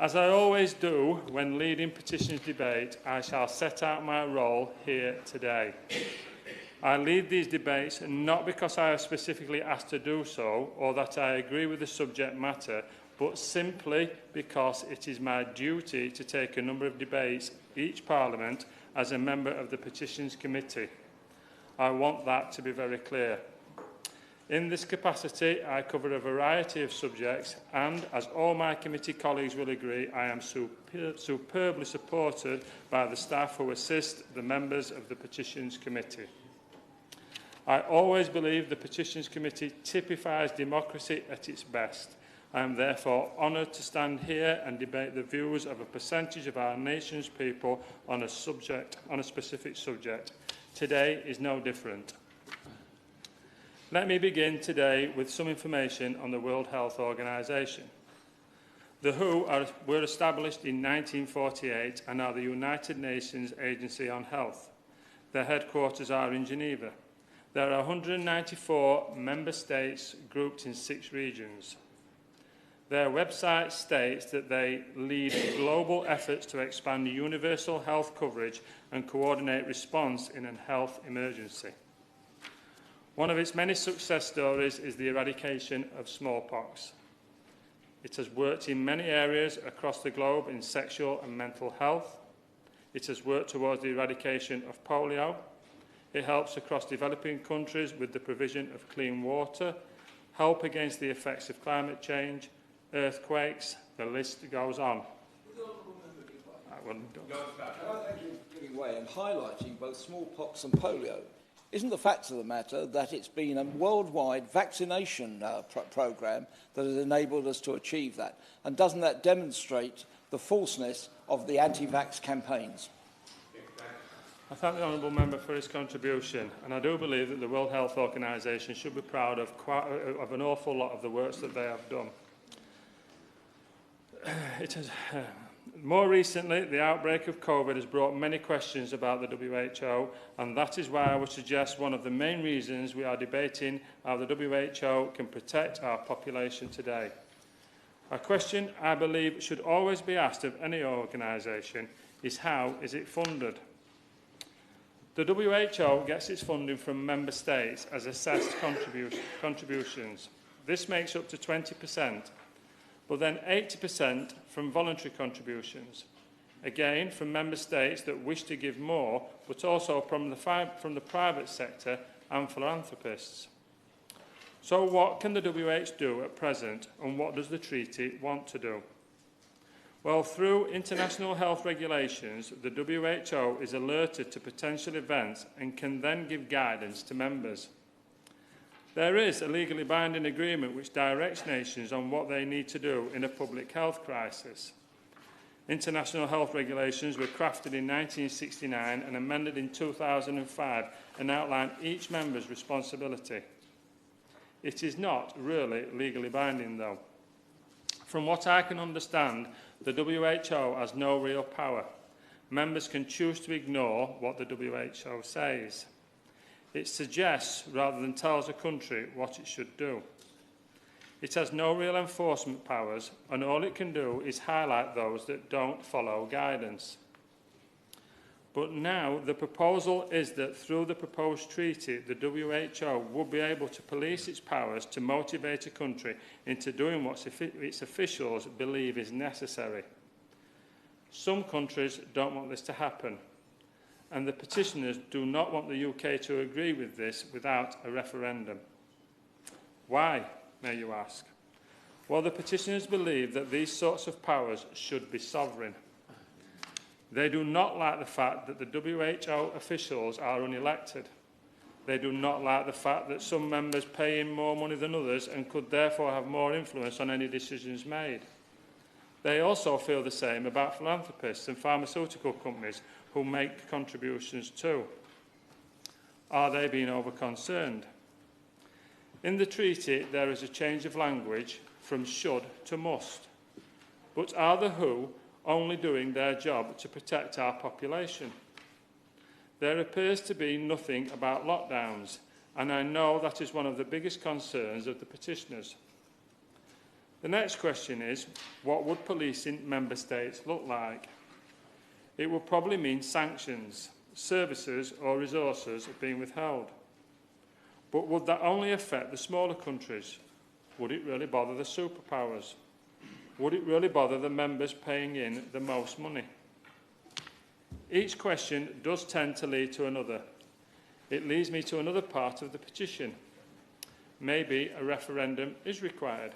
As I always do when leading petitions debate, I shall set out my role here today. I lead these debates not because I have specifically asked to do so or that I agree with the subject matter, but simply because it is my duty to take a number of debates each Parliament as a member of the Petitions Committee. I want that to be very clear. In this capacity, I cover a variety of subjects and, as all my committee colleagues will agree, I am superbly supported by the staff who assist the members of the Petitions Committee. I always believe the Petitions Committee typifies democracy at its best. I am therefore honoured to stand here and debate the views of a percentage of our nation's people on a specific subject. Today is no different. Let me begin today with some information on the World Health Organization. The WHO were established in 1948 and are the United Nations Agency on Health. Their headquarters are in Geneva. There are 194 member states grouped in 6 regions. Their website states that they lead global efforts to expand universal health coverage and coordinate response in a health emergency. One of its many success stories is the eradication of smallpox. It has worked in many areas across the globe in sexual and mental health. It has worked towards the eradication of polio. It helps across developing countries with the provision of clean water, help against the effects of climate change, earthquakes, the list goes on. Giving way and highlighting both smallpox and polio. Isn't the fact of the matter that it's been a worldwide vaccination programme that has enabled us to achieve that? And doesn't that demonstrate the falseness of the anti-vax campaigns? I thank the honourable member for his contribution, and I do believe that the World Health Organization should be proud of an awful lot of the work that they have done. More recently, the outbreak of COVID has brought many questions about the WHO, and that is why I would suggest one of the main reasons we are debating how the WHO can protect our population today. A question I believe should always be asked of any organisation is how is it funded? The WHO gets its funding from member states as assessed contributions. This makes up to 20%. But then 80% from voluntary contributions, again from member states that wish to give more, but also from the private sector and philanthropists. So what can the WHO do at present, and what does the treaty want to do? Well, through international health regulations, the WHO is alerted to potential events and can then give guidance to members. There is a legally binding agreement which directs nations on what they need to do in a public health crisis. International health regulations were crafted in 1969 and amended in 2005 and outline each member's responsibility. It is not really legally binding, though. From what I can understand, the WHO has no real power. Members can choose to ignore what the WHO says. It suggests rather than tells a country what it should do. It has no real enforcement powers, and all it can do is highlight those that don't follow guidance. But now the proposal is that through the proposed treaty, the WHO would be able to police its powers to motivate a country into doing what its officials believe is necessary. Some countries don't want this to happen, and the petitioners do not want the UK to agree with this without a referendum. Why, may you ask? Well, the petitioners believe that these sorts of powers should be sovereign. They do not like the fact that the WHO officials are unelected. They do not like the fact that some members pay in more money than others and could therefore have more influence on any decisions made. They also feel the same about philanthropists and pharmaceutical companies who make contributions too. Are they being over-concerned? In the treaty, there is a change of language from should to must. But are the WHO only doing their job to protect our population? There appears to be nothing about lockdowns, and I know that is one of the biggest concerns of the petitioners. The next question is, what would policing member states look like? It would probably mean sanctions, services or resources being withheld. But would that only affect the smaller countries? Would it really bother the superpowers? Would it really bother the members paying in the most money? Each question does tend to lead to another. It leads me to another part of the petition. Maybe a referendum is required.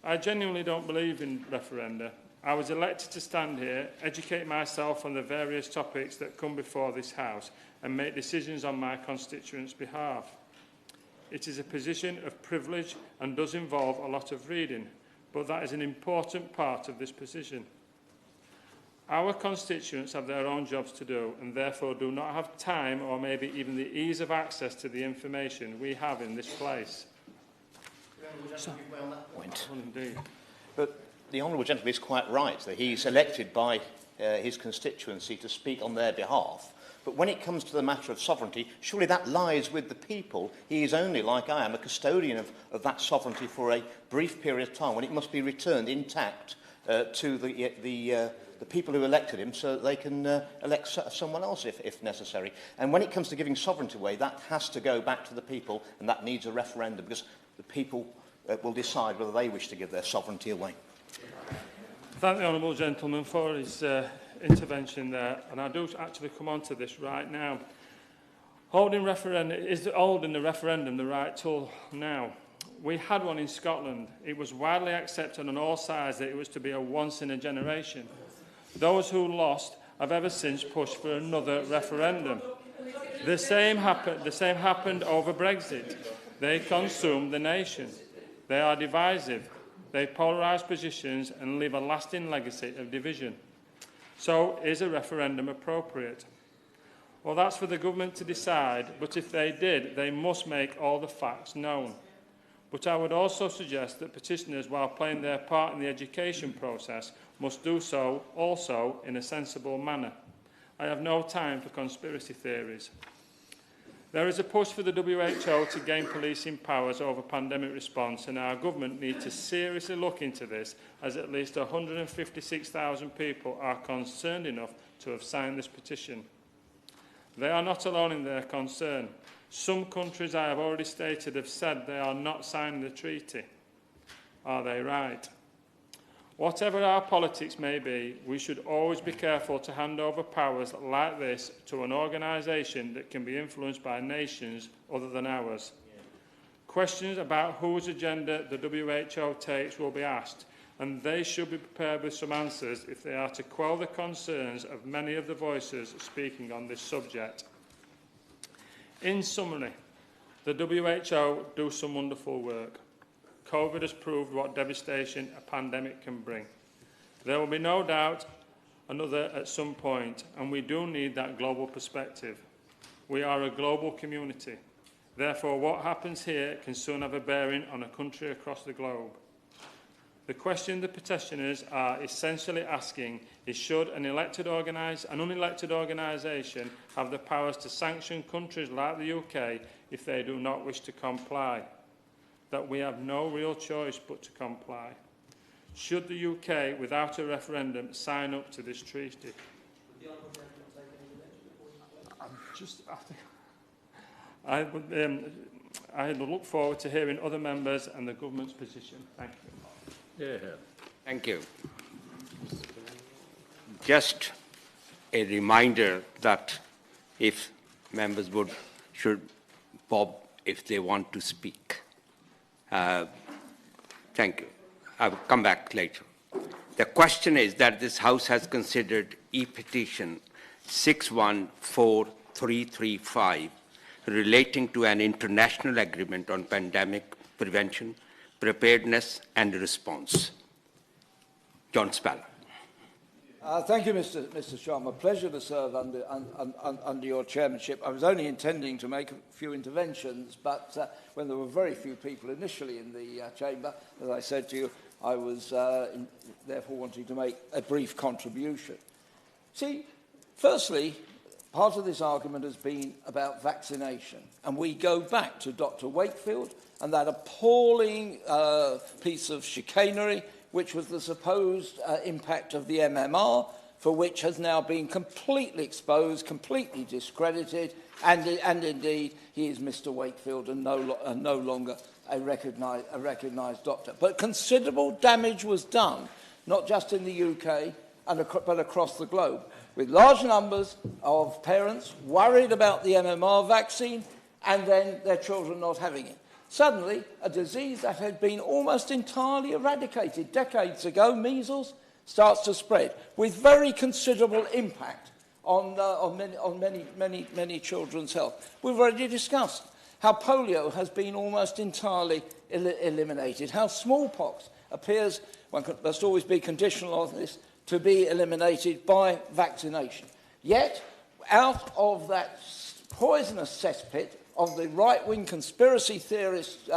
I genuinely don't believe in referenda. I was elected to stand here, educate myself on the various topics that come before this House and make decisions on my constituents' behalf. It is a position of privilege and does involve a lot of reading, but that is an important part of this position. Our constituents have their own jobs to do and therefore do not have time or maybe even the ease of access to the information we have in this place. Indeed. But the honourable gentleman is quite right that he's elected by his constituency to speak on their behalf. But when it comes to the matter of sovereignty, surely that lies with the people. He is only, like I am, a custodian of that sovereignty for a brief period of time when it must be returned intact to the people who elected him so that they can elect someone else if necessary. And when it comes to giving sovereignty away, that has to go back to the people, and that needs a referendum because the people will decide whether they wish to give their sovereignty away. Thank the honourable gentleman for his intervention there, and I do actually come on to this right now. Is holding the referendum the right tool now? We had one in Scotland. It was widely accepted on all sides that it was to be a once in a generation. Those who lost have ever since pushed for another referendum. The same happened over Brexit. They consumed the nation. They are divisive. They polarise positions and leave a lasting legacy of division. So, is a referendum appropriate? Well, that's for the government to decide, but if they did, they must make all the facts known. But I would also suggest that petitioners, while playing their part in the education process, must do so also in a sensible manner. I have no time for conspiracy theories. There is a push for the WHO to gain policing powers over pandemic response, and our government needs to seriously look into this, as at least 156,000 people are concerned enough to have signed this petition. They are not alone in their concern. Some countries, I have already stated, have said they are not signing the treaty. Are they right? Whatever our politics may be, we should always be careful to hand over powers like this to an organisation that can be influenced by nations other than ours. Questions about whose agenda the WHO takes will be asked, and they should be prepared with some answers if they are to quell the concerns of many of the voices speaking on this subject. In summary, the WHO do some wonderful work. COVID has proved what devastation a pandemic can bring. There will be no doubt another at some point, and we do need that global perspective. We are a global community. Therefore, what happens here can soon have a bearing on a country across the globe. The question the petitioners are essentially asking is, should an unelected organisation have the powers to sanction countries like the UK if they do not wish to comply? That we have no real choice but to comply. Should the UK, without a referendum, sign up to this treaty? I would look forward to hearing other members and the government's position. Thank you. Yeah. Thank you. Just a reminder that if members should bob if they want to speak. Thank you. I will come back later. The question is that this House has considered e-petition 614335 relating to an international agreement on pandemic prevention, preparedness and response. John Spallon. Thank you, Mr. Sharma. Pleasure to serve under your chairmanship. I was only intending to make a few interventions, but when there were very few people initially in the chamber, as I said to you, I was therefore wanting to make a brief contribution. See, firstly, part of this argument has been about vaccination. And we go back to Dr. Wakefield and that appalling piece of chicanery, which was the supposed impact of the MMR, for which has now been completely exposed, completely discredited, and indeed he is Mr. Wakefield and no longer a recognised doctor. But considerable damage was done, not just in the UK, but across the globe, with large numbers of parents worried about the MMR vaccine and then their children not having it. Suddenly, a disease that had been almost entirely eradicated decades ago, measles, starts to spread with very considerable impact on many children's health. We've already discussed how polio has been almost entirely eliminated, how smallpox appears, must always be conditional on this, to be eliminated by vaccination. Yet, out of that poisonous cesspit of the right-wing conspiracy theorist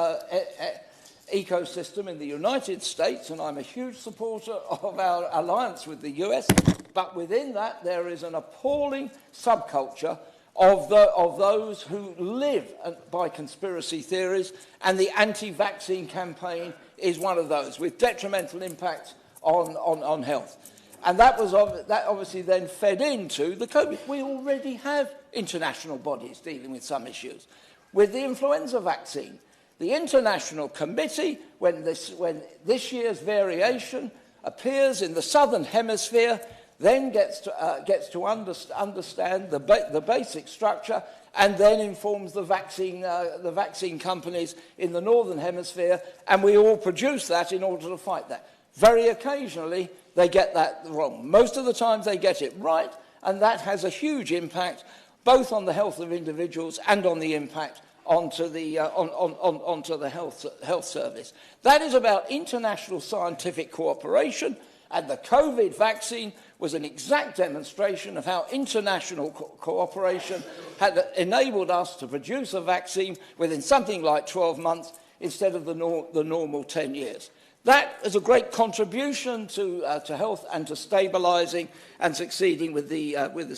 ecosystem in the United States, and I'm a huge supporter of our alliance with the US, but within that there is an appalling subculture of those who live by conspiracy theories, and the anti-vaccine campaign is one of those, with detrimental impacts on health. And that obviously then fed into the COVID. We already have international bodies dealing with some issues. With the influenza vaccine, the International Committee, when this year's variation appears in the Southern Hemisphere, then gets to understand the basic structure and then informs the vaccine companies in the Northern Hemisphere, and we all produce that in order to fight that. Very occasionally, they get that wrong. Most of the times they get it right, and that has a huge impact both on the health of individuals and on the impact onto the health service. That is about international scientific cooperation, and the COVID vaccine was an exact demonstration of how international cooperation had enabled us to produce a vaccine within something like 12 months instead of the normal 10 years. That is a great contribution to health and to stabilising and succeeding with the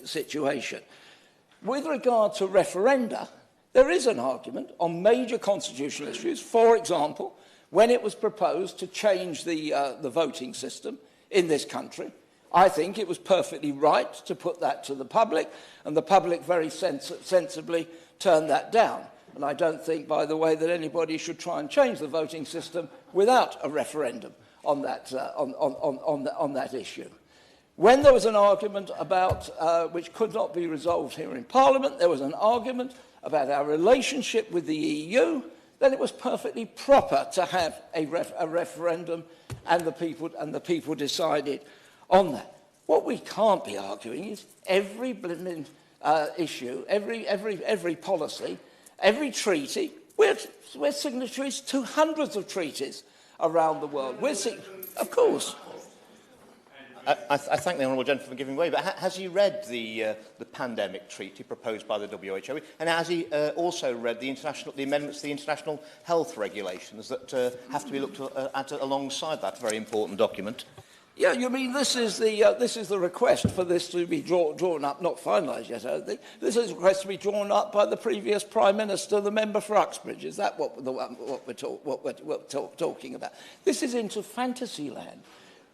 situation. With regard to referenda, there is an argument on major constitutional issues. For example, when it was proposed to change the voting system in this country, I think it was perfectly right to put that to the public, and the public very sensibly turned that down. And I don't think, by the way, that anybody should try and change the voting system without a referendum on that, on that issue. When there was an argument about, which could not be resolved here in Parliament, there was an argument about our relationship with the EU, then it was perfectly proper to have a referendum, and the people decided on that. What we can't be arguing is every blimmin' issue, every policy, every treaty. We're signatories to hundreds of treaties around the world. Of course. I thank the honourable gentleman for giving way, but has he read the pandemic treaty proposed by the WHO, and has he also read the amendments to the international health regulations that have to be looked at alongside that very important document? Yeah, you mean this is the request for this to be drawn up, not finalised yet, I don't think. This is a request to be drawn up by the previous Prime Minister, the member for Uxbridge. Is that what we're talking about? This is into fantasy land.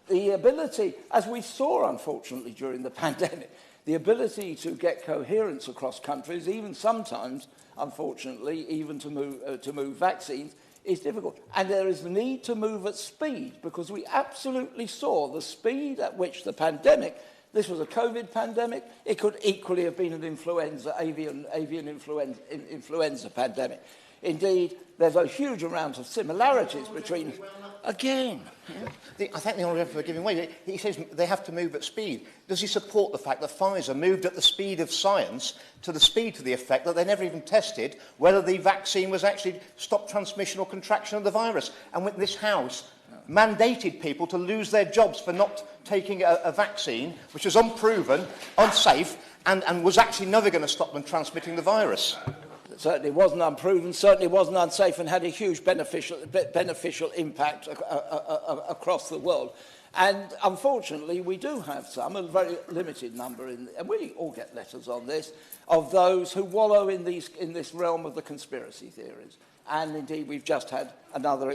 The ability, as we saw, unfortunately, during the pandemic, the ability to get coherence across countries, even sometimes, unfortunately, even to move vaccines, is difficult. And there is the need to move at speed, because we absolutely saw the speed at which the pandemic, this was a COVID pandemic, it could equally have been an avian influenza pandemic. Indeed, there's a huge amount of similarities between, again. I thank the honourable for giving way. He says they have to move at speed. Does he support the fact that Pfizer moved at the speed of science to the effect that they never even tested whether the vaccine was actually stop transmission or contraction of the virus? And with this House mandated people to lose their jobs for not taking a vaccine which was unproven, unsafe, and was actually never going to stop them transmitting the virus. It certainly wasn't unproven, certainly wasn't unsafe, and had a huge beneficial impact across the world. And unfortunately, we do have some, a very limited number, and we all get letters on this, of those who wallow in this realm of the conspiracy theories. And indeed, we've just had another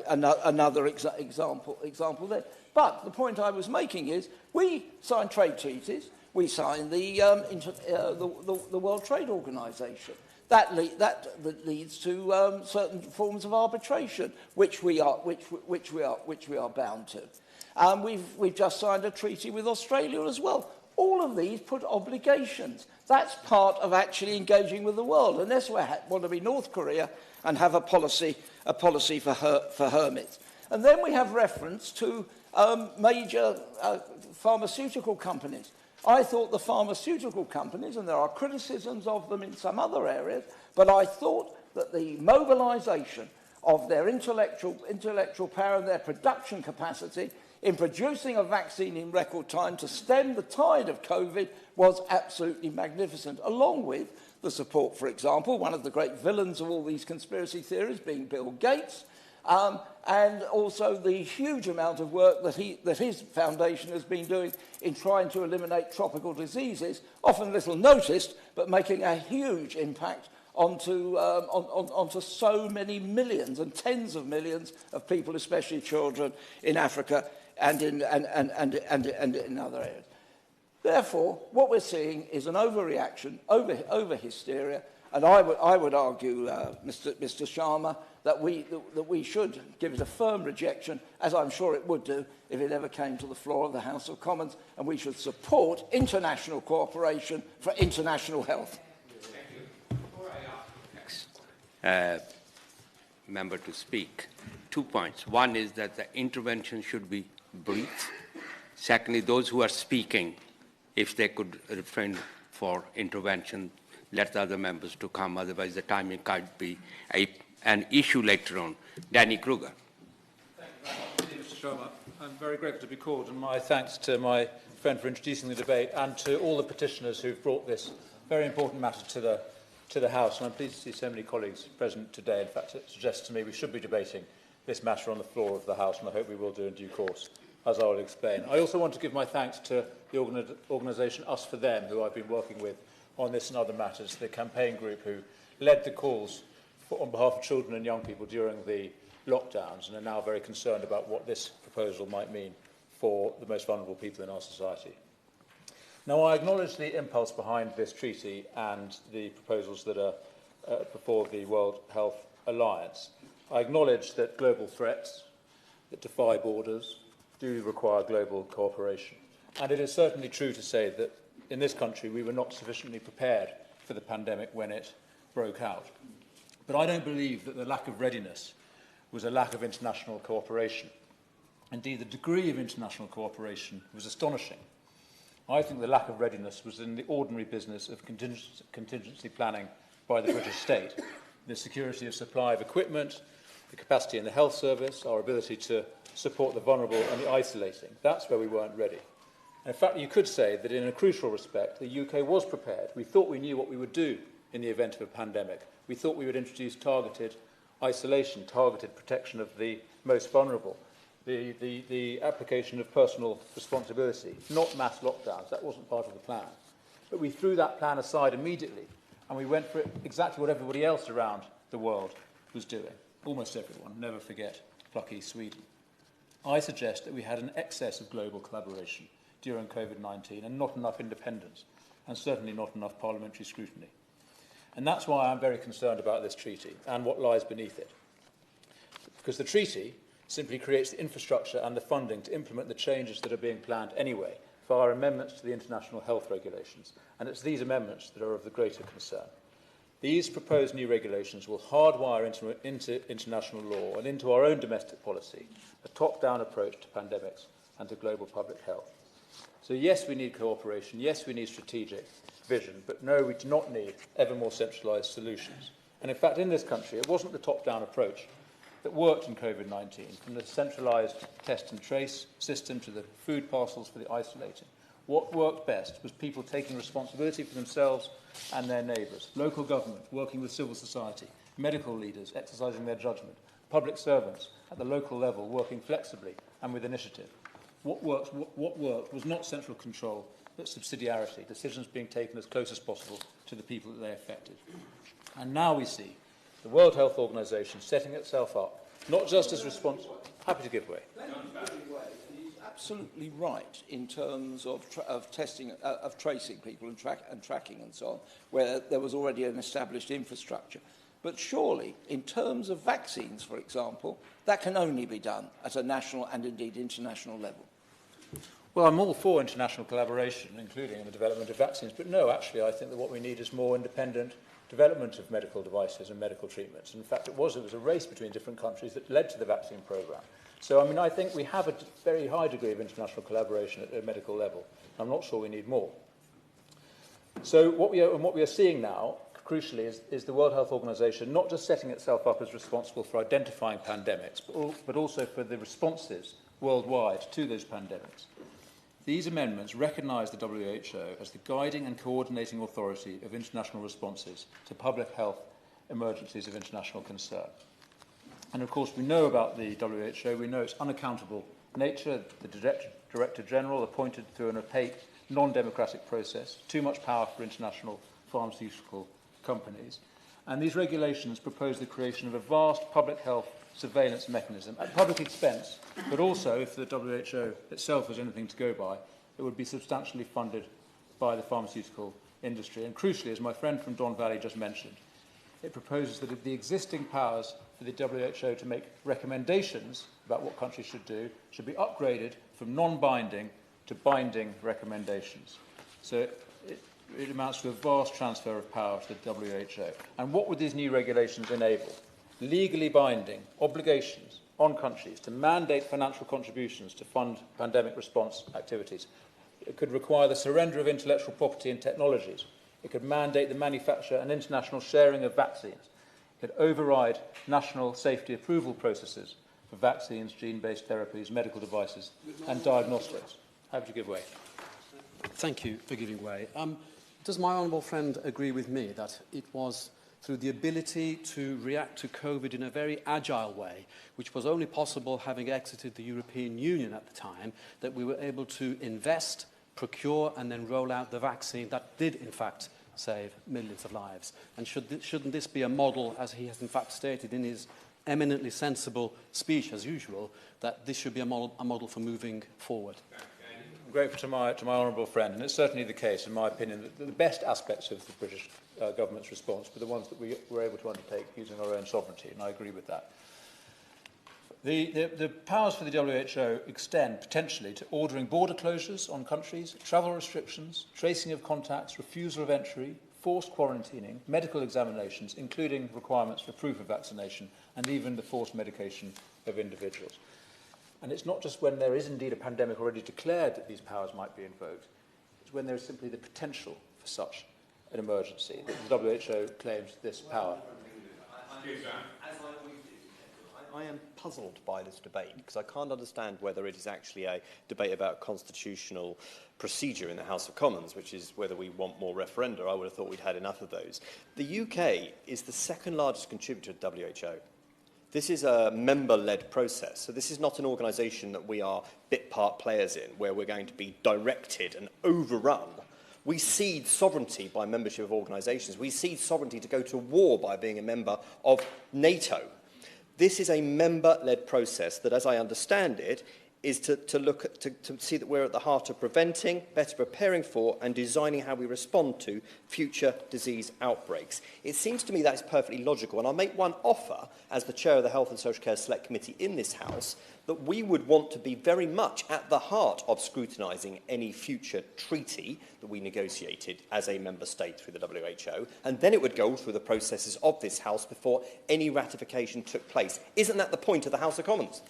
example there. But the point I was making is, we sign trade treaties, we sign the World Trade Organization. That leads to certain forms of arbitration, which we are bound to. We've just signed a treaty with Australia as well. All of these put obligations. That's part of actually engaging with the world, unless we want to be North Korea and have a policy for hermits. And then we have reference to major pharmaceutical companies. I thought the pharmaceutical companies, and there are criticisms of them in some other areas, but I thought that the mobilisation of their intellectual power and their production capacity in producing a vaccine in record time to stem the tide of COVID was absolutely magnificent, along with the support, for example, one of the great villains of all these conspiracy theories being Bill Gates, and also the huge amount of work that his foundation has been doing in trying to eliminate tropical diseases, often little noticed, but making a huge impact onto so many millions and tens of millions of people, especially children, in Africa and in other areas. Therefore, what we're seeing is an overreaction, over hysteria, and I would argue, Mr. Sharma, that we should give it a firm rejection, as I'm sure it would do if it ever came to the floor of the House of Commons, and we should support international cooperation for international health. Member to speak. 2 points. One is that the intervention should be brief. Secondly, those who are speaking, if they could refrain for intervention, let the other members to come, otherwise the timing might be an issue later on. Danny Kruger. Thank you very much, Mr. Sharma. I'm very grateful to be called, and my thanks to my friend for introducing the debate and to all the petitioners who've brought this very important matter to the House. And I'm pleased to see so many colleagues present today. In fact, it suggests to me we should be debating this matter on the floor of the House, and I hope we will do in due course, as I will explain. I also want to give my thanks to the organisation Us For Them, who I've been working with on this and other matters, the campaign group who led the calls on behalf of children and young people during the lockdowns and are now very concerned about what this proposal might mean for the most vulnerable people in our society. Now, I acknowledge the impulse behind this treaty and the proposals that are before the World Health Alliance. I acknowledge that global threats that defy borders do require global cooperation. And it is certainly true to say that in this country we were not sufficiently prepared for the pandemic when it broke out. But I don't believe that the lack of readiness was a lack of international cooperation. Indeed, the degree of international cooperation was astonishing. I think the lack of readiness was in the ordinary business of contingency planning by the British state, the security of supply of equipment, the capacity in the health service, our ability to support the vulnerable and the isolating. That's where we weren't ready. And in fact, you could say that in a crucial respect, the UK was prepared. We thought we knew what we would do in the event of a pandemic. We thought we would introduce targeted isolation, targeted protection of the most vulnerable, the application of personal responsibility, not mass lockdowns. That wasn't part of the plan. But we threw that plan aside immediately, and we went for exactly what everybody else around the world was doing. Almost everyone. Never forget plucky Sweden. I suggest that we had an excess of global collaboration during COVID-19 and not enough independence, and certainly not enough parliamentary scrutiny. And that's why I'm very concerned about this treaty and what lies beneath it. Because the treaty simply creates the infrastructure and the funding to implement the changes that are being planned anyway for our amendments to the international health regulations. And it's these amendments that are of the greater concern. These proposed new regulations will hardwire into international law and into our own domestic policy a top-down approach to pandemics and to global public health. So yes, we need cooperation, yes, we need strategic vision, but no, we do not need ever more centralised solutions. And in fact, in this country, it wasn't the top-down approach that worked in COVID-19, from the centralised test and trace system to the food parcels for the isolating. What worked best was people taking responsibility for themselves and their neighbours, local government working with civil society, medical leaders exercising their judgment, public servants at the local level working flexibly and with initiative. what worked was not central control, but subsidiarity, decisions being taken as close as possible to the people that they affected. And now we see the World Health Organization setting itself up, not just as responsible. Happy to give way. He's absolutely right in terms of testing, of tracing people and tracking and so on, where there was already an established infrastructure. But surely, in terms of vaccines, for example, that can only be done at a national and indeed international level. Well, I'm all for international collaboration, including in the development of vaccines. But no, actually, I think that what we need is more independent development of medical devices and medical treatments. In fact, it was a race between different countries that led to the vaccine programme. So, I mean, I think we have a very high degree of international collaboration at a medical level. I'm not sure we need more. So what we are seeing now, crucially, is the World Health Organization not just setting itself up as responsible for identifying pandemics, but also for the responses worldwide to those pandemics. These amendments recognise the WHO as the guiding and coordinating authority of international responses to public health emergencies of international concern. And of course, we know about the WHO, we know its unaccountable nature, the Director General appointed through an opaque, non-democratic process, too much power for international pharmaceutical companies. And these regulations propose the creation of a vast public health surveillance mechanism at public expense, but also, if the WHO itself has anything to go by, it would be substantially funded by the pharmaceutical industry. And crucially, as my friend from Don Valley just mentioned, it proposes that the existing powers for the WHO to make recommendations about what countries should do should be upgraded from non-binding to binding recommendations. So it amounts to a vast transfer of power to the WHO. And what would these new regulations enable? Legally binding obligations on countries to mandate financial contributions to fund pandemic response activities. It could require the surrender of intellectual property and technologies. It could mandate the manufacture and international sharing of vaccines. It could override national safety approval processes for vaccines, gene-based therapies, medical devices and diagnostics. How would you give way? Thank you for giving way. Does my honourable friend agree with me that it was through the ability to react to COVID in a very agile way, which was only possible having exited the European Union at the time, that we were able to invest, procure and then roll out the vaccine that did in fact save millions of lives? And shouldn't this be a model, as he has in fact stated in his eminently sensible speech as usual, that this should be a model for moving forward? I'm grateful to my honourable friend, and it's certainly the case, in my opinion, that the best aspects of the British government's response were the ones that we were able to undertake using our own sovereignty, and I agree with that. The powers for the WHO extend potentially to ordering border closures on countries, travel restrictions, tracing of contacts, refusal of entry, forced quarantining, medical examinations, including requirements for proof of vaccination, and even the forced medication of individuals. And it's not just when there is indeed a pandemic already declared that these powers might be invoked. It's when there is simply the potential for such an emergency that the WHO claims this power. I am puzzled by this debate because I can't understand whether it is actually a debate about constitutional procedure in the House of Commons, which is whether we want more referenda. I would have thought we'd had enough of those. The UK is the second largest contributor to the WHO. This is a member-led process, so this is not an organisation that we are bit-part players in, where we're going to be directed and overrun. We cede sovereignty by membership of organisations. We cede sovereignty to go to war by being a member of NATO. This is a member-led process that, as I understand it, is to see that we're at the heart of preventing, better preparing for and designing how we respond to future disease outbreaks. It seems to me that is perfectly logical, and I'll make one offer as the chair of the Health and Social Care Select Committee in this House, that we would want to be very much at the heart of scrutinising any future treaty that we negotiated as a member state through the WHO, and then it would go through the processes of this House before any ratification took place. Isn't that the point of the House of Commons?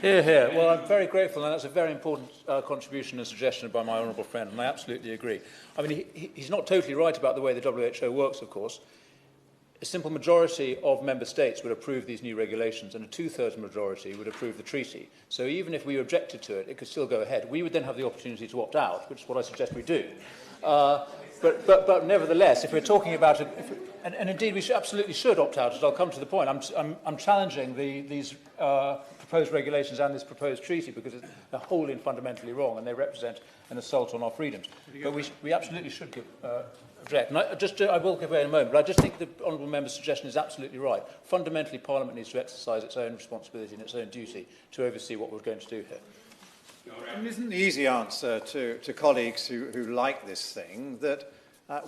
Hear, hear. Well, I'm very grateful, and that's a very important contribution and suggestion by my honourable friend, and I absolutely agree. I mean, he's not totally right about the way the WHO works, of course. A simple majority of member states would approve these new regulations, and a two-thirds majority would approve the treaty. So even if we objected to it, it could still go ahead. We would then have the opportunity to opt out, which is what I suggest we do. But nevertheless, if we're talking about it, and indeed we absolutely should opt out, as I'll come to the point. I'm challenging these proposed regulations and this proposed treaty because they're wholly and fundamentally wrong, and they represent an assault on our freedoms. But we absolutely should give object. And I will give way in a moment, but I just think the honourable member's suggestion is absolutely right. Fundamentally, Parliament needs to exercise its own responsibility and its own duty to oversee what we're going to do here. And isn't the easy answer to colleagues who like this thing that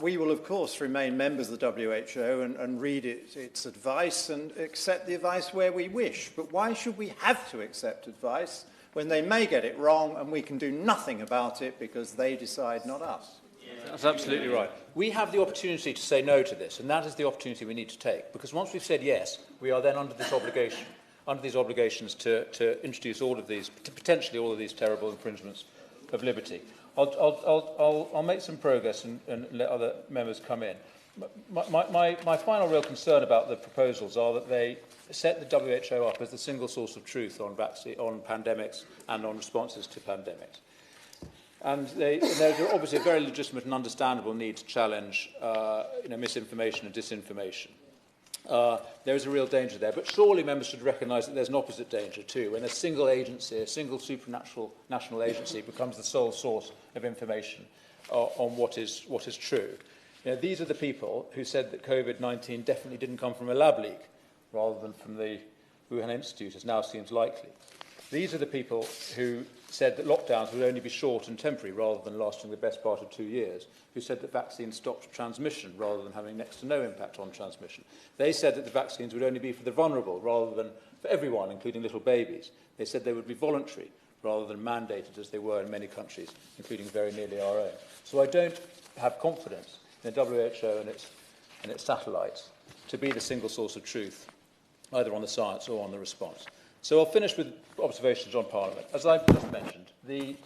we will, of course, remain members of the WHO and read its advice and accept the advice where we wish. But why should we have to accept advice when they may get it wrong and we can do nothing about it because they decide, not us? That's absolutely right. We have the opportunity to say no to this, and that is the opportunity we need to take. Because once we've said yes, we are then under this obligation, under these obligations to introduce all of these, potentially all of these terrible infringements of liberty. I'll make some progress and let other members come in. My final real concern about the proposals are that they set the WHO up as the single source of truth on pandemics and on responses to pandemics. And there's obviously a very legitimate and understandable need to challenge misinformation and disinformation. There is a real danger there, but surely members should recognise that there's an opposite danger too, when a single agency, a single supernatural national agency becomes the sole source of information on what is true. These are the people who said that COVID-19 definitely didn't come from a lab leak, rather than from the Wuhan Institute, as now seems likely. These are the people who said that lockdowns would only be short and temporary rather than lasting the best part of 2 years, who said that vaccines stopped transmission rather than having next to no impact on transmission. They said that the vaccines would only be for the vulnerable rather than for everyone, including little babies. They said they would be voluntary rather than mandated as they were in many countries, including very nearly our own. So I don't have confidence in the WHO and its satellites to be the single source of truth, either on the science or on the response. So I'll finish with observations on Parliament. As I've just mentioned, the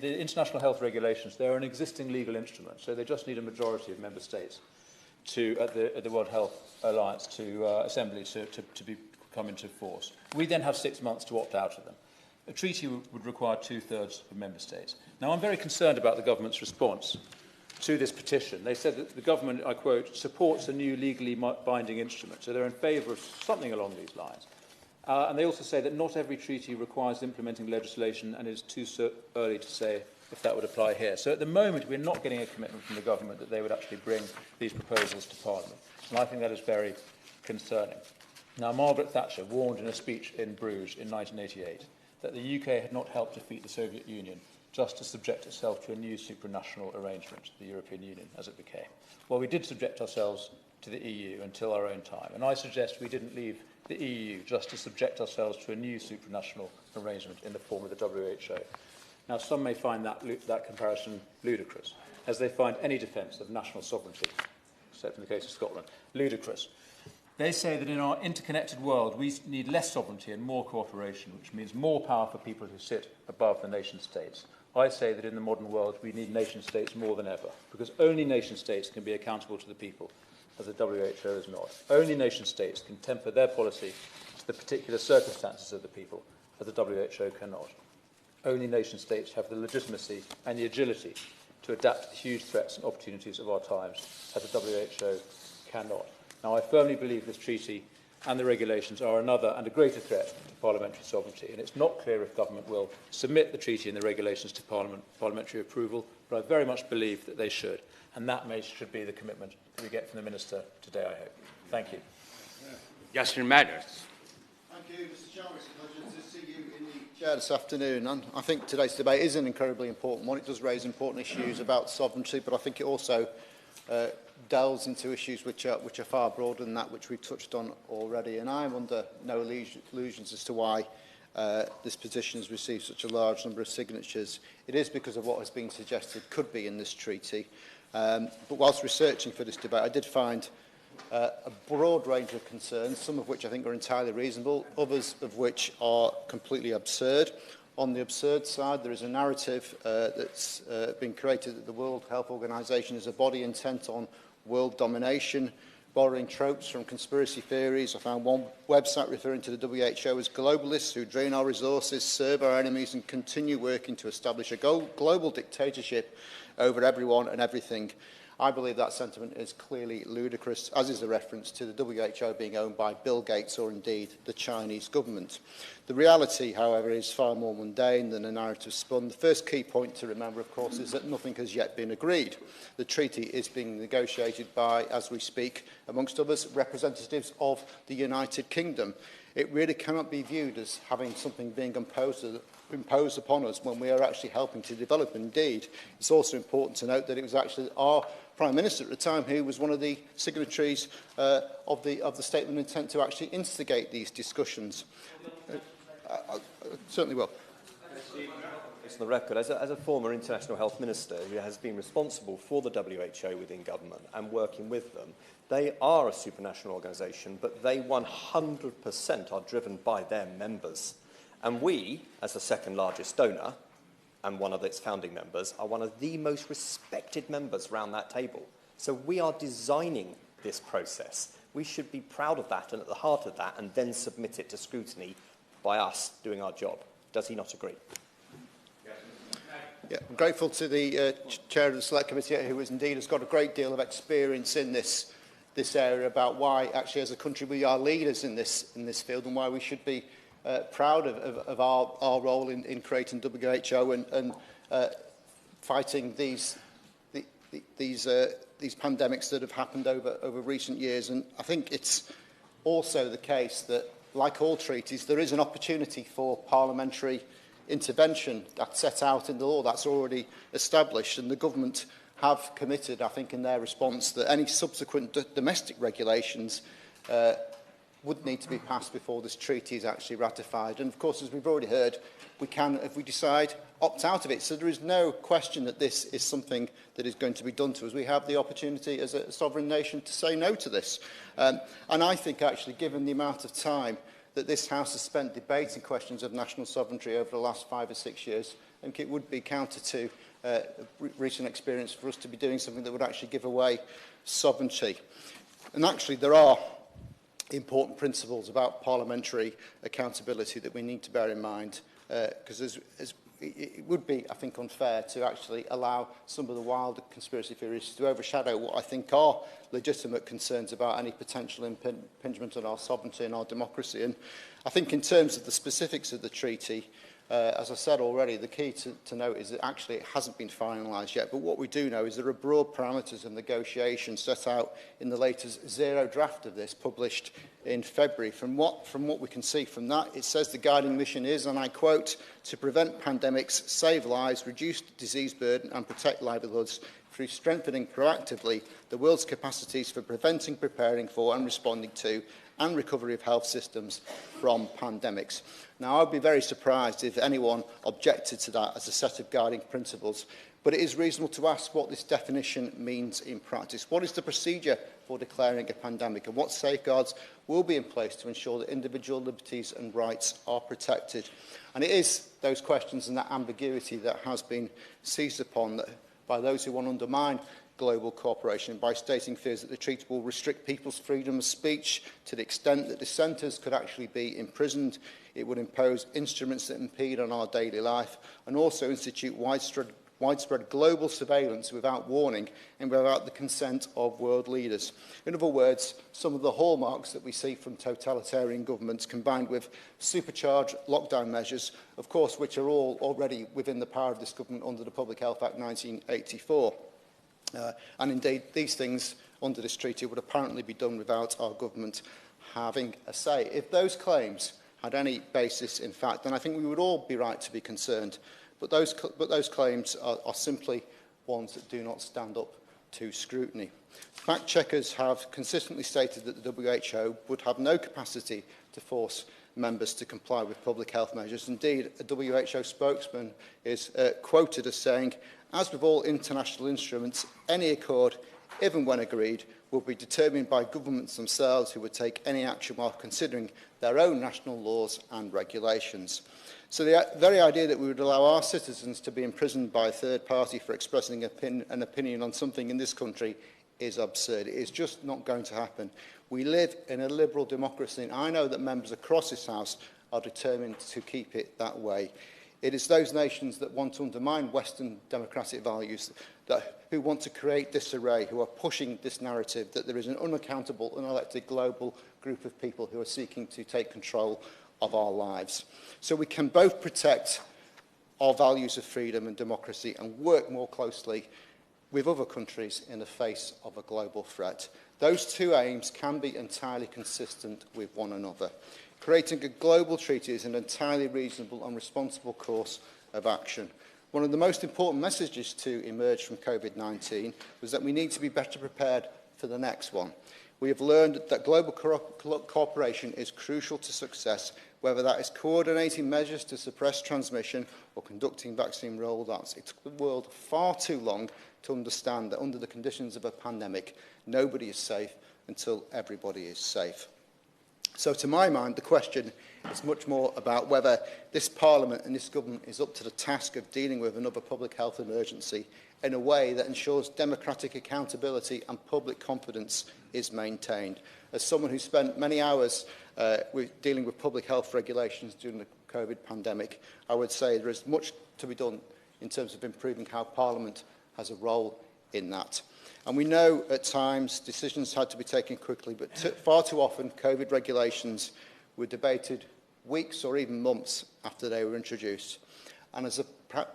international health regulations, they're an existing legal instrument, so they just need a majority of member states at the World Health Alliance Assembly to come into force. We then have 6 months to opt out of them. A treaty would require 2/3 of member states. Now, I'm very concerned about the government's response to this petition. They said that the government, I quote, supports a new legally binding instrument, so they're in favour of something along these lines. And they also say that not every treaty requires implementing legislation and it is too early to say if that would apply here. So at the moment, we're not getting a commitment from the government that they would actually bring these proposals to Parliament. And I think that is very concerning. Now, Margaret Thatcher warned in a speech in Bruges in 1988 that the UK had not helped defeat the Soviet Union just to subject itself to a new supranational arrangement, the European Union, as it became. Well, we did subject ourselves to the EU until our own time, and I suggest we didn't leave the EU just to subject ourselves to a new supranational arrangement in the form of the WHO. Now, some may find that comparison ludicrous, as they find any defence of national sovereignty, except in the case of Scotland, ludicrous. They say that in our interconnected world, we need less sovereignty and more cooperation, which means more power for people who sit above the nation-states. I say that in the modern world, we need nation-states more than ever, because only nation-states can be accountable to the people, as the WHO is not. Only nation-states can temper their policy to the particular circumstances of the people, as the WHO cannot. Only nation-states have the legitimacy and the agility to adapt to the huge threats and opportunities of our times, as the WHO cannot. Now, I firmly believe this treaty and the regulations are another and a greater threat to parliamentary sovereignty, and it's not clear if government will submit the treaty and the regulations to parliamentary approval, but I very much believe that they should, and that should be the commitment that we get from the Minister today, I hope. Thank you. Justin Matters. Thank you, Mr. Chairman. It's a pleasure to see you in the chair this afternoon. And I think today's debate is an incredibly important one. It does raise important issues about sovereignty, but I think it also delves into issues which are far broader than that, which we've touched on already. And I'm under no illusions as to why this petition has received such a large number of signatures. It is because of what has been suggested could be in this treaty. But whilst researching for this debate, I did find a broad range of concerns, some of which I think are entirely reasonable, others of which are completely absurd. On the absurd side, there is a narrative that's been created that the World Health Organization is a body intent on world domination, borrowing tropes from conspiracy theories. I found one website referring to the WHO as globalists who drain our resources, serve our enemies and continue working to establish a global dictatorship over everyone and everything. I believe that sentiment is clearly ludicrous, as is the reference to the WHO being owned by Bill Gates or indeed the Chinese government. The reality, however, is far more mundane than the narrative spun. The first key point to remember, of course, is that nothing has yet been agreed. The treaty is being negotiated by, as we speak, amongst others, representatives of the United Kingdom. It really cannot be viewed as having something being imposed upon us when we are actually helping to develop. Indeed, it's also important to note that it was actually our Prime Minister at the time who was one of the signatories of the statement of intent to actually instigate these discussions. I certainly will. It's on the record, as a former international health minister who has been responsible for the WHO within government and working with them, they are a supranational organisation, but they 100% are driven by their members. And we, as the second largest donor and one of its founding members, are one of the most respected members around that table. So we are designing this process. We should be proud of that and at the heart of that, and then submit it to scrutiny by us doing our job. Does he not agree? Yeah, I'm grateful to the Chair of the Select Committee, who indeed has got a great deal of experience in this area, about why actually as a country we are leaders in this field, and why we should be proud of our role in creating WHO and fighting these pandemics that have happened over recent years. And I think it's also the case that, like all treaties, there is an opportunity for parliamentary intervention that's set out in the law. That's already established, and the government have committed, I think, in their response, that any subsequent domestic regulations would need to be passed before this treaty is actually ratified. And of course, as we've already heard, we can, if we decide, opt out of it. So there is no question that this is something that is going to be done to us. We have the opportunity as a sovereign nation to say no to this. And I think, actually, given the amount of time that this House has spent debating questions of national sovereignty over the last 5 or 6 years, I think it would be counter to recent experience for us to be doing something that would actually give away sovereignty. And actually, there are important principles about parliamentary accountability that we need to bear in mind, because it would be, I think, unfair to actually allow some of the wild conspiracy theories to overshadow what I think are legitimate concerns about any potential impingement on our sovereignty and our democracy. And I think in terms of the specifics of the treaty, as I said already, the key to note is that actually it hasn't been finalised yet. But what we do know is there are broad parameters of negotiation set out in the latest zero draft of this, published in February. From what we can see from that, it says the guiding mission is, and I quote, to prevent pandemics, save lives, reduce disease burden and protect livelihoods through strengthening proactively the world's capacities for preventing, preparing for and responding to and recovery of health systems from pandemics. Now, I would be very surprised if anyone objected to that as a set of guiding principles, but it is reasonable to ask what this definition means in practice. What is the procedure for declaring a pandemic, and what safeguards will be in place to ensure that individual liberties and rights are protected? And it is those questions and that ambiguity that has been seized upon by those who want to undermine global cooperation by stating fears that the treaty will restrict people's freedom of speech to the extent that dissenters could actually be imprisoned. It would impose instruments that impede on our daily life, and also institute widespread global surveillance without warning and without the consent of world leaders. In other words, some of the hallmarks that we see from totalitarian governments, combined with supercharged lockdown measures, of course, which are all already within the power of this government under the Public Health Act 1984. And indeed, these things under this treaty would apparently be done without our government having a say. If those claims had any basis in fact, then I think we would all be right to be concerned. But those claims are simply ones that do not stand up to scrutiny. Fact checkers have consistently stated that the WHO would have no capacity to force members to comply with public health measures. Indeed, a WHO spokesman is quoted as saying, as with all international instruments, any accord, even when agreed, will be determined by governments themselves, who would take any action while considering their own national laws and regulations. So the very idea that we would allow our citizens to be imprisoned by a third party for expressing an opinion on something in this country is absurd. It is just not going to happen. We live in a liberal democracy, and I know that members across this House are determined to keep it that way. It is those nations that want to undermine Western democratic values, who want to create disarray, who are pushing this narrative that there is an unaccountable, unelected global group of people who are seeking to take control of our lives. So we can both protect our values of freedom and democracy and work more closely with other countries in the face of a global threat. Those two aims can be entirely consistent with one another. Creating a global treaty is an entirely reasonable and responsible course of action. One of the most important messages to emerge from COVID-19 was that we need to be better prepared for the next one. We have learned that global cooperation is crucial to success, whether that is coordinating measures to suppress transmission or conducting vaccine rollouts. It took the world far too long to understand that under the conditions of a pandemic, nobody is safe until everybody is safe. So to my mind, the question is much more about whether this Parliament and this government is up to the task of dealing with another public health emergency in a way that ensures democratic accountability and public confidence is maintained. As someone who spent many hours dealing with public health regulations during the COVID pandemic, I would say there is much to be done in terms of improving how Parliament has a role in that. And we know at times decisions had to be taken quickly, but far too often COVID regulations were debated weeks or even months after they were introduced. And as the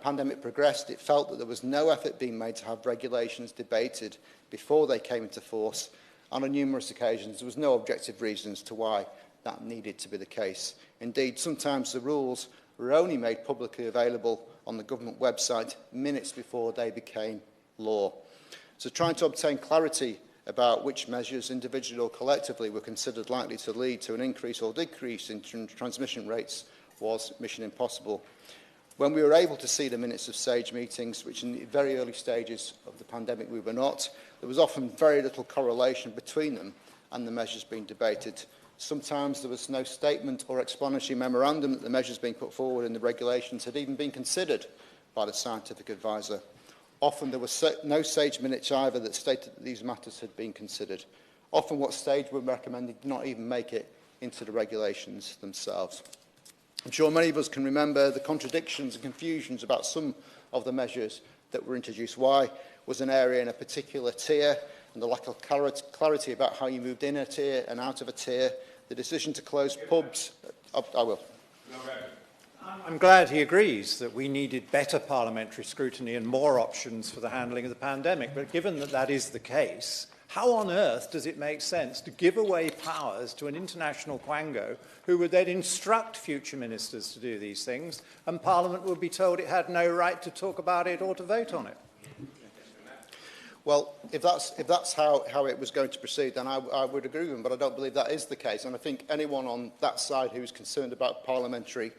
pandemic progressed, it felt that there was no effort being made to have regulations debated before they came into force. And on numerous occasions, there was no objective reason as to why that needed to be the case. Indeed, sometimes the rules were only made publicly available on the government website minutes before they became law. So trying to obtain clarity about which measures, individually or collectively, were considered likely to lead to an increase or decrease in transmission rates was mission impossible. When we were able to see the minutes of SAGE meetings, which in the very early stages of the pandemic we were not, there was often very little correlation between them and the measures being debated. Sometimes there was no statement or explanatory memorandum that the measures being put forward in the regulations had even been considered by the scientific advisor. Often there was no SAGE minutes either that stated that these matters had been considered. Often what SAGE were recommending did not even make it into the regulations themselves. I'm sure many of us can remember the contradictions and confusions about some of the measures that were introduced. Why was an area in a particular tier, and the lack of clarity about how you moved in a tier and out of a tier, the decision to close pubs. I will. I'm glad he agrees that we needed better parliamentary scrutiny and more options for the handling of the pandemic. But given that that is the case, how on earth does it make sense to give away powers to an international quango who would then instruct future ministers to do these things, and Parliament would be told it had no right to talk about it or to vote on it? Well, if that's how it was going to proceed, then I would agree with him, but I don't believe that is the case. And I think anyone on that side who's concerned about parliamentary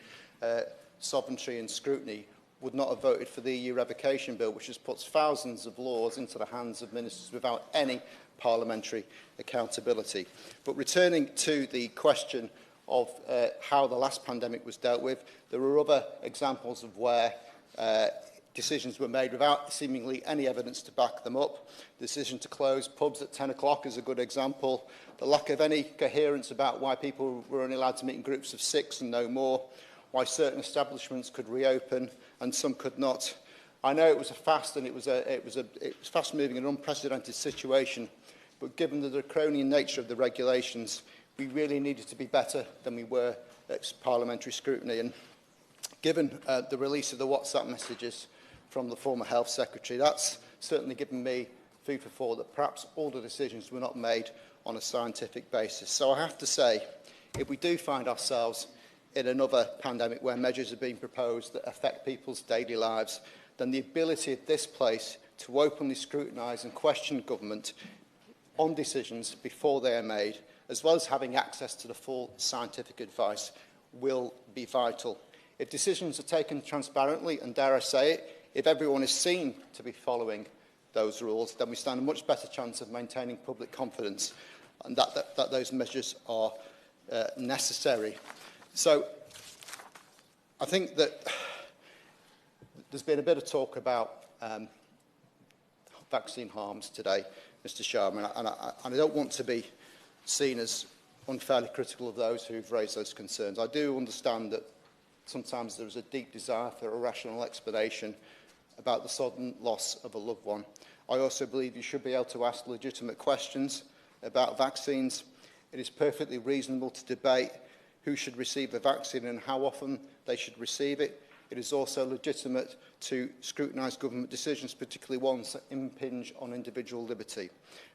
sovereignty and scrutiny would not have voted for the EU revocation bill, which has put thousands of laws into the hands of ministers without any parliamentary accountability. But returning to the question of how the last pandemic was dealt with, there were other examples of where decisions were made without seemingly any evidence to back them up. The decision to close pubs at 10 o'clock is a good example. The lack of any coherence about why people were only allowed to meet in groups of 6 and no more, why certain establishments could reopen and some could not. I know it was a fast-moving and unprecedented situation, but given the draconian nature of the regulations, we really needed to be better than we were at parliamentary scrutiny. And given the release of the WhatsApp messages from the former Health Secretary, that's certainly given me food for thought that perhaps all the decisions were not made on a scientific basis. So I have to say, if we do find ourselves in another pandemic where measures are being proposed that affect people's daily lives, then the ability of this place to openly scrutinise and question government on decisions before they are made, as well as having access to the full scientific advice, will be vital. If decisions are taken transparently, and dare I say it, if everyone is seen to be following those rules, then we stand a much better chance of maintaining public confidence and that those measures are necessary. So I think that there's been a bit of talk about vaccine harms today, Mr. Sharma, and I don't want to be seen as unfairly critical of those who've raised those concerns. I do understand that sometimes there is a deep desire for a rational explanation about the sudden loss of a loved one. I also believe you should be able to ask legitimate questions about vaccines. It is perfectly reasonable to debate who should receive a vaccine and how often they should receive it. It is also legitimate to scrutinise government decisions, particularly ones that impinge on individual liberty.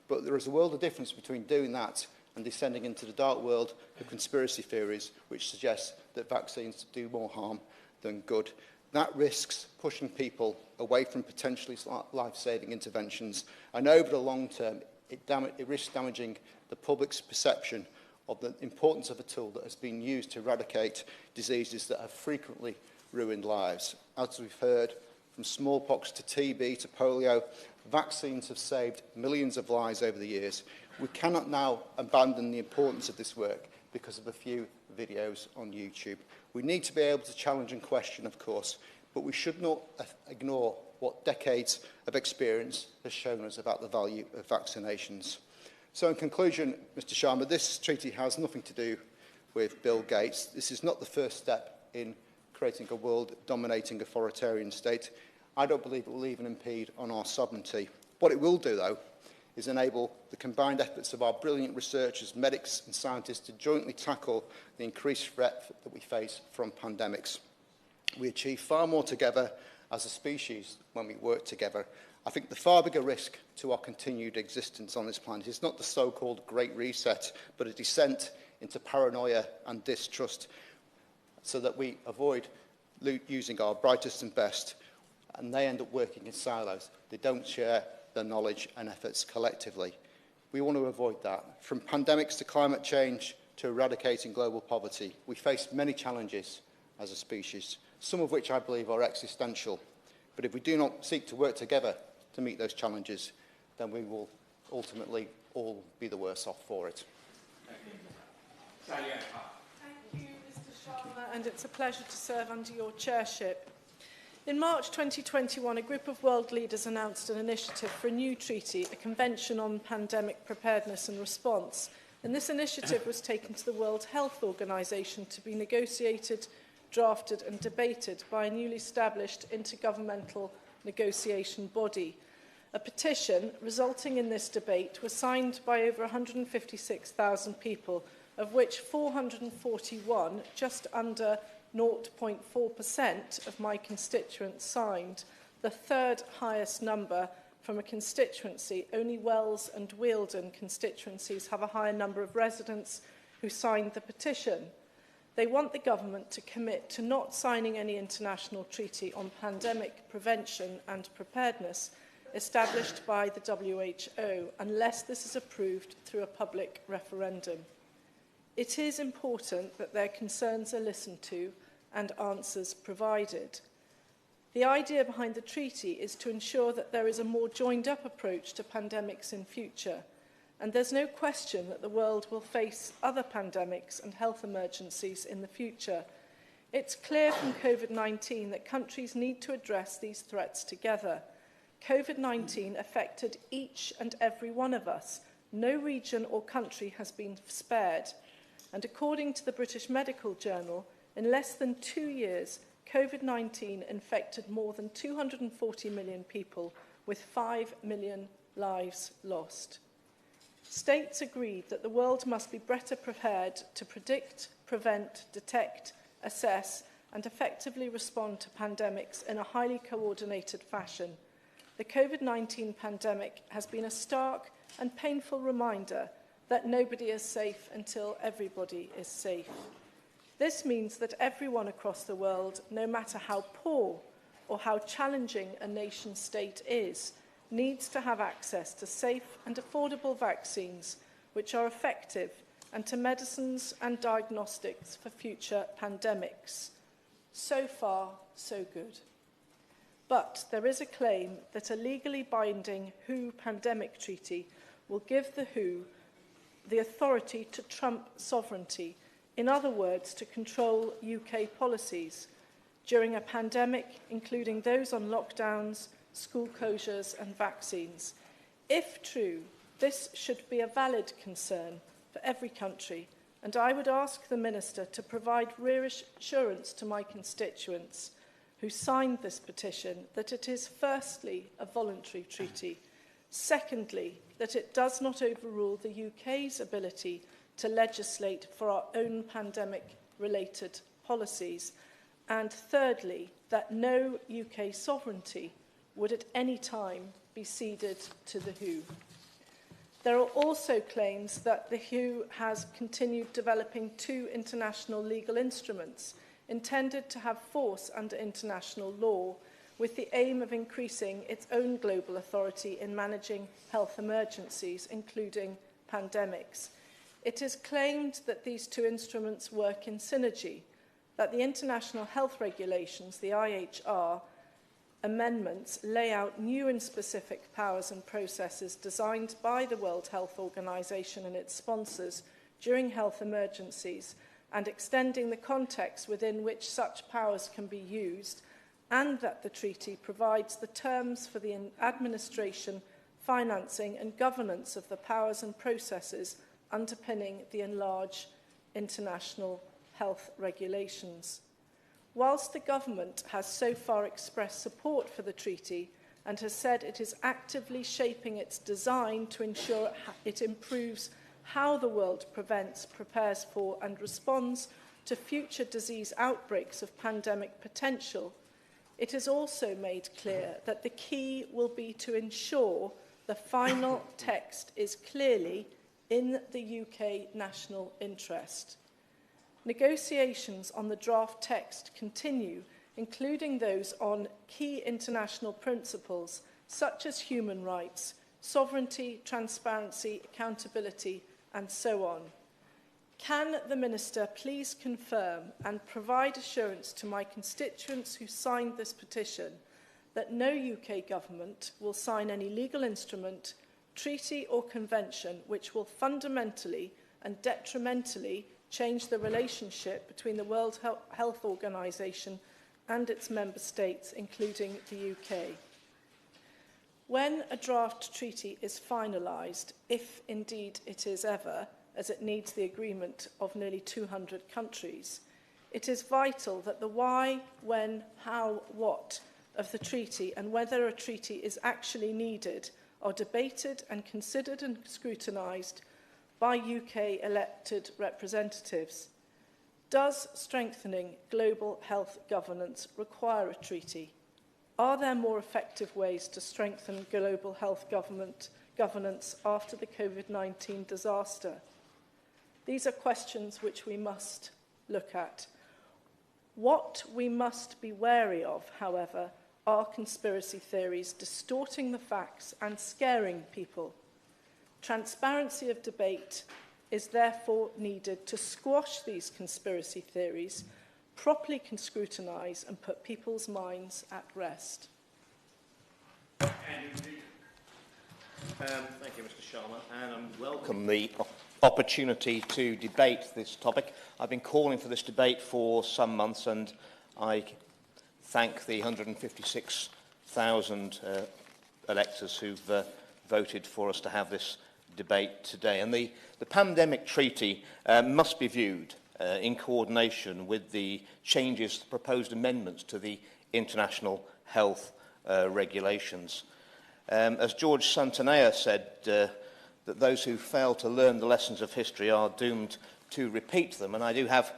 But there is a world of difference between doing that and descending into the dark world of conspiracy theories, which suggests that vaccines do more harm than good. That risks pushing people away from potentially life-saving interventions, and over the long term, it risks damaging the public's perception of the importance of a tool that has been used to eradicate diseases that have frequently ruined lives. As we've heard, from smallpox to TB to polio, vaccines have saved millions of lives over the years. We cannot now abandon the importance of this work because of a few videos on YouTube. We need to be able to challenge and question, of course, but we should not ignore what decades of experience has shown us about the value of vaccinations. So in conclusion, Mr. Sharma, this treaty has nothing to do with Bill Gates. This is not the first step in creating a world-dominating authoritarian state. I don't believe it will even impede on our sovereignty. What it will do, though, is enable the combined efforts of our brilliant researchers, medics and scientists to jointly tackle the increased threat that we face from pandemics. We achieve far more together as a species when we work together. I think the far bigger risk to our continued existence on this planet is not the so-called Great Reset, but a descent into paranoia and distrust, so that we avoid using our brightest and best, and they end up working in silos. They don't share their knowledge and efforts collectively. We want to avoid that. From pandemics to climate change to eradicating global poverty, we face many challenges as a species, some of which I believe are existential. But if we do not seek to work together to meet those challenges, then we will ultimately all be the worse off for it. Thank you, Mr. Sharma, and it's a pleasure to serve under your chairship. In March 2021, a group of world leaders announced an initiative for a new treaty, a convention on pandemic preparedness and response. And this initiative was taken to the World Health Organization to be negotiated, drafted and debated by a newly established intergovernmental negotiation body. A petition resulting in this debate was signed by over 156,000 people, of which 441, just under 0.4% of my constituents signed, the third highest number from a constituency. Only Wells and Wealden constituencies have a higher number of residents who signed the petition. They want the government to commit to not signing any international treaty on pandemic prevention and preparedness established by the WHO unless this is approved through a public referendum. It is important that their concerns are listened to and answers provided. The idea behind the treaty is to ensure that there is a more joined-up approach to pandemics in future, and there's no question that the world will face other pandemics and health emergencies in the future. It's clear from COVID-19 that countries need to address these threats together. COVID-19 affected each and every one of us. No region or country has been spared. And according to the British Medical Journal, in less than 2 years, COVID-19 infected more than 240 million people, with 5 million lives lost. States agreed that the world must be better prepared to predict, prevent, detect, assess, and effectively respond to pandemics in a highly coordinated fashion. The COVID-19 pandemic has been a stark and painful reminder that nobody is safe until everybody is safe. This means that everyone across the world, no matter how poor or how challenging a nation state is, needs to have access to safe and affordable vaccines which are effective, and to medicines and diagnostics for future pandemics. So far, so good. But there is a claim that a legally binding WHO pandemic treaty will give the WHO the authority to trump sovereignty, in other words, to control UK policies during a pandemic, including those on lockdowns, school closures and vaccines. If true, this should be a valid concern for every country and I would ask the Minister to provide reassurance to my constituents who signed this petition that it is firstly a voluntary treaty, secondly that it does not overrule the UK's ability to legislate for our own pandemic-related policies, and thirdly that no UK sovereignty would at any time be ceded to the WHO. There are also claims that the WHO has continued developing 2 international legal instruments intended to have force under international law, with the aim of increasing its own global authority in managing health emergencies, including pandemics. It is claimed that these 2 instruments work in synergy, that the International Health Regulations, the IHR, amendments lay out new and specific powers and processes designed by the World Health Organization and its sponsors during health emergencies, and extending the context within which such powers can be used, and that the treaty provides the terms for the administration, financing and governance of the powers and processes underpinning the enlarged international health regulations. Whilst the government has so far expressed support for the treaty and has said it is actively shaping its design to ensure it improves how the world prevents, prepares for and responds to future disease outbreaks of pandemic potential, it is also made clear that the key will be to ensure the final text is clearly in the UK national interest. Negotiations on the draft text continue, including those on key international principles such as human rights, sovereignty, transparency, accountability, and so on. Can the Minister please confirm and provide assurance to my constituents who signed this petition that no UK government will sign any legal instrument, treaty or convention which will fundamentally and detrimentally change the relationship between the World Health Organization and its member states, including the UK? When a draft treaty is finalised, if indeed it is ever, as it needs the agreement of nearly 200 countries, it is vital that the why, when, how, what of the treaty and whether a treaty is actually needed are debated and considered and scrutinised by UK elected representatives. Does strengthening global health governance require a treaty? Are there more effective ways to strengthen global health governance after the COVID-19 disaster? These are questions which we must look at. What we must be wary of, however, are conspiracy theories distorting the facts and scaring people. Transparency of debate is therefore needed to squash these conspiracy theories, properly scrutinise and put people's minds at rest. Thank you, Mr. Sharma, and I welcome the opportunity to debate this topic. I've been calling for this debate for some months, and I thank the 156,000 electors who've voted for us to have this debate today. And the pandemic treaty must be viewed in coordination with the changes, the proposed amendments to the international health regulations. As George Santanea said, that those who fail to learn the lessons of history are doomed to repeat them, and I do have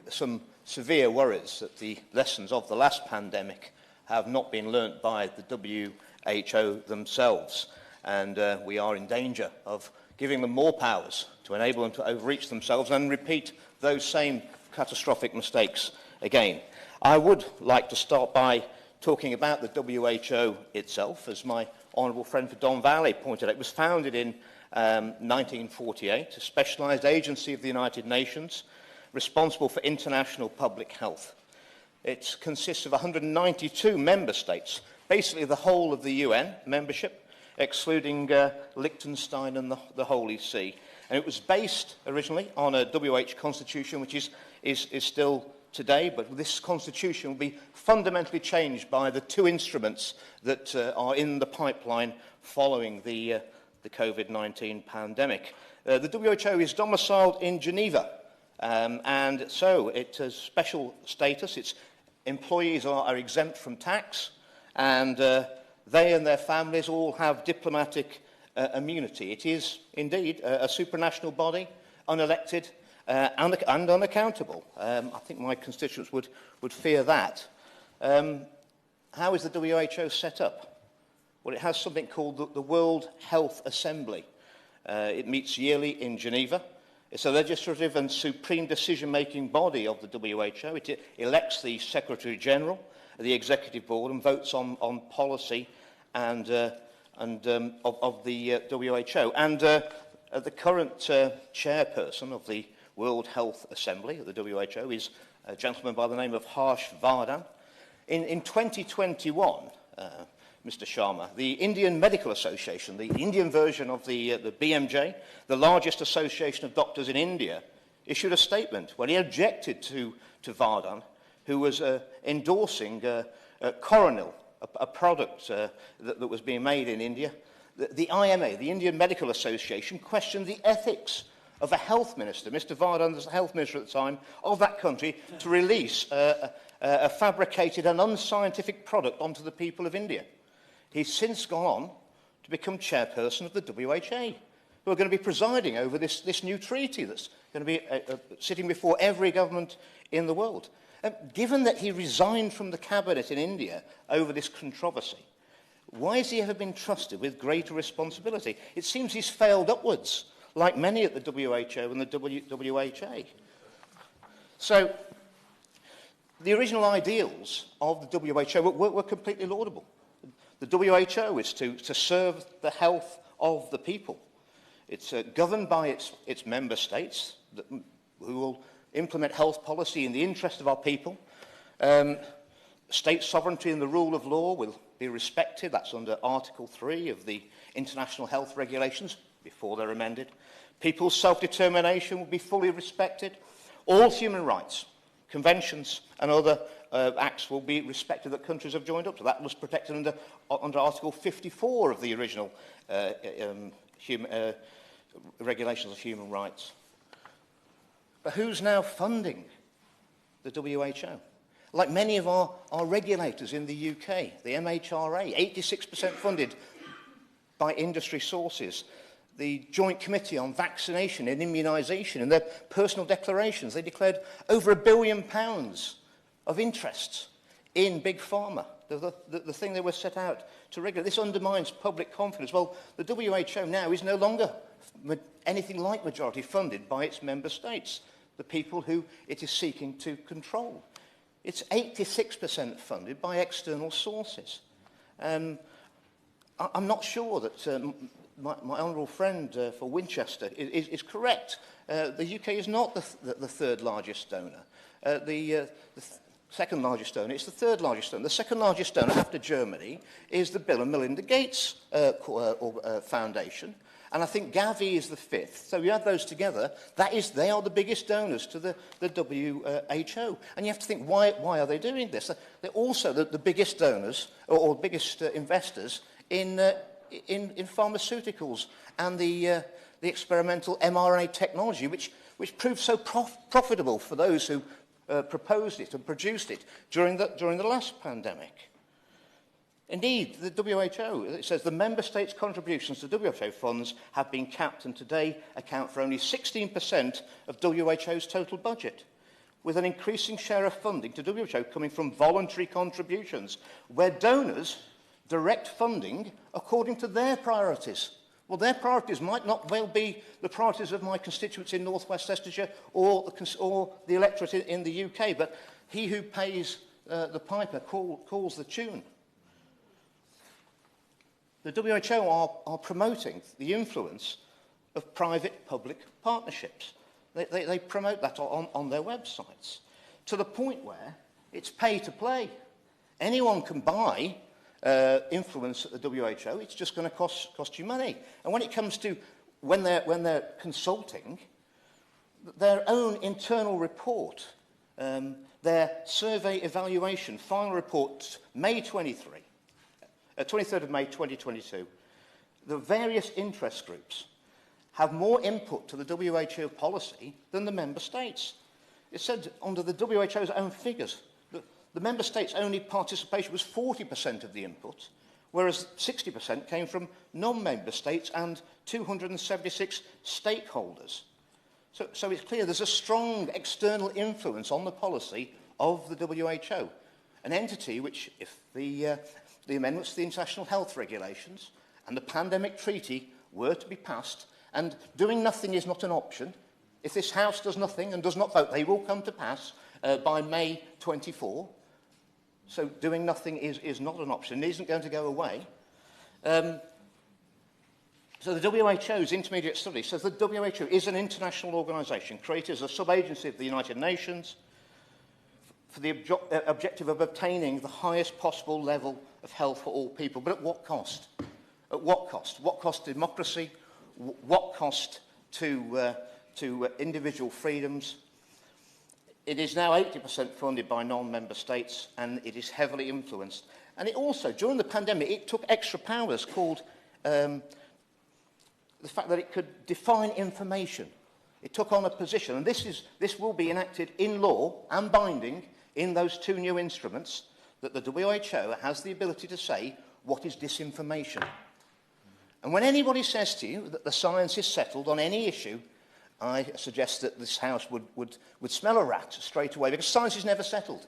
some severe worries that the lessons of the last pandemic have not been learnt by the WHO themselves, and we are in danger of giving them more powers to enable them to overreach themselves and repeat those same catastrophic mistakes again. I would like to start by talking about the WHO itself. As my honourable friend for Don Valley pointed out, it was founded in 1948, a specialised agency of the United Nations responsible for international public health. It consists of 192 member states, basically the whole of the UN membership, excluding Liechtenstein and the Holy See. And it was based originally on a WH constitution, which is still today, but this constitution will be fundamentally changed by the two instruments that are in the pipeline following the COVID-19 pandemic. The WHO is domiciled in Geneva, And so it has special status. Its employees are exempt from tax, and they and their families all have diplomatic immunity. It is indeed a supranational body, unelected and unaccountable. I think my constituents would fear that. How is the WHO set up? Well, it has something called the World Health Assembly. It meets yearly in Geneva. It's a legislative and supreme decision-making body of the WHO. It elects the Secretary-General, the Executive Board, and votes on policy of the WHO. And the current chairperson of the World Health Assembly at the WHO is a gentleman by the name of Harsh Vardhan. In 2021, Mr. Sharma, the Indian Medical Association, the Indian version of the BMJ, the largest association of doctors in India, issued a statement where he objected to Vardhan, who was endorsing Coronil, a product that was being made in India. The IMA, the Indian Medical Association, questioned the ethics of a health minister, Mr. Vardhan, the health minister at the time, of that country, to release a fabricated and unscientific product onto the people of India. He's since gone on to become chairperson of the WHO, who are going to be presiding over this new treaty that's going to be sitting before every government in the world. Given that he resigned from the cabinet in India over this controversy, why has he ever been trusted with greater responsibility? It seems he's failed upwards, like many at the WHO and the WHA. So, the original ideals of the WHO were completely laudable. The WHO is to serve the health of the people. It's governed by its member states who will implement health policy in the interest of our people. State sovereignty and the rule of law will be respected. That's under Article 3 of the International Health Regulations, before they're amended. People's self-determination will be fully respected. All human rights, conventions and other acts will be respected that countries have joined up to. That was protected under Article 54 of the original Regulations of Human Rights. But who's now funding the WHO? Like many of our regulators in the UK, the MHRA, 86% funded by industry sources. The Joint Committee on Vaccination and Immunisation, in their personal declarations, they declared over £1 billion of interests in Big Pharma, the thing they were set out to regulate. This undermines public confidence. Well, the WHO now is no longer anything like majority funded by its member states, the people who it is seeking to control. It's 86% funded by external sources. I'm not sure that my honourable friend for Winchester is correct. The UK is not the third largest donor. The second largest donor, it's the third largest donor. The second largest donor after Germany is the Bill and Melinda Gates Foundation. And I think Gavi is the fifth. So you add those together, they are the biggest donors to the WHO. And you have to think, why are they doing this? They're also the biggest donors or biggest investors in pharmaceuticals and the experimental mRNA technology, which proved so profitable for those who proposed it and produced it during the last pandemic. Indeed, the WHO, it says the member states' contributions to WHO funds have been capped and today account for only 16% of WHO's total budget, with an increasing share of funding to WHO coming from voluntary contributions, where donors direct funding according to their priorities. Well, their priorities might not well be the priorities of my constituents in North West Leicestershire or the electorate in the UK, but he who pays the piper calls the tune. The WHO are promoting the influence of private-public partnerships. They promote that on their websites, to the point where it's pay to play. Anyone can buy influence at the WHO, it's just going to cost you money. And when it comes to when they're consulting, their own internal report, their survey evaluation, final report, May 23, 23rd of May 2022, the various interest groups have more input to the WHO policy than the member states. It said under the WHO's own figures that the member states' only participation was 40% of the input, whereas 60% came from non-member states and 276 stakeholders. So it's clear there's a strong external influence on the policy of the WHO, an entity which, if the amendments to the International Health Regulations and the Pandemic Treaty were to be passed, and doing nothing is not an option. If this House does nothing and does not vote, they will come to pass by May 24. So doing nothing is not an option. It isn't going to go away. So the WHO's intermediate study says the WHO is an international organisation created as a sub-agency of the United Nations for the objective of obtaining the highest possible level of health for all people. But at what cost? At what cost? What cost to democracy? What cost to individual freedoms? It is now 80% funded by non-member states, and it is heavily influenced. And it also, during the pandemic, it took extra powers called the fact that it could define information. It took on a position, and this will be enacted in law and binding in those two new instruments, that the WHO has the ability to say what is disinformation. And when anybody says to you that the science is settled on any issue, I suggest that this House would smell a rat straight away, because science is never settled.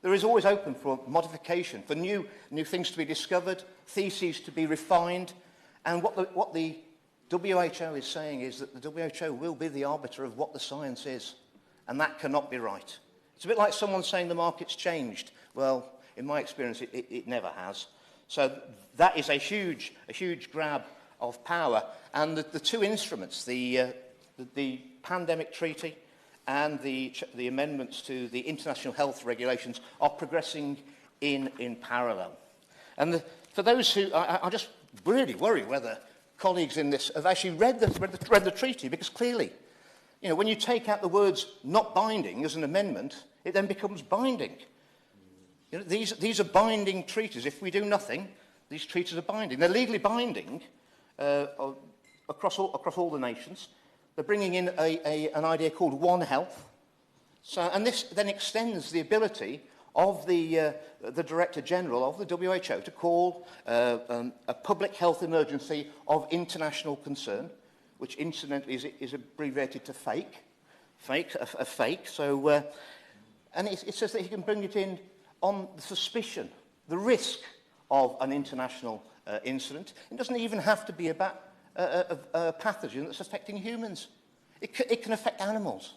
There is always open for modification, for new things to be discovered, theses to be refined. And what the WHO is saying is that the WHO will be the arbiter of what the science is. And that cannot be right. It's a bit like someone saying the market's changed. Well, in my experience, it never has. So that is a huge grab of power. And the two instruments, the Pandemic Treaty and the amendments to the International Health Regulations, are progressing in parallel. And for those who, I just really worry whether colleagues in this have actually read the treaty, because clearly, you know, when you take out the words "not binding" as an amendment, it then becomes binding. You know, these are binding treaties. If we do nothing, these treaties are binding. They're legally binding across all the nations. They're bringing in an idea called One Health. And this then extends the ability of the Director General of the WHO to call a public health emergency of international concern, which incidentally is abbreviated to FAKE. FAKE. So, and it says that he can bring it in on the suspicion, the risk of an international incident. It doesn't even have to be about a pathogen that's affecting humans. It can affect animals.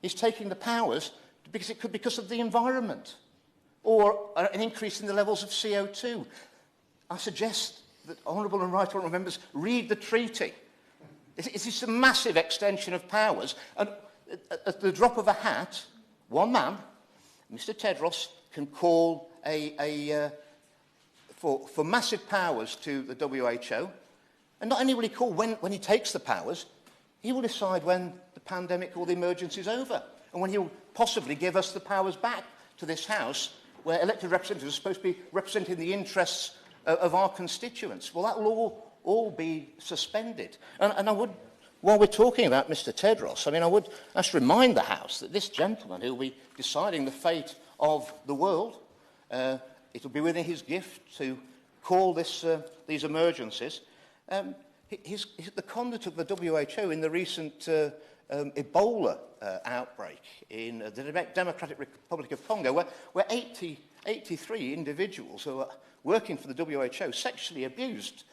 He's taking the powers because of the environment, or an increase in the levels of CO2. I suggest that honourable and right honourable members read the treaty. It's a massive extension of powers, and at the drop of a hat, one man, Mr. Tedros, can call for massive powers to the WHO. And not only will he call when he takes the powers, he will decide when the pandemic or the emergency is over, and when he'll possibly give us the powers back to this House, where elected representatives are supposed to be representing the interests of our constituents. Well, that will all be suspended. And I would, while we're talking about Mr. Tedros, I mean, I would just remind the House that this gentleman who will be deciding the fate of the world, it'll be within his gift to call these emergencies. The conduct of the WHO in the recent Ebola outbreak in the Democratic Republic of Congo, where 83 individuals who are working for the WHO sexually abused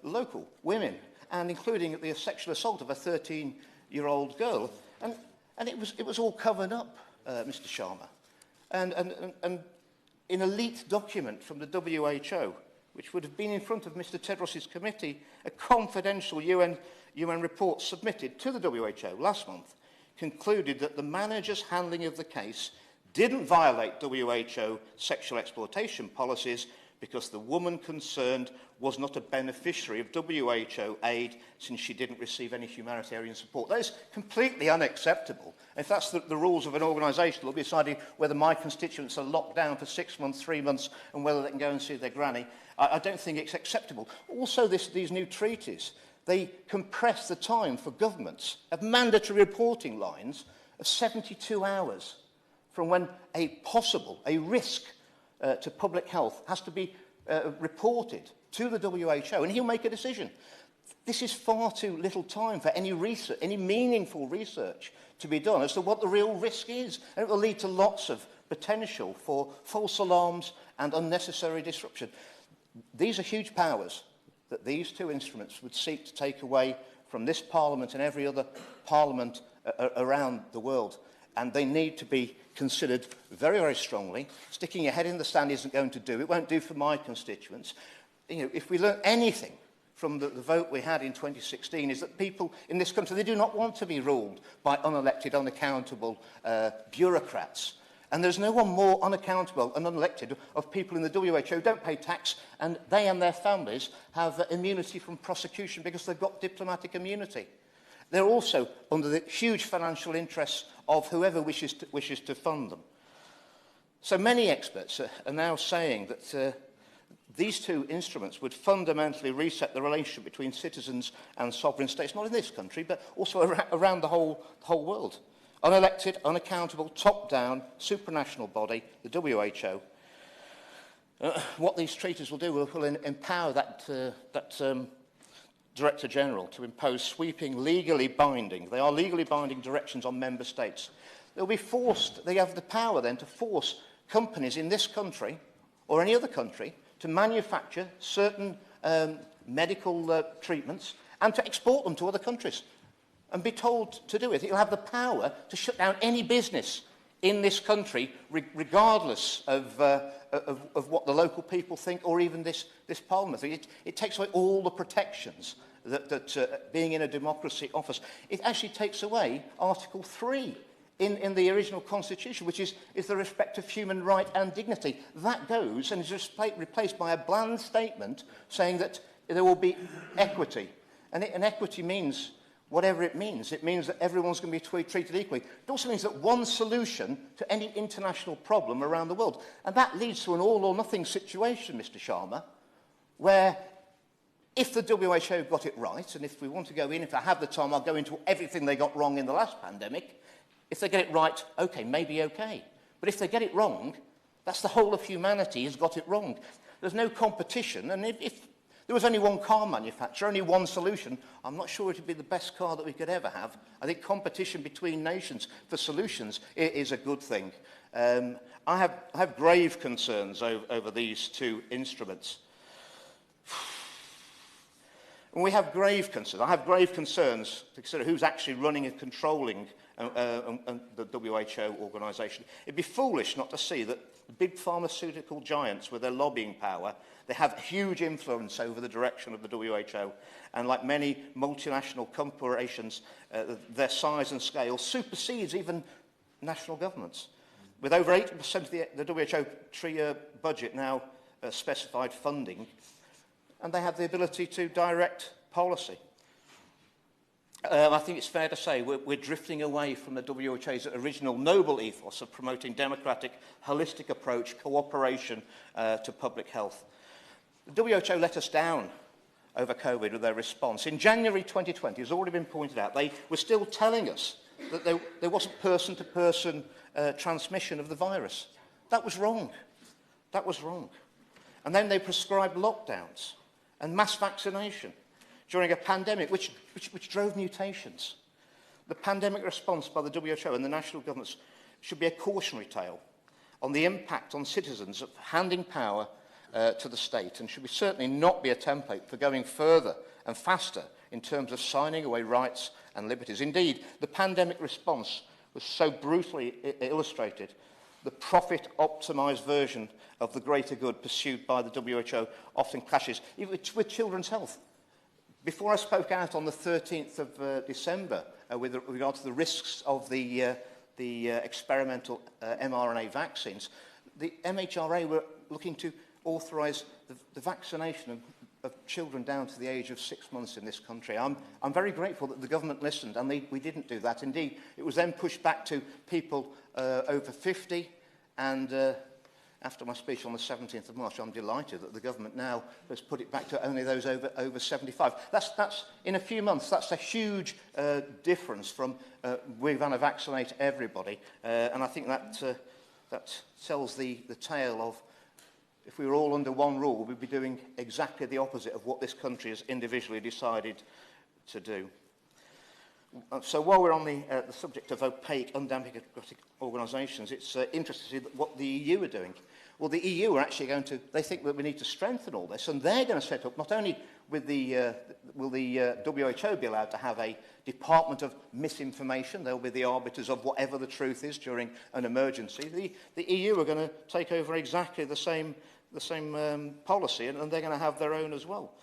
local women, and including the sexual assault of a 13-year-old girl. And it was all covered up, Mr. Sharma. And in a leaked document from the WHO, which would have been in front of Mr. Tedros' committee, a confidential UN report submitted to the WHO last month concluded that the manager's handling of the case didn't violate WHO sexual exploitation policies because the woman concerned was not a beneficiary of WHO aid since she didn't receive any humanitarian support. That is completely unacceptable. If that's the rules of an organisation, they'll be deciding whether my constituents are locked down for 6 months, 3 months, and whether they can go and see their granny. I don't think it's acceptable. Also, these new treaties, They compress the time for governments of mandatory reporting lines of 72 hours from when a risk to public health has to be reported to the WHO, and he'll make a decision. This is far too little time for any research, any meaningful research to be done as to what the real risk is, and it will lead to lots of potential for false alarms and unnecessary disruption. These are huge powers that these two instruments would seek to take away from this Parliament and every other Parliament around the world, and they need to be considered very, very strongly. Sticking your head in the sand isn't going to do. It won't do for my constituents. You know, if we learn anything from the vote we had in 2016 is that people in this country, they do not want to be ruled by unelected, unaccountable bureaucrats. And there's no one more unaccountable and unelected of people in the WHO who don't pay tax, and they and their families have immunity from prosecution because they've got diplomatic immunity. They're also under the huge financial interests of whoever wishes to fund them. So many experts are now saying that these two instruments would fundamentally reset the relationship between citizens and sovereign states, not in this country, but also around the whole world. Unelected, unaccountable, top-down, supranational body, the WHO. What these treaties will do will empower that Director General to impose sweeping, legally binding, they are legally binding directions on member states. They'll be forced, they have the power then to force companies in this country or any other country to manufacture certain medical treatments and to export them to other countries and be told to do it. It'll have the power to shut down any business in this country, regardless of what the local people think or even this Parliament thinks. It takes away all the protections that being in a democracy offers. It actually takes away Article 3 in the original Constitution, which is the respect of human right and dignity. That goes and is replaced by a bland statement saying that there will be equity. And equity means whatever it means. It means that everyone's going to be treated equally. It also means that one solution to any international problem around the world. And that leads to an all-or-nothing situation, Mr. Sharma, where if the WHO got it right, and if we want to go in, if I have the time, I'll go into everything they got wrong in the last pandemic. If they get it right, okay, maybe okay. But if they get it wrong, that's the whole of humanity has got it wrong. There's no competition, and if there was only one car manufacturer, only one solution, I'm not sure it would be the best car that we could ever have. I think competition between nations for solutions is a good thing. I have grave concerns over these two instruments. And we have grave concerns. I have grave concerns to consider who's actually running and controlling the WHO organisation. It'd be foolish not to see that the big pharmaceutical giants with their lobbying power, they have huge influence over the direction of the WHO, and like many multinational corporations, their size and scale supersedes even national governments. With over 80% of the WHO three-year budget now specified funding, and they have the ability to direct policy. I think it's fair to say we're drifting away from the WHO's original noble ethos of promoting democratic, holistic approach, cooperation to public health. The WHO let us down over COVID with their response. In January 2020, as already been pointed out, they were still telling us that there wasn't person-to-person transmission of the virus. That was wrong. That was wrong. And then they prescribed lockdowns and mass vaccination during a pandemic which drove mutations. The pandemic response by the WHO and the national governments should be a cautionary tale on the impact on citizens of handing power to the state, and should certainly not be a template for going further and faster in terms of signing away rights and liberties. Indeed, the pandemic response was so brutally illustrated. The profit-optimised version of the greater good pursued by the WHO often clashes with children's health. Before I spoke out on the 13th of December with regard to the risks of the experimental mRNA vaccines, the MHRA were looking to authorise the vaccination of children down to the age of 6 months in this country. I'm very grateful that the government listened, and we didn't do that. Indeed, it was then pushed back to people over 50 and after my speech on the 17th of March, I'm delighted that the government now has put it back to only those over 75. That's in a few months, that's a huge difference from we're going to vaccinate everybody. And I think that tells the tale of, if we were all under one rule, we'd be doing exactly the opposite of what this country has individually decided to do. So while we're on the subject of opaque, undemocratic organisations, it's interesting to see what the EU are doing. Well, the EU are actually going to, they think that we need to strengthen all this, and they're going to set up, not only with will the WHO be allowed to have a department of misinformation, they'll be the arbiters of whatever the truth is during an emergency. The EU are going to take over exactly the same policy, and they're going to have their own as well.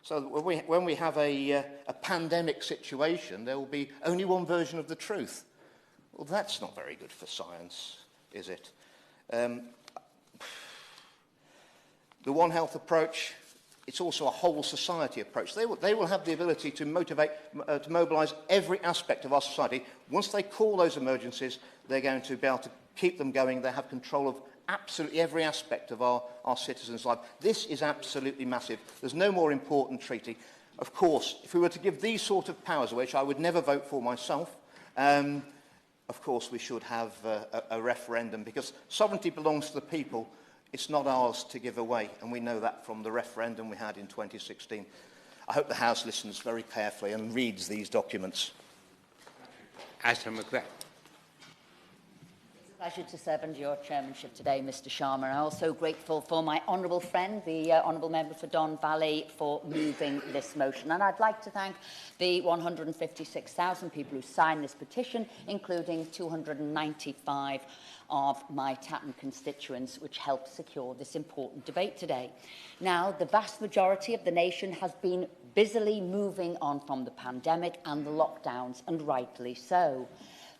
So when we have a pandemic situation, there will be only one version of the truth. Well, that's not very good for science, is it? The One Health approach, it's also a whole society approach. They will have the ability to mobilise every aspect of our society. Once they call those emergencies, they're going to be able to keep them going. They have control of absolutely every aspect of our citizens' life. This is absolutely massive. There's no more important treaty. Of course, if we were to give these sort of powers, which I would never vote for myself, of course we should have a referendum, because sovereignty belongs to the people. It's not ours to give away, and we know that from the referendum we had in 2016. I hope the House listens very carefully and reads these documents. Aston McGrath. Pleasure to serve under your chairmanship today, Mr. Sharma. I'm also grateful for my honourable friend, the honourable member for Don Valley, for moving this motion. And I'd like to thank the 156,000 people who signed this petition, including 295 of my Tatton constituents, which helped secure this important debate today. Now, the vast majority of the nation has been busily moving on from the pandemic and the lockdowns, and rightly so.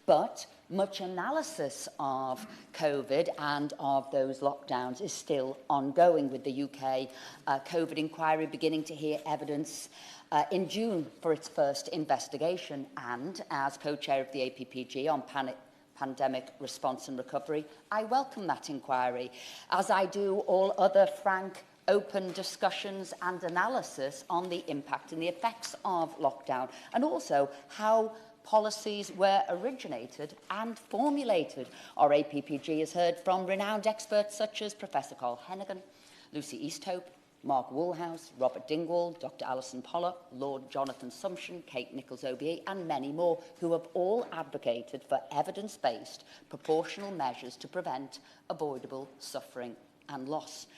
But much analysis of COVID and of those lockdowns is still ongoing, with the UK COVID inquiry beginning to hear evidence in June for its first investigation. And as co-chair of the APPG on pandemic response and recovery, I welcome that inquiry, as I do all other frank, open discussions and analysis on the impact and the effects of lockdown, and also how policies were originated and formulated. Our APPG has heard from renowned experts such as Professor Carl Hennigan, Lucy Easthope, Mark Woolhouse, Robert Dingwall, Dr. Alison Pollock, Lord Jonathan Sumption, Kate Nichols-Obier, and many more, who have all advocated for evidence-based, proportional measures to prevent avoidable suffering and loss.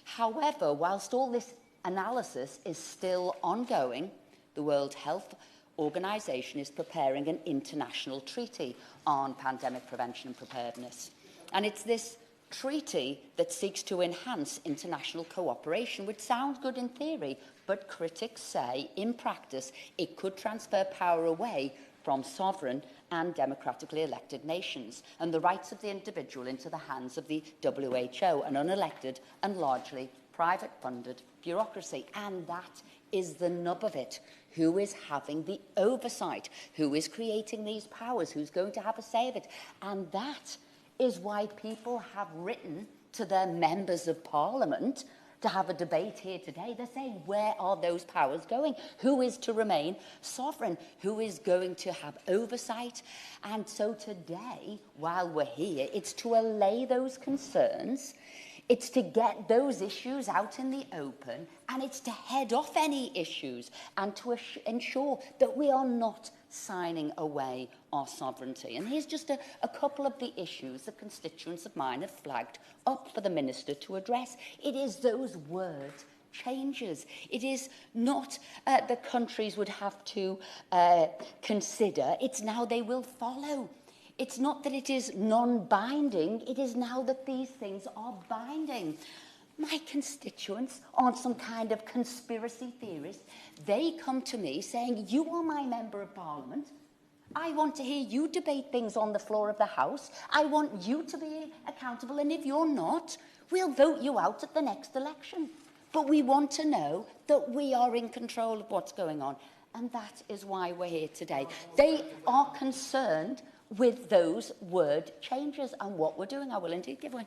However, whilst all this analysis is still ongoing, the World Health Organization is preparing an international treaty on pandemic prevention and preparedness. And it's this treaty that seeks to enhance international cooperation, which sounds good in theory, but critics say in practice it could transfer power away from sovereign and democratically elected nations, and the rights of the individual into the hands of the WHO, an unelected and largely private-funded bureaucracy. And that is the nub of it. Who is having the oversight? Who is creating these powers? Who's going to have a say of it? And that is why people have written to their members of Parliament to have a debate here today. They're saying, where are those powers going? Who is to remain sovereign? Who is going to have oversight? And so today, while we're here, it's to allay those concerns. It's to get those issues out in the open, and it's to head off any issues and to ensure that we are not signing away our sovereignty. And here's just a couple of the issues that constituents of mine have flagged up for the Minister to address. It is those word changes. It is not the countries would have to consider, it's now they will follow. It's not that it is non-binding, it is now that these things are binding. My constituents aren't some kind of conspiracy theorists. They come to me saying, you are my member of Parliament. I want to hear you debate things on the floor of the House. I want you to be accountable, and if you're not, we'll vote you out at the next election. But we want to know that we are in control of what's going on. And that is why we're here today. They are concerned with those word changes, and what we're doing. I will indeed give way.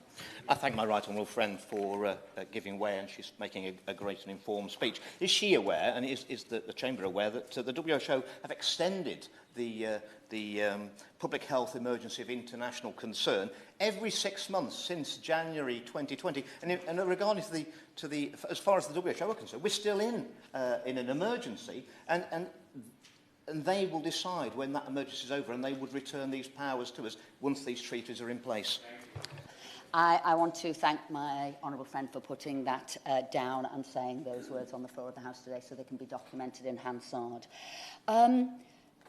I thank my right honourable friend for giving way, and she's making a great and informed speech. Is she aware, and is the Chamber aware, that the WHO have extended the public health emergency of international concern every 6 months since January 2020? And regarding to the as far as the WHO are concerned, we're still in an emergency, and they will decide when that emergency is over, and they would return these powers to us once these treaties are in place. I want to thank my honourable friend for putting that down and saying those words on the floor of the House today so they can be documented in Hansard.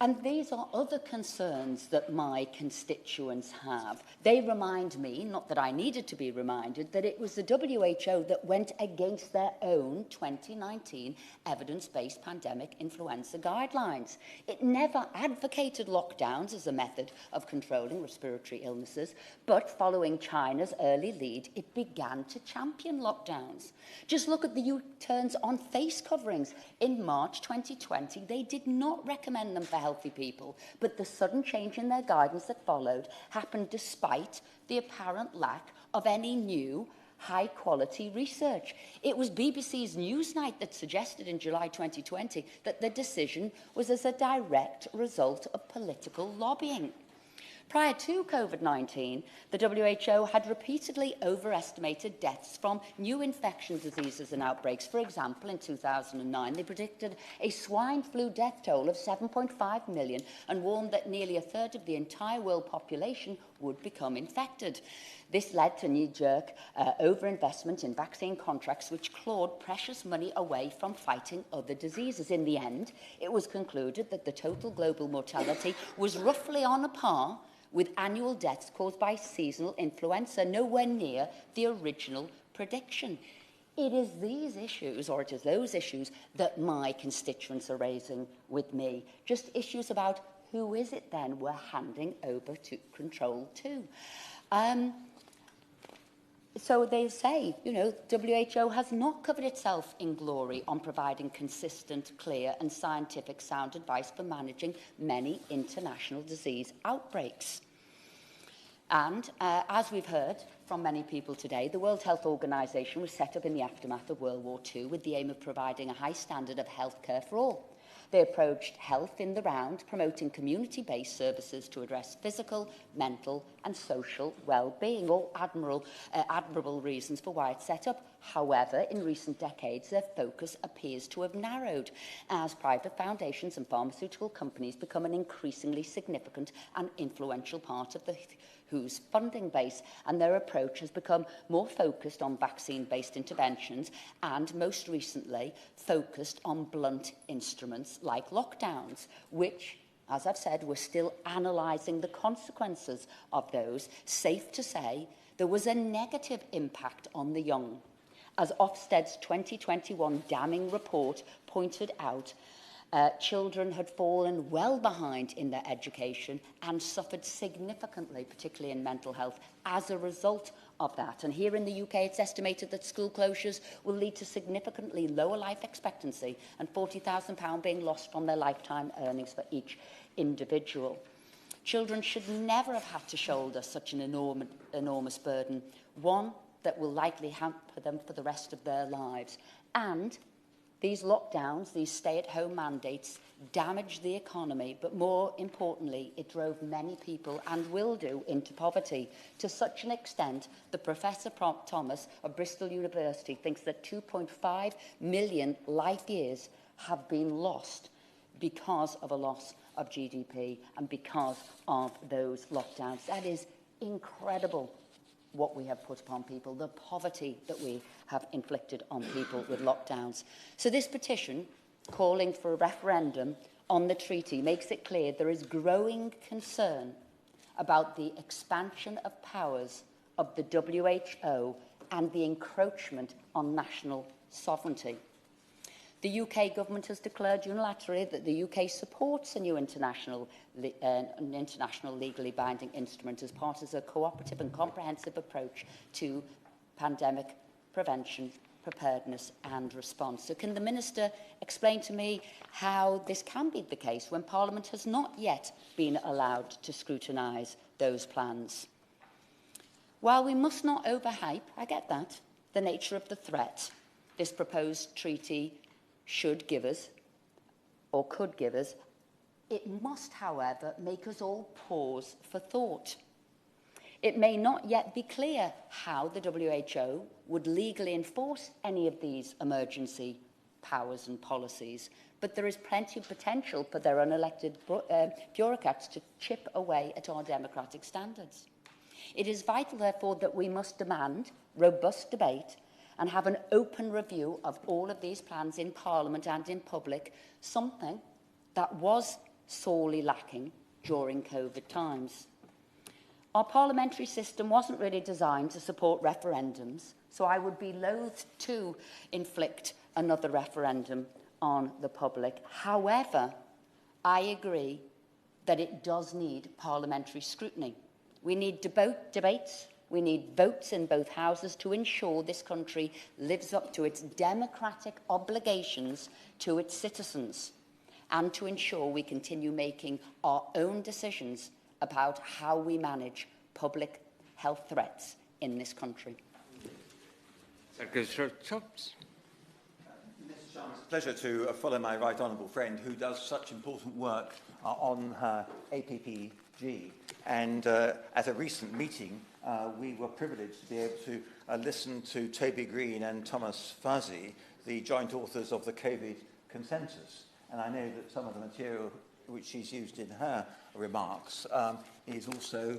And these are other concerns that my constituents have. They remind me, not that I needed to be reminded, that it was the WHO that went against their own 2019 evidence-based pandemic influenza guidelines. It never advocated lockdowns as a method of controlling respiratory illnesses, but following China's early lead, it began to champion lockdowns. Just look at the U-turns on face coverings. In March 2020, they did not recommend them for healthy people, but the sudden change in their guidance that followed happened despite the apparent lack of any new high-quality research. It was BBC's Newsnight that suggested in July 2020 that the decision was as a direct result of political lobbying. Prior to COVID-19, the WHO had repeatedly overestimated deaths from new infection diseases and outbreaks. For example, in 2009, they predicted a swine flu death toll of 7.5 million and warned that nearly a third of the entire world population would become infected. This led to knee-jerk overinvestment in vaccine contracts, which clawed precious money away from fighting other diseases. In the end, it was concluded that the total global mortality was roughly on a par with annual deaths caused by seasonal influenza, nowhere near the original prediction. It is these issues, or it is those issues, that my constituents are raising with me. Just issues about who is it then we're handing over to control to. So they say, you know, WHO has not covered itself in glory on providing consistent, clear and scientific sound advice for managing many international disease outbreaks. And as we've heard from many people today, the World Health Organization was set up in the aftermath of World War II with the aim of providing a high standard of healthcare for all. They approached health in the round, promoting community-based services to address physical, mental and social well-being, all admirable reasons for why it's set up. However, in recent decades, their focus appears to have narrowed as private foundations and pharmaceutical companies become an increasingly significant and influential part of the WHO's funding base, and their approach has become more focused on vaccine-based interventions and, most recently, focused on blunt instruments like lockdowns, which, as I've said, we're still analysing the consequences of those. Safe to say, there was a negative impact on the young. As Ofsted's 2021 damning report pointed out, children had fallen well behind in their education and suffered significantly, particularly in mental health, as a result of that. And here in the UK, it's estimated that school closures will lead to significantly lower life expectancy and £40,000 being lost from their lifetime earnings for each individual. Children should never have had to shoulder such an enormous burden, one that will likely hamper them for the rest of their lives. And these lockdowns, these stay-at-home mandates, damaged the economy, but more importantly, it drove many people, and will do, into poverty, to such an extent that Professor Thomas of Bristol University thinks that 2.5 million life years have been lost because of a loss of GDP and because of those lockdowns. That is incredible, what we have put upon people, the poverty that we have inflicted on people with lockdowns. So this petition, calling for a referendum on the treaty, makes it clear there is growing concern about the expansion of powers of the WHO and the encroachment on national sovereignty. The UK government has declared unilaterally that the UK supports a new international legally binding instrument as part of a cooperative and comprehensive approach to pandemic prevention preparedness and response. So can the Minister explain to me how this can be the case when Parliament has not yet been allowed to scrutinise those plans? While we must not overhype, I get that, the nature of the threat this proposed treaty should give us, or could give us, it must, however, make us all pause for thought. It may not yet be clear how the WHO would legally enforce any of these emergency powers and policies, but there is plenty of potential for their unelected bureaucrats to chip away at our democratic standards. It is vital, therefore, that we must demand robust debate and have an open review of all of these plans in Parliament and in public, something that was sorely lacking during COVID times. Our parliamentary system wasn't really designed to support referendums, so I would be loath to inflict another referendum on the public. However, I agree that it does need parliamentary scrutiny. We need debates, we need votes in both houses to ensure this country lives up to its democratic obligations to its citizens and to ensure we continue making our own decisions about how we manage public health threats in this country. Secretary Chops. Mr. Chairman, it's a pleasure to follow my right honourable friend who does such important work on her APPG. And at a recent meeting, we were privileged to be able to listen to Toby Green and Thomas Fuzzy, the joint authors of the COVID consensus. And I know that some of the material which she's used in her remarks is also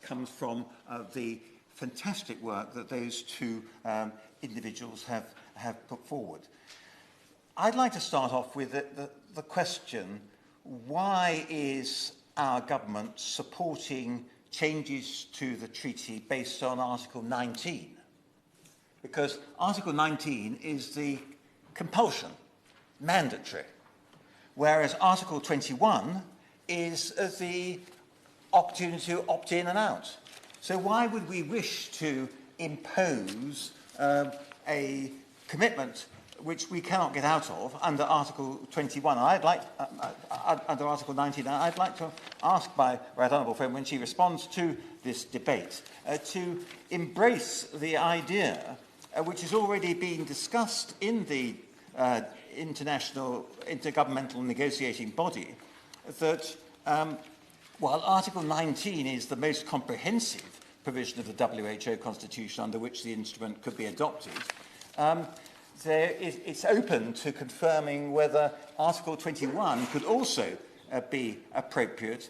comes from the fantastic work that those two individuals have put forward. I'd like to start off with the question, why is our government supporting changes to the treaty based on Article 19? Because Article 19 is the compulsion, mandatory, whereas Article 21 is the opportunity to opt in and out. So why would we wish to impose a commitment which we cannot get out of under Article 21? I'd like, under Article 19, I'd like to ask my right honourable friend, when she responds to this debate, to embrace the idea which has already been discussed in the intergovernmental negotiating body, that while Article 19 is the most comprehensive provision of the WHO Constitution under which the instrument could be adopted, it's open to confirming whether Article 21 could also be appropriate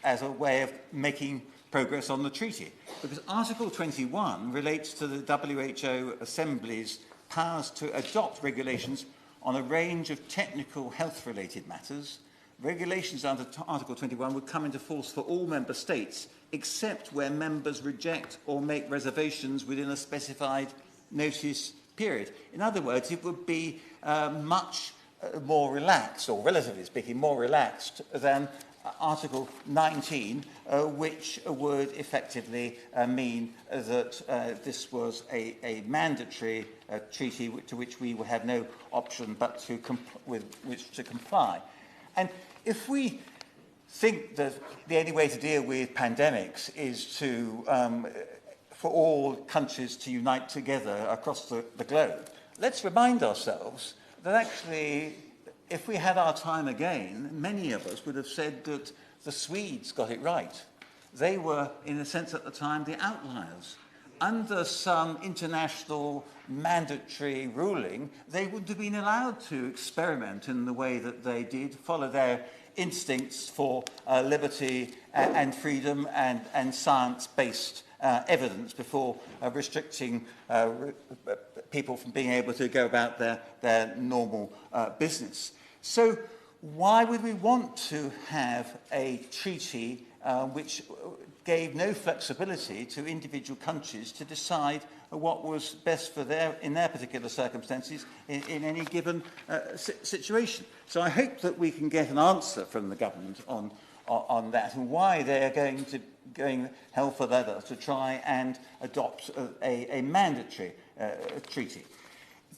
as a way of making progress on the treaty. Because Article 21 relates to the WHO Assembly's powers to adopt regulations on a range of technical health-related matters. Regulations under Article 21 would come into force for all member states, except where members reject or make reservations within a specified notice period. In other words, it would be much more relaxed, or relatively speaking, more relaxed than Article 19, which would effectively mean that this was a mandatory treaty to which we would have no option but to with which to comply. And if we think that the only way to deal with pandemics is to for all countries to unite together across the globe, let's remind ourselves that actually, if we had our time again, many of us would have said that the Swedes got it right. They were, in a sense at the time, the outliers. Under some international mandatory ruling, they wouldn't have been allowed to experiment in the way that they did, follow their instincts for liberty and freedom and science-based evidence before restricting people from being able to go about their normal business. So why would we want to have a treaty which gave no flexibility to individual countries to decide what was best for in their particular circumstances in any given situation? So I hope that we can get an answer from the government on that, and why they are going hell for leather to try and adopt a mandatory treaty.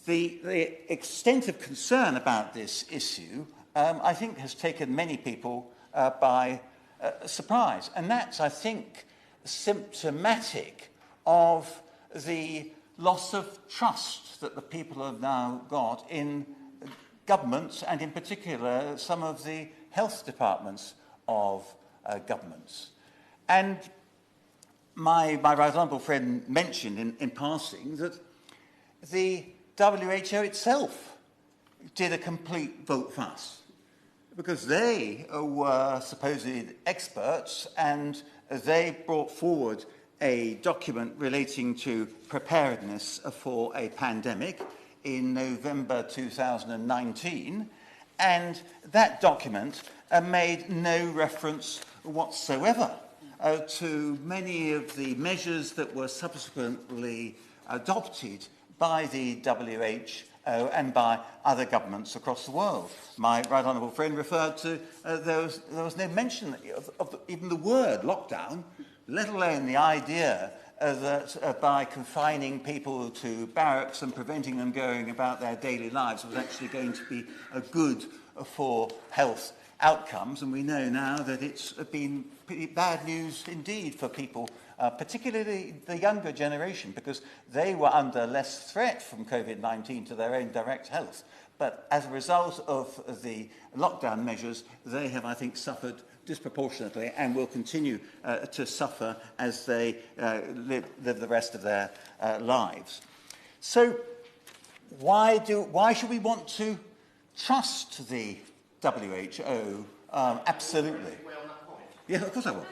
the extent of concern about this issue, I think, has taken many people by surprise. And that's, I think, symptomatic of the loss of trust that the people have now got in governments, and in particular some of the health departments of governments. And my right honourable friend mentioned in passing that the WHO itself did a complete volte-face, because they were supposed experts, and they brought forward a document relating to preparedness for a pandemic in November 2019, and that document made no reference whatsoever to many of the measures that were subsequently adopted by the WHO and by other governments across the world. My right honourable friend referred to there was no mention of even the word lockdown, let alone the idea that by confining people to barracks and preventing them going about their daily lives was actually going to be good for health outcomes. And we know now that it's been pretty bad news indeed for people, particularly the younger generation, because they were under less threat from COVID-19 to their own direct health. But as a result of the lockdown measures, they have, I think, suffered disproportionately and will continue to suffer as they live the rest of their lives. So why should we want to trust the WHO? Absolutely. Yeah, of course I will.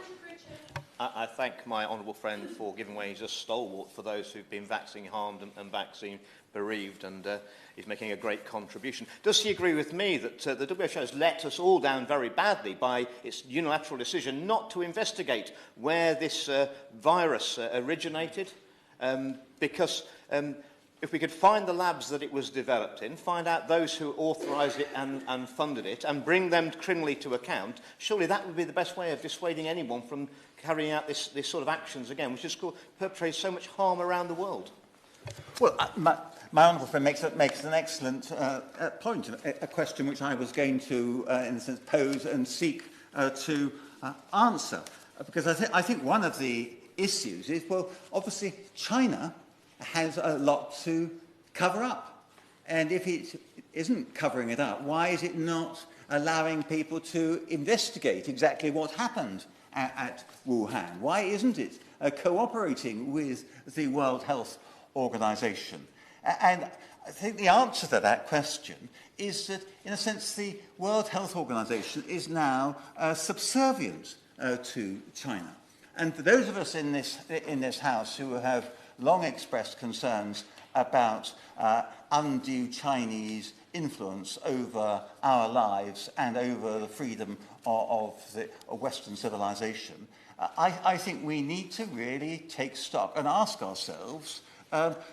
I thank my honourable friend for giving way. He's a stalwart for those who've been vaccine harmed and vaccine bereaved, and he's making a great contribution. Does he agree with me that the WHO has let us all down very badly by its unilateral decision not to investigate where this virus originated? Because if we could find the labs that it was developed in, find out those who authorised it and funded it, and bring them criminally to account, surely that would be the best way of dissuading anyone from carrying out this sort of actions again, which has perpetrated so much harm around the world. Well, my honourable friend makes an excellent point, a question which I was going to, in a sense, pose and seek to answer. Because I think one of the issues is, well, obviously China has a lot to cover up. And if it isn't covering it up, why is it not allowing people to investigate exactly what happened at Wuhan? Why isn't it cooperating with the World Health Organization? And I think the answer to that question is that, in a sense, the World Health Organization is now subservient to China. And for those of us in this House who have long expressed concerns about undue Chinese influence over our lives and over the freedom of Western civilization, I think we need to really take stock and ask ourselves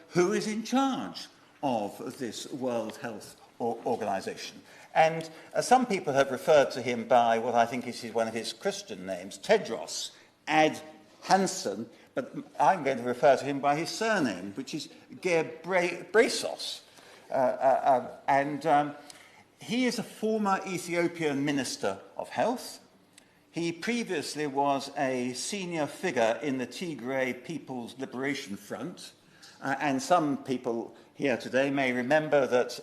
who is in charge of this World Health Organization. And some people have referred to him by what I think is one of his Christian names, Tedros Adhanom, but I'm going to refer to him by his surname, which is Ghebreyesus. He is a former Ethiopian Minister of Health. He previously was a senior figure in the Tigray People's Liberation Front. And some people here today may remember that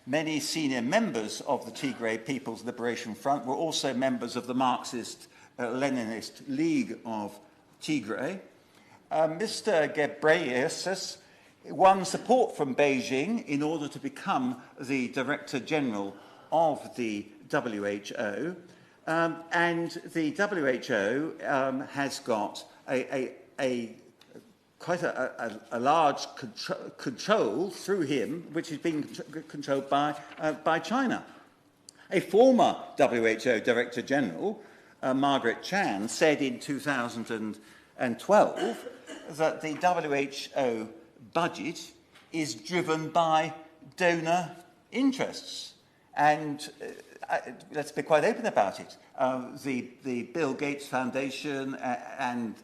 many senior members of the Tigray People's Liberation Front were also members of the Marxist-Leninist League of Tigray. Mr. Ghebreyesus won support from Beijing in order to become the Director General of the WHO. And the WHO has got quite a large control through him, which is being controlled by China. A former WHO Director General, Margaret Chan, said in 2012 that the WHO budget is driven by donor interests. And let's be quite open about it. The Bill Gates Foundation and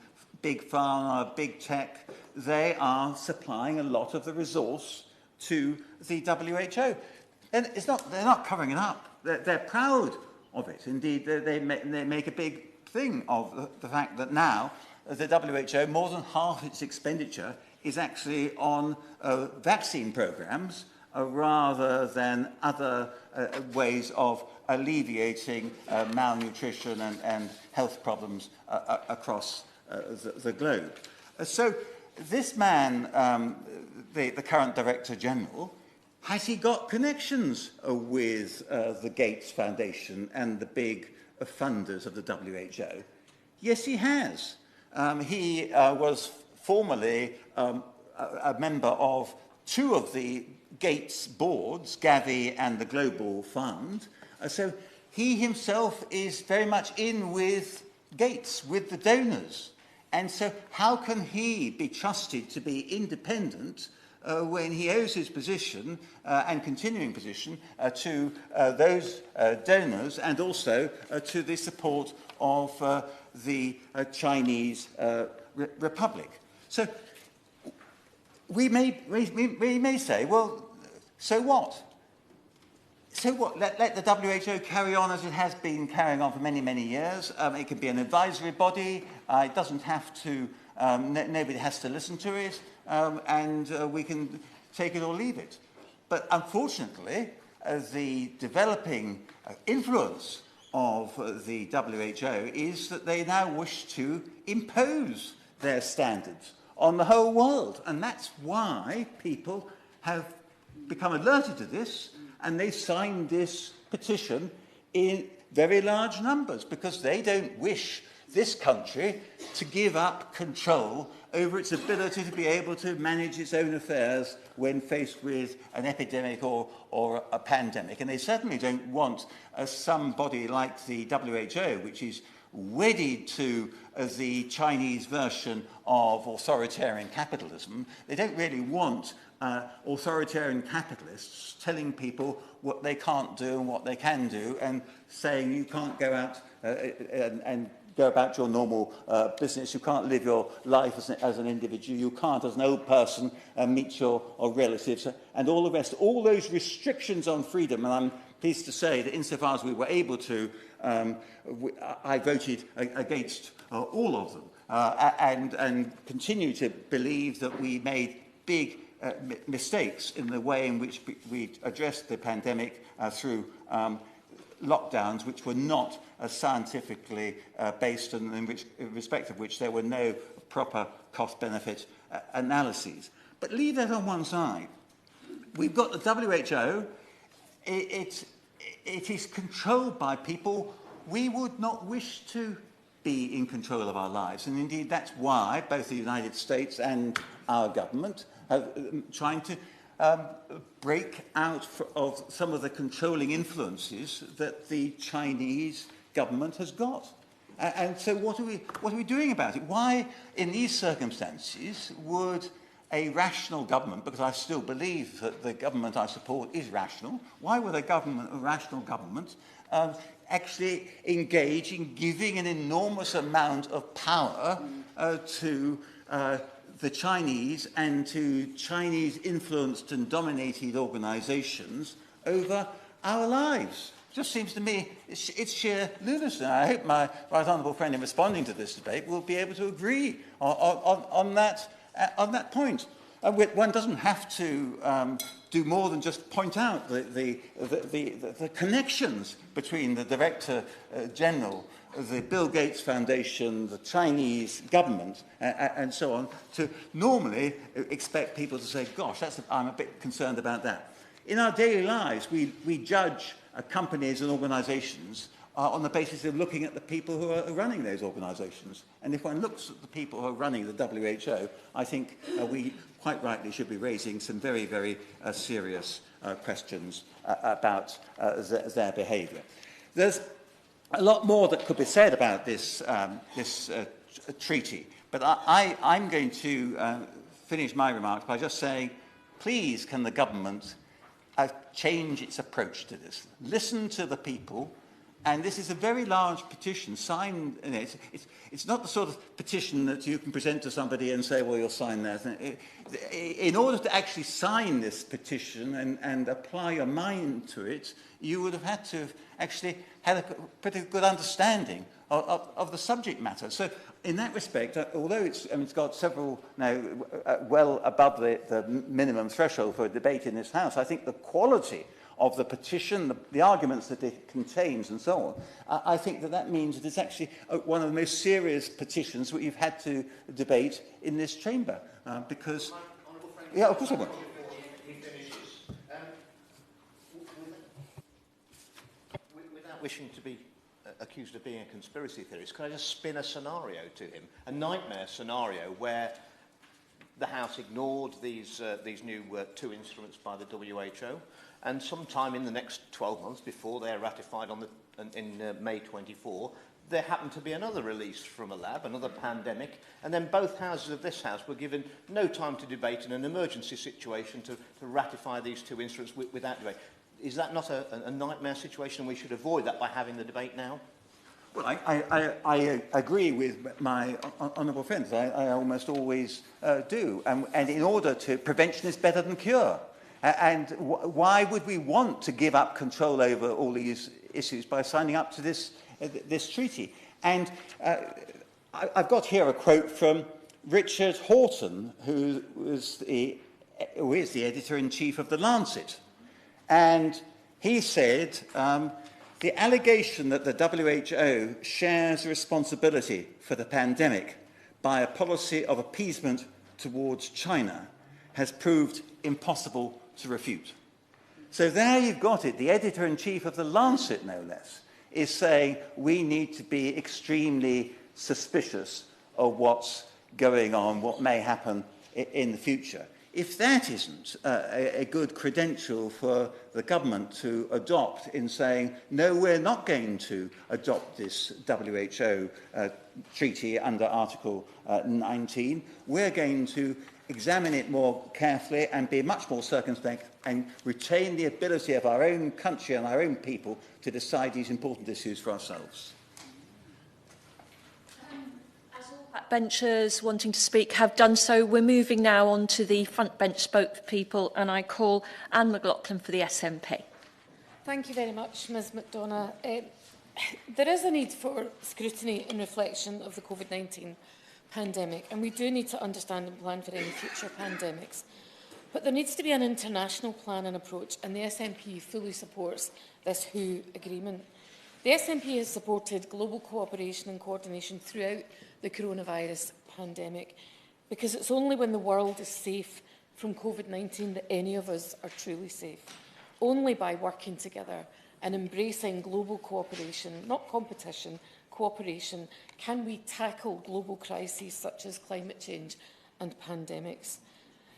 Big Pharma, Big Tech, they are supplying a lot of the resource to the WHO. And they're not covering it up. They're proud of it. Indeed, they make a big thing of the fact that now the WHO, more than half its expenditure is actually on vaccine programs rather than other ways of alleviating malnutrition and health problems across the globe. So this man, the current Director General, has he got connections with the Gates Foundation and the big funders of the WHO? Yes, he has. He was formerly a member of two of the Gates boards, Gavi and the Global Fund. So he himself is very much in with Gates, with the donors. And so how can he be trusted to be independent when he owes his position and continuing position to those donors and also to the support of the Chinese Republic? So we may say, well, so what? So what? Let the WHO carry on as it has been carrying on for many, many years. It can be an advisory body. It doesn't have to, nobody has to listen to it, and we can take it or leave it. But unfortunately, the developing influence of the WHO is that they now wish to impose their standards on the whole world. And that's why people have become alerted to this, and they signed this petition in very large numbers because they don't wish this country to give up control over its ability to be able to manage its own affairs when faced with an epidemic or a pandemic. And they certainly don't want somebody like the WHO, which is wedded to the Chinese version of authoritarian capitalism. They don't really want authoritarian capitalists telling people what they can't do and what they can do and saying you can't go out and go about your normal business, you can't live your life as an individual, you can't as an old person meet your relatives and all the rest. All those restrictions on freedom, and I'm pleased to say that insofar as we were able to, I voted against all of them and continue to believe that we made big mistakes in the way in which we addressed the pandemic through lockdowns which were not scientifically based and in respect of which there were no proper cost-benefit analyses. But leave that on one side. We've got the WHO. It is controlled by people we would not wish to be in control of our lives. And indeed, that's why both the United States and our government are trying to break out of some of the controlling influences that the Chinese government has got. And so what are we doing about it? Why, in these circumstances, would a rational government, because I still believe that the government I support is rational, why would a rational government actually engage in giving an enormous amount of power to the Chinese and to Chinese-influenced and dominated organisations over our lives? Just seems to me it's sheer lunacy. I hope my right honourable friend in responding to this debate will be able to agree on that point. One doesn't have to do more than just point out the connections between the Director General, the Bill Gates Foundation, the Chinese government, and so on, to normally expect people to say, gosh, I'm a bit concerned about that. In our daily lives, we judge companies and organisations on the basis of looking at the people who are running those organisations. And if one looks at the people who are running the WHO, I think we quite rightly should be raising some very, very serious questions about their behaviour. There's a lot more that could be said about this treaty, but I'm going to finish my remarks by just saying, please, can the government change its approach to this? Listen to the people And this is a very large petition signed. It's not the sort of petition that you can present to somebody and say, well, you'll sign that. In order to actually sign this petition and apply your mind to it, you would have had to have actually had a pretty good understanding of the subject matter. So in that respect, although it's got several now well above the minimum threshold for a debate in this House, I think the quality of the petition, the arguments that it contains and so on, I think that means that it's actually one of the most serious petitions that you've had to debate in this chamber. Because... Yeah, of course I will. Without wishing to be accused of being a conspiracy theorist, can I just spin a scenario to him? A nightmare scenario where the House ignored these new two instruments by the WHO, and sometime in the next 12 months, before they're ratified in May 24, there happened to be another release from a lab, another pandemic, and then both houses of this House were given no time to debate in an emergency situation to ratify these two instruments without debate. Is that not a nightmare situation? We should avoid that by having the debate now? Well, I agree with my honourable friends. I almost always do. And in order to... Prevention is better than cure. And why would we want to give up control over all these issues by signing up to this treaty? And I've got here a quote from Richard Horton, who is the editor-in-chief of The Lancet. And he said, the allegation that the WHO shares responsibility for the pandemic by a policy of appeasement towards China has proved impossible to refute. So there you've got it. The editor-in-chief of The Lancet, no less, is saying we need to be extremely suspicious of what's going on, what may happen in the future. If that isn't a good credential for the government to adopt in saying, no, we're not going to adopt this WHO treaty under Article 19, we're going to examine it more carefully and be much more circumspect and retain the ability of our own country and our own people to decide these important issues for ourselves. Backbenchers wanting to speak have done so. We're moving now on to the front bench spokespeople, and I call Anne McLaughlin for the SNP. Thank you very much, Ms McDonough. There is a need for scrutiny and reflection of the COVID-19 pandemic, and we do need to understand and plan for any future pandemics. But there needs to be an international plan and approach, and the SNP fully supports this WHO agreement. The SNP has supported global cooperation and coordination throughout the coronavirus pandemic, because it's only when the world is safe from COVID-19 that any of us are truly safe. Only by working together and embracing global cooperation, not competition, cooperation, can we tackle global crises such as climate change and pandemics.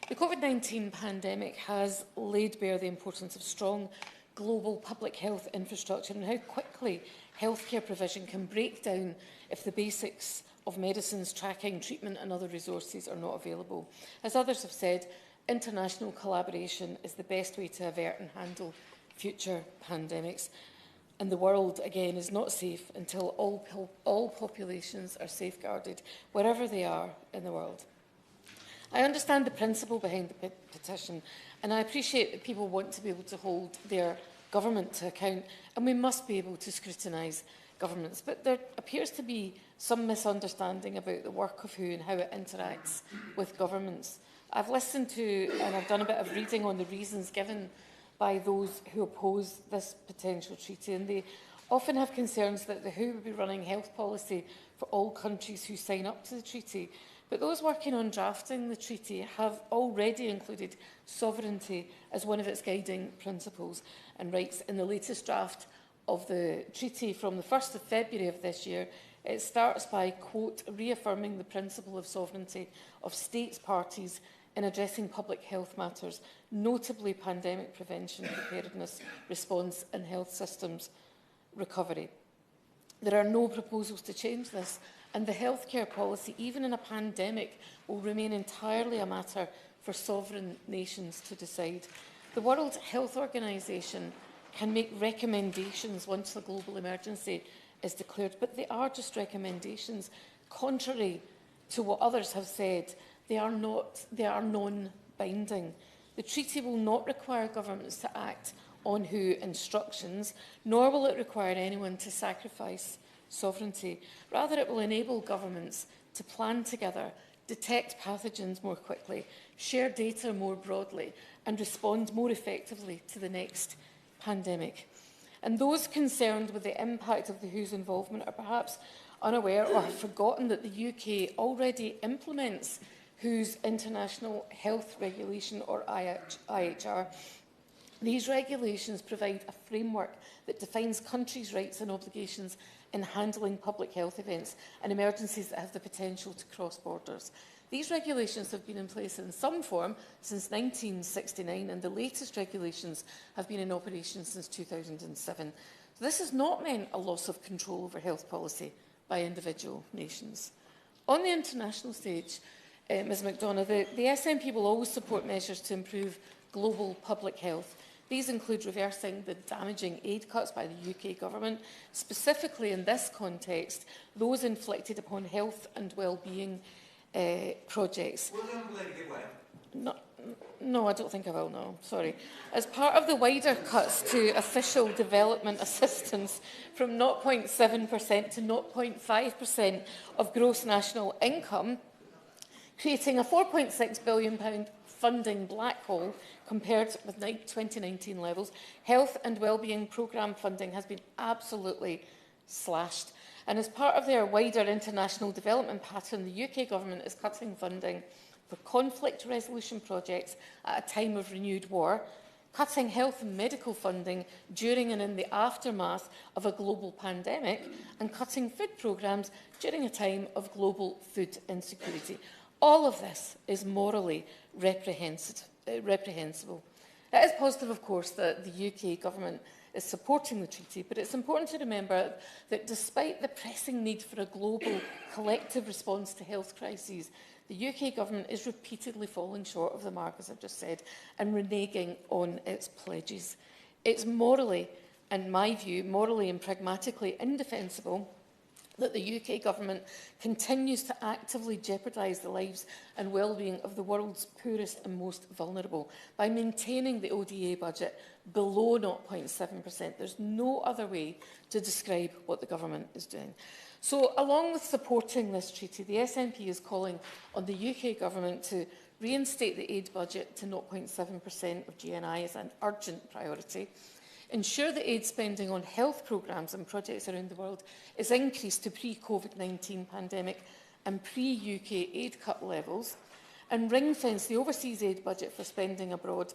The COVID-19 pandemic has laid bare the importance of strong global public health infrastructure and how quickly healthcare provision can break down if the basics of medicines, tracking, treatment and other resources are not available. As others have said, international collaboration is the best way to avert and handle future pandemics. And the world, again, is not safe until all populations are safeguarded, wherever they are in the world. I understand the principle behind the petition, and I appreciate that people want to be able to hold their government to account, and we must be able to scrutinise governments. But there appears to be some misunderstanding about the work of WHO and how it interacts with governments. I've listened to and I've done a bit of reading on the reasons given by those who oppose this potential treaty, and they often have concerns that the WHO would be running health policy for all countries who sign up to the treaty. But those working on drafting the treaty have already included sovereignty as one of its guiding principles, and writes in the latest draft of the treaty from the 1st of February of this year, it starts by, quote, reaffirming the principle of sovereignty of states parties in addressing public health matters, notably pandemic prevention, preparedness, response and health systems recovery. There are no proposals to change this, and the healthcare policy, even in a pandemic, will remain entirely a matter for sovereign nations to decide. The World Health Organization can make recommendations once the global emergency is declared, but they are just recommendations. Contrary to what others have said, they are non-binding. The treaty will not require governments to act on WHO instructions, nor will it require anyone to sacrifice sovereignty. Rather, it will enable governments to plan together, detect pathogens more quickly, share data more broadly, and respond more effectively to the next pandemic. And those concerned with the impact of the WHO's involvement are perhaps unaware or have forgotten that the UK already implements WHO's International Health Regulation, or IHR. These regulations provide a framework that defines countries' rights and obligations in handling public health events and emergencies that have the potential to cross borders. These regulations have been in place in some form since 1969, and the latest regulations have been in operation since 2007. So this has not meant a loss of control over health policy by individual nations. On the international stage, Ms McDonough, the SNP will always support measures to improve global public health. These include reversing the damaging aid cuts by the UK government, specifically in this context, those inflicted upon health and well-being projects. Will the Honourable Lady give way? No, I don't think I will, no. Sorry. As part of the wider cuts to official development assistance from 0.7% to 0.5% of gross national income, creating a £4.6 billion funding black hole compared with 2019 levels, health and wellbeing programme funding has been absolutely slashed. And as part of their wider international development pattern, the UK government is cutting funding for conflict resolution projects at a time of renewed war, cutting health and medical funding during and in the aftermath of a global pandemic, and cutting food programmes during a time of global food insecurity. All of this is morally reprehensible. It is positive, of course, that the UK government is supporting the treaty, but it's important to remember that despite the pressing need for a global collective response to health crises, the UK government is repeatedly falling short of the mark, as I've just said, and reneging on its pledges. It's morally, in my view, morally and pragmatically indefensible that the UK government continues to actively jeopardise the lives and well-being of the world's poorest and most vulnerable by maintaining the ODA budget below 0.7%. There's no other way to describe what the government is doing. So, along with supporting this treaty, the SNP is calling on the UK government to reinstate the aid budget to 0.7% of GNI as an urgent priority, ensure that aid spending on health programmes and projects around the world is increased to pre-COVID-19 pandemic and pre-UK aid cut levels, and ring-fence the overseas aid budget for spending abroad,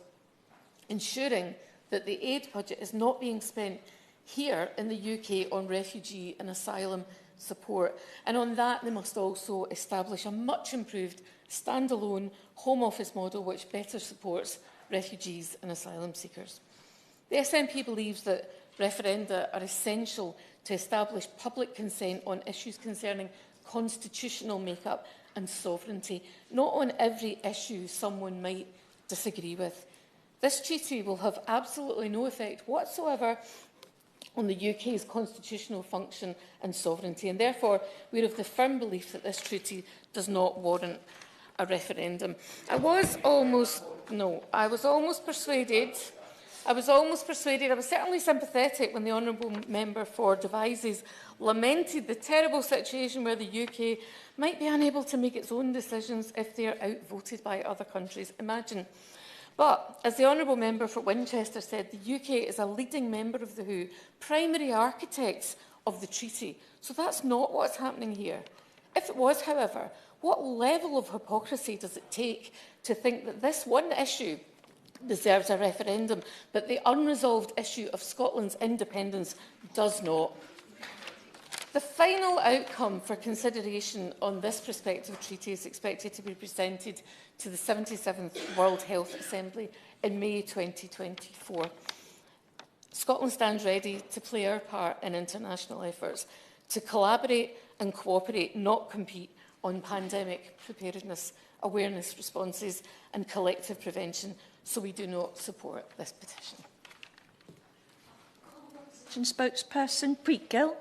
ensuring that the aid budget is not being spent here in the UK on refugee and asylum support. And on that, they must also establish a much improved standalone Home Office model which better supports refugees and asylum seekers. The SNP believes that referenda are essential to establish public consent on issues concerning constitutional make-up and sovereignty, not on every issue someone might disagree with. This treaty will have absolutely no effect whatsoever on the UK's constitutional function and sovereignty, and therefore we are of the firm belief that this treaty does not warrant a referendum. I was almost persuaded, I was certainly sympathetic when the Honourable Member for Devizes lamented the terrible situation where the UK might be unable to make its own decisions if they are outvoted by other countries. Imagine. But, as the Honourable Member for Winchester said, the UK is a leading member of the WHO, primary architects of the treaty. So that's not what's happening here. If it was, however, what level of hypocrisy does it take to think that this one issue deserves a referendum, but the unresolved issue of Scotland's independence does not? The final outcome for consideration on this prospective treaty is expected to be presented to the 77th World Health Assembly in May 2024. Scotland stands ready to play our part in international efforts to collaborate and cooperate, not compete, on pandemic preparedness, awareness responses and collective prevention, so we do not support this petition. Petition spokesperson, Preet Gill.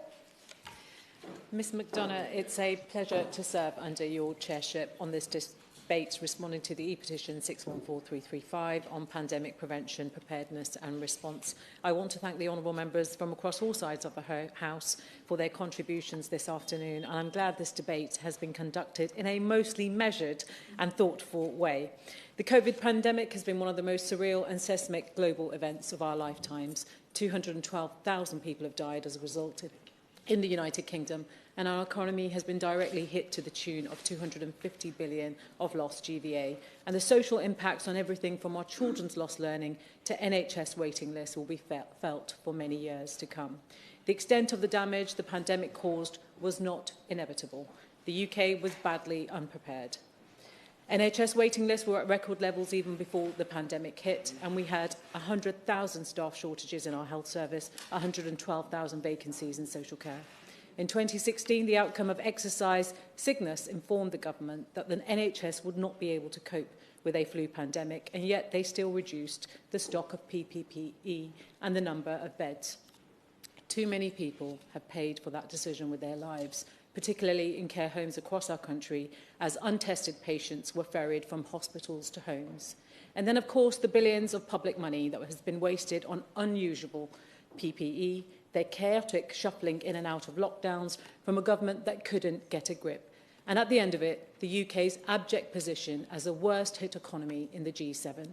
Ms McDonough, it's a pleasure to serve under your chairship on this debate responding to the e-petition 614335 on pandemic prevention, preparedness and response. I want to thank the honourable members from across all sides of the House for their contributions this afternoon, and I'm glad this debate has been conducted in a mostly measured and thoughtful way. The COVID pandemic has been one of the most surreal and seismic global events of our lifetimes. 212,000 people have died as a result in the United Kingdom, and our economy has been directly hit to the tune of 250 billion of lost GVA. And the social impacts on everything from our children's lost learning to NHS waiting lists will be felt for many years to come. The extent of the damage the pandemic caused was not inevitable. The UK was badly unprepared. NHS waiting lists were at record levels even before the pandemic hit, and we had 100,000 staff shortages in our health service, 112,000 vacancies in social care. In 2016, the outcome of exercise sickness informed the government that the NHS would not be able to cope with a flu pandemic, and yet they still reduced the stock of PPE and the number of beds. Too many people have paid for that decision with their lives, particularly in care homes across our country, as untested patients were ferried from hospitals to homes. And then, of course, the billions of public money that has been wasted on unusable PPE, their chaotic shuffling in and out of lockdowns from a government that couldn't get a grip. And at the end of it, the UK's abject position as the worst-hit economy in the G7.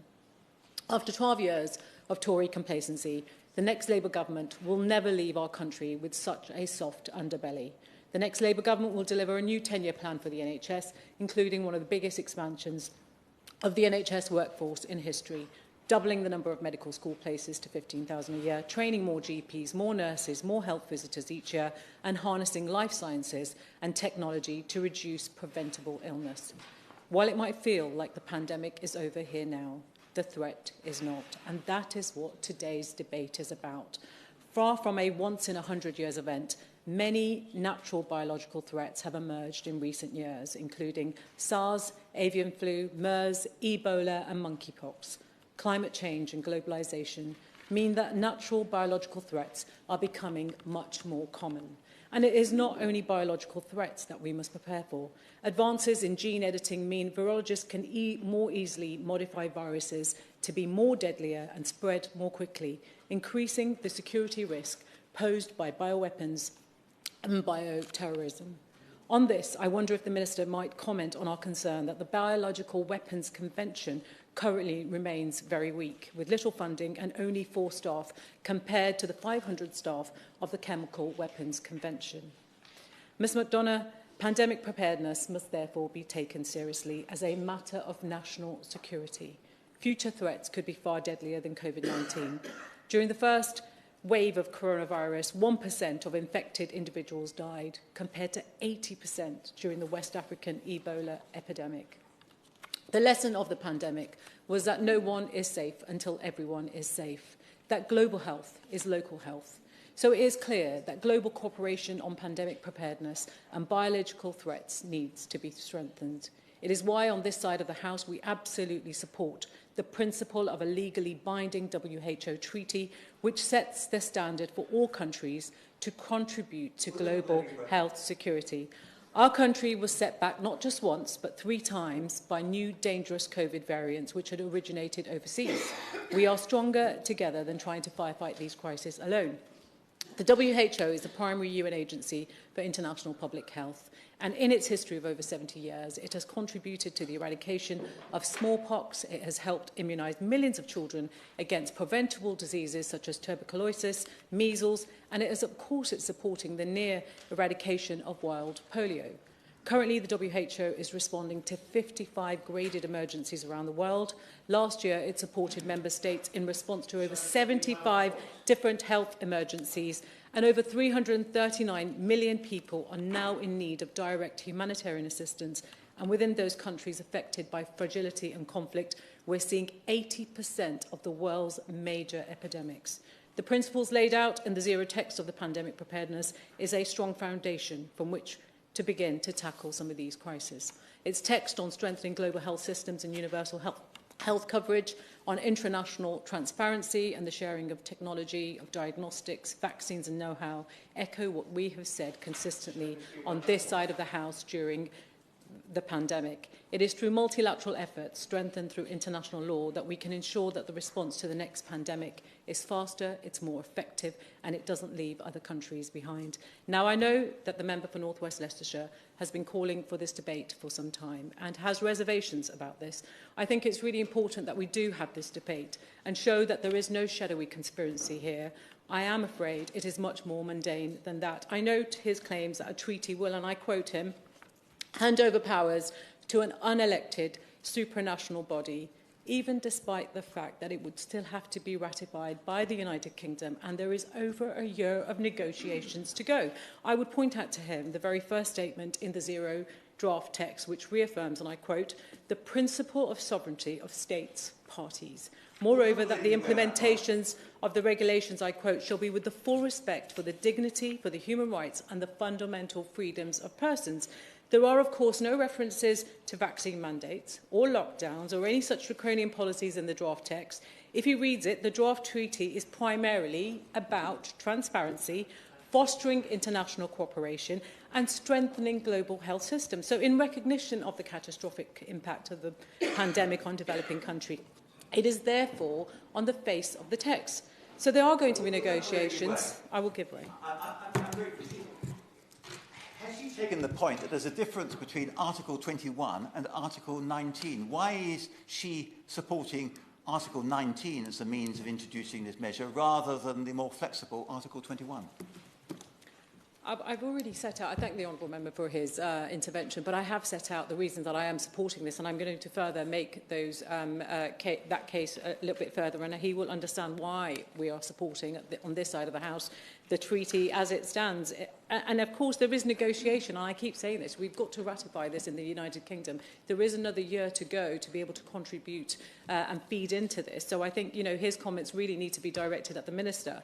After 12 years of Tory complacency, the next Labour government will never leave our country with such a soft underbelly. The next Labour government will deliver a new 10-year plan for the NHS, including one of the biggest expansions of the NHS workforce in history, doubling the number of medical school places to 15,000 a year, training more GPs, more nurses, more health visitors each year, and harnessing life sciences and technology to reduce preventable illness. While it might feel like the pandemic is over here now, the threat is not, and that is what today's debate is about. Far from a once-in-100-years event, many natural biological threats have emerged in recent years, including SARS, avian flu, MERS, Ebola and monkeypox. Climate change and globalisation mean that natural biological threats are becoming much more common. And it is not only biological threats that we must prepare for. Advances in gene editing mean virologists can more easily modify viruses to be more deadlier and spread more quickly, increasing the security risk posed by bioweapons and bioterrorism. On this, I wonder if the Minister might comment on our concern that the Biological Weapons Convention currently remains very weak, with little funding and only 4 staff compared to the 500 staff of the Chemical Weapons Convention. Ms McDonough, pandemic preparedness must therefore be taken seriously as a matter of national security. Future threats could be far deadlier than COVID-19. During the first wave of coronavirus, 1% of infected individuals died, compared to 80% during the West African Ebola epidemic. The lesson of the pandemic was that no one is safe until everyone is safe, that global health is local health. So it is clear that global cooperation on pandemic preparedness and biological threats needs to be strengthened. It is why on this side of the House we absolutely support the principle of a legally binding WHO treaty which sets the standard for all countries to contribute to global health security. Our country was set back not just once, but 3 times by new dangerous COVID variants which had originated overseas. We are stronger together than trying to firefight these crises alone. The WHO is the primary UN agency for international public health, and in its history of over 70 years, it has contributed to the eradication of smallpox. It has helped immunise millions of children against preventable diseases such as tuberculosis, measles, and it's supporting the near eradication of wild polio. Currently, the WHO is responding to 55 graded emergencies around the world. Last year, it supported member states in response to over 75 different health emergencies, and over 339 million people are now in need of direct humanitarian assistance. And within those countries affected by fragility and conflict, we're seeing 80% of the world's major epidemics. The principles laid out in the zero text of the pandemic preparedness is a strong foundation from which to begin to tackle some of these crises. Its text on strengthening global health systems and universal health health coverage, on international transparency and the sharing of technology, of diagnostics, vaccines and know-how, echo what we have said consistently on this side of the House during the pandemic. It is through multilateral efforts, strengthened through international law, that we can ensure that the response to the next pandemic is faster, it's more effective, and it doesn't leave other countries behind. Now, I know that the member for North West Leicestershire has been calling for this debate for some time and has reservations about this. I think it's really important that we do have this debate and show that there is no shadowy conspiracy here. I am afraid it is much more mundane than that. I note his claims that a treaty will, and I quote him, hand over powers to an unelected supranational body, even despite the fact that it would still have to be ratified by the United Kingdom, and there is over a year of negotiations to go. I would point out to him the very first statement in the zero draft text, which reaffirms, and I quote, the principle of sovereignty of states parties. Moreover, that the implementations of the regulations, I quote, shall be with the full respect for the dignity, for the human rights and the fundamental freedoms of persons. There are, of course, no references to vaccine mandates or lockdowns or any such draconian policies in the draft text. If he reads it, the draft treaty is primarily about transparency, fostering international cooperation and strengthening global health systems. So in recognition of the catastrophic impact of the pandemic on developing countries, it is therefore on the face of the text. So there are going to be negotiations. I will give way. Has she taken the point that there's a difference between Article 21 and Article 19? Why is she supporting Article 19 as a means of introducing this measure rather than the more flexible Article 21? I've already set out, I thank the Honourable Member for his intervention, but I have set out the reasons that I am supporting this, and I'm going to further make those, that case a little bit further, and he will understand why we are supporting, on this side of the House, the treaty as it stands. And of course, there is negotiation, and I keep saying this, we've got to ratify this in the United Kingdom. There is another year to go to be able to contribute and feed into this. So I think, you know, his comments really need to be directed at the Minister.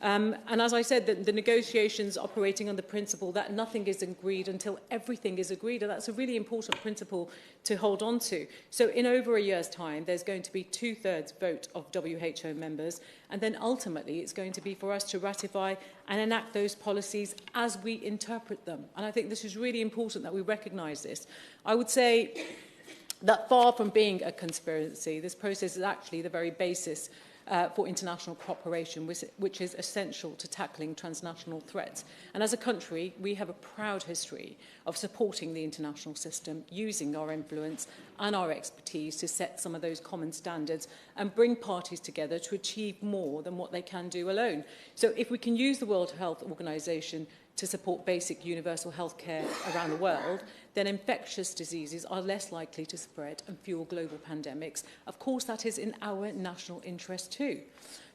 And as I said, the negotiations operating on the principle that nothing is agreed until everything is agreed, and that's a really important principle to hold on to. So in over a year's time, there's going to be 2/3 vote of WHO members, and then ultimately it's going to be for us to ratify and enact those policies as we interpret them. And I think this is really important that we recognise this. I would say that far from being a conspiracy, this process is actually the very basis for international cooperation, which is essential to tackling transnational threats. And as a country, we have a proud history of supporting the international system, using our influence and our expertise to set some of those common standards and bring parties together to achieve more than what they can do alone. So if we can use the World Health Organization to support basic universal health care around the world, then infectious diseases are less likely to spread and fuel global pandemics. Of course, that is in our national interest too.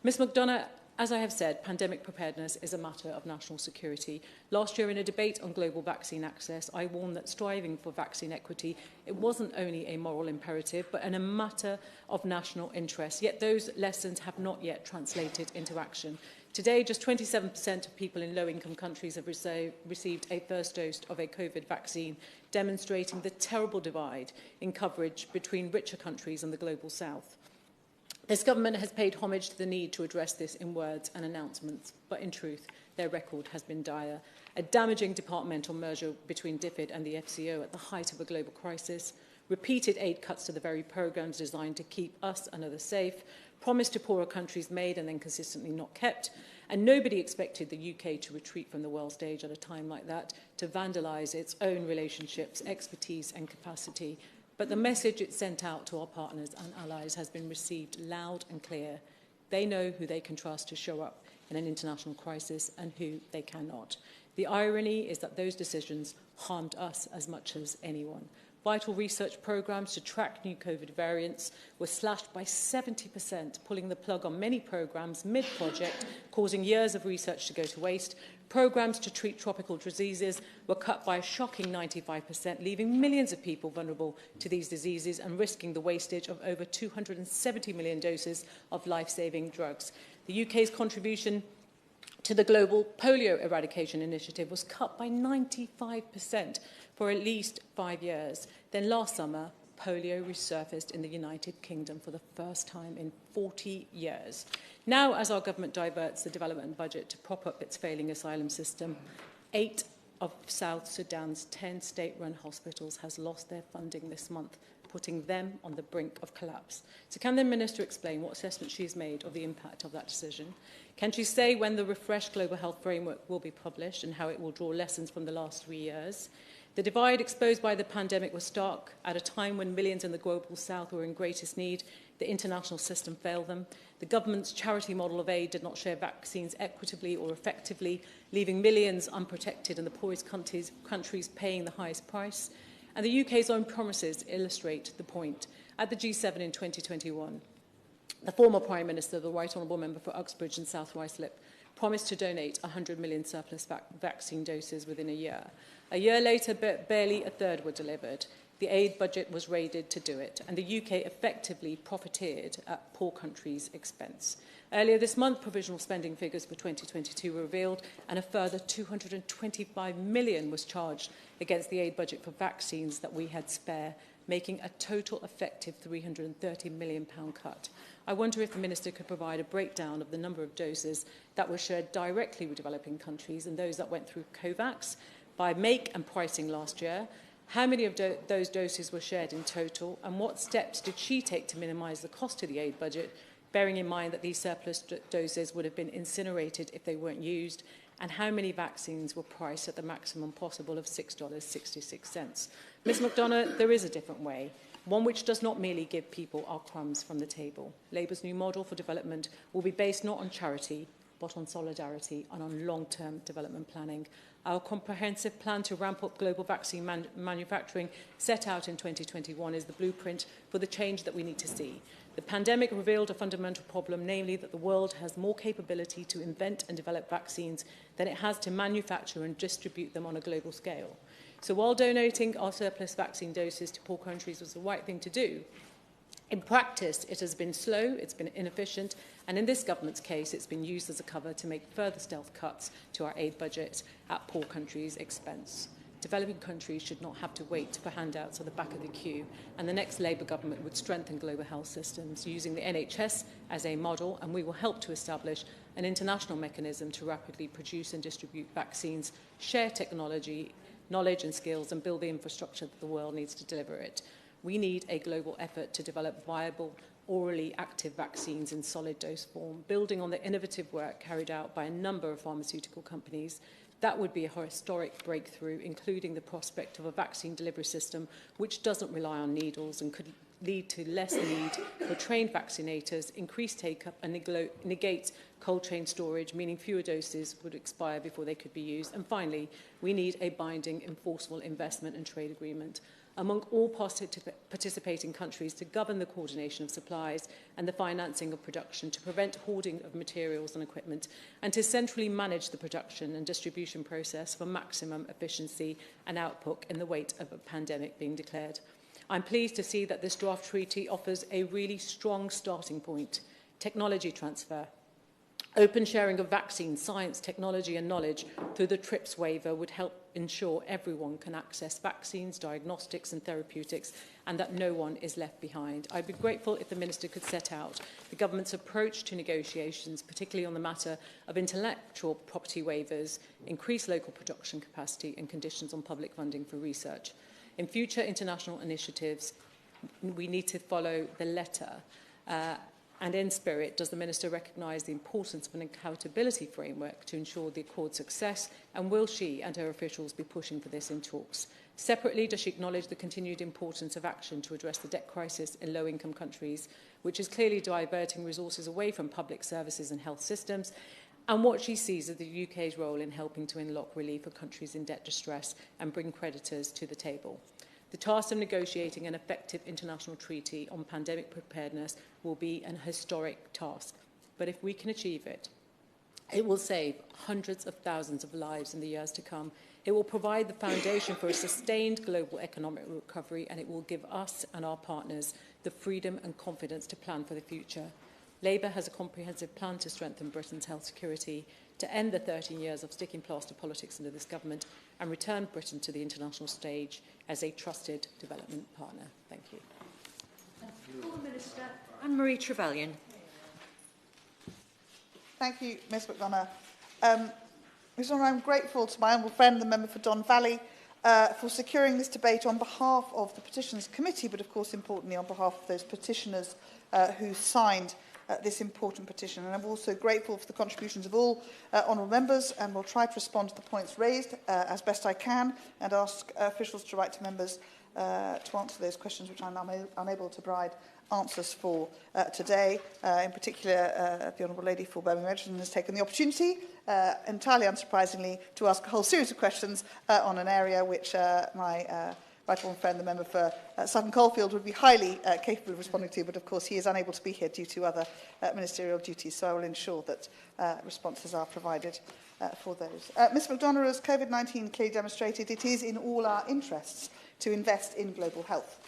Ms McDonough, as I have said, pandemic preparedness is a matter of national security. Last year, in a debate on global vaccine access, I warned that striving for vaccine equity, it wasn't only a moral imperative, but a matter of national interest. Yet those lessons have not yet translated into action. Today, just 27% of people in low-income countries have received a first dose of a COVID vaccine, demonstrating the terrible divide in coverage between richer countries and the global south. This government has paid homage to the need to address this in words and announcements, but in truth, their record has been dire. A damaging departmental merger between DFID and the FCO at the height of a global crisis, repeated aid cuts to the very programmes designed to keep us and others safe, promise to poorer countries made and then consistently not kept, and nobody expected the UK to retreat from the world stage at a time like that, to vandalise its own relationships, expertise and capacity. But the message it sent out to our partners and allies has been received loud and clear. They know who they can trust to show up in an international crisis and who they cannot. The irony is that those decisions harmed us as much as anyone. Vital research programmes to track new COVID variants were slashed by 70%, pulling the plug on many programmes mid-project, causing years of research to go to waste. Programmes to treat tropical diseases were cut by a shocking 95%, leaving millions of people vulnerable to these diseases and risking the wastage of over 270 million doses of life-saving drugs. The UK's contribution to the global polio eradication initiative was cut by 95% for at least 5 years. Then last summer, polio resurfaced in the United Kingdom for the first time in 40 years. Now, as our government diverts the development budget to prop up its failing asylum system, 8 of South Sudan's 10 state-run hospitals has lost their funding this month, putting them on the brink of collapse. So can the Minister explain what assessment she has made of the impact of that decision? Can she say when the refreshed global health framework will be published and how it will draw lessons from the last 3 years? The divide exposed by the pandemic was stark. At a time when millions in the global south were in greatest need, the international system failed them. The government's charity model of aid did not share vaccines equitably or effectively, leaving millions unprotected and the poorest countries paying the highest price. And the UK's own promises illustrate the point. At the G7 in 2021, the former Prime Minister, the Right Honourable Member for Uxbridge and South Ruislip, promised to donate 100 million surplus vaccine doses within a year. A year later, barely a third were delivered. The aid budget was raided to do it, and the UK effectively profiteered at poor countries' expense. Earlier this month, provisional spending figures for 2022 were revealed, and a further £225 million was charged against the aid budget for vaccines that we had spare, making a total effective £330 million cut. I wonder if the Minister could provide a breakdown of the number of doses that were shared directly with developing countries and those that went through COVAX by make and pricing last year. How many of those doses were shared in total, and what steps did she take to minimise the cost to the aid budget, bearing in mind that these surplus doses would have been incinerated if they weren't used, and how many vaccines were priced at the maximum possible of $6.66. Ms McDonough, there is a different way, one which does not merely give people our crumbs from the table. Labour's new model for development will be based not on charity, but on solidarity and on long-term development planning. Our comprehensive plan to ramp up global vaccine manufacturing set out in 2021 is the blueprint for the change that we need to see. The pandemic revealed a fundamental problem, namely that the world has more capability to invent and develop vaccines than it has to manufacture and distribute them on a global scale. So while donating our surplus vaccine doses to poor countries was the right thing to do, in practice, it has been slow, it's been inefficient, and in this government's case, it's been used as a cover to make further stealth cuts to our aid budget at poor countries' expense. Developing countries should not have to wait for handouts at the back of the queue, and the next Labour government would strengthen global health systems using the NHS as a model, and we will help to establish an international mechanism to rapidly produce and distribute vaccines, share technology, knowledge and skills, and build the infrastructure that the world needs to deliver it. We need a global effort to develop viable, orally active vaccines in solid dose form, building on the innovative work carried out by a number of pharmaceutical companies. That would be a historic breakthrough, including the prospect of a vaccine delivery system which doesn't rely on needles and could lead to less need for trained vaccinators, increased take-up and negate cold chain storage, meaning fewer doses would expire before they could be used. And finally, we need a binding, enforceable investment and trade agreement among all participating countries to govern the coordination of supplies and the financing of production, to prevent hoarding of materials and equipment, and to centrally manage the production and distribution process for maximum efficiency and output in the wake of a pandemic being declared. I'm pleased to see that this draft treaty offers a really strong starting point: technology transfer. Open sharing of vaccines, science, technology and knowledge through the TRIPS waiver would help ensure everyone can access vaccines, diagnostics and therapeutics, and that no one is left behind. I'd be grateful if the Minister could set out the government's approach to negotiations, particularly on the matter of intellectual property waivers, increased local production capacity and conditions on public funding for research. In future international initiatives, we need to follow the letter. And in spirit, does the Minister recognise the importance of an accountability framework to ensure the Accord's success, and will she and her officials be pushing for this in talks? Separately, does she acknowledge the continued importance of action to address the debt crisis in low-income countries, which is clearly diverting resources away from public services and health systems, and what she sees as the UK's role in helping to unlock relief for countries in debt distress and bring creditors to the table? The task of negotiating an effective international treaty on pandemic preparedness will be an historic task. But if we can achieve it, it will save hundreds of thousands of lives in the years to come. It will provide the foundation for a sustained global economic recovery, and it will give us and our partners the freedom and confidence to plan for the future. Labour has a comprehensive plan to strengthen Britain's health security, to end the 13 years of sticking plaster politics under this government and return Britain to the international stage as a trusted development partner. Thank you. Former Minister Anne-Marie Trevelyan. Thank you, Ms McDonough. Ms Honour, I'm grateful to my honourable friend, the member for Don Valley, for securing this debate on behalf of the Petitions Committee, but of course importantly on behalf of those petitioners who signed this important petition. And I'm also grateful for the contributions of all honourable members, and will try to respond to the points raised as best I can, and ask officials to write to members to answer those questions which I'm unable to provide answers for today. In particular, the Honourable Lady for Birmingham Edgerton has taken the opportunity, entirely unsurprisingly, to ask a whole series of questions on an area which my right honourable friend, the member for Sutton Coldfield, would be highly capable of responding to, but of course he is unable to be here due to other ministerial duties, so I will ensure that responses are provided for those. Ms McDonough, as COVID-19 clearly demonstrated, it is in all our interests to invest in global health.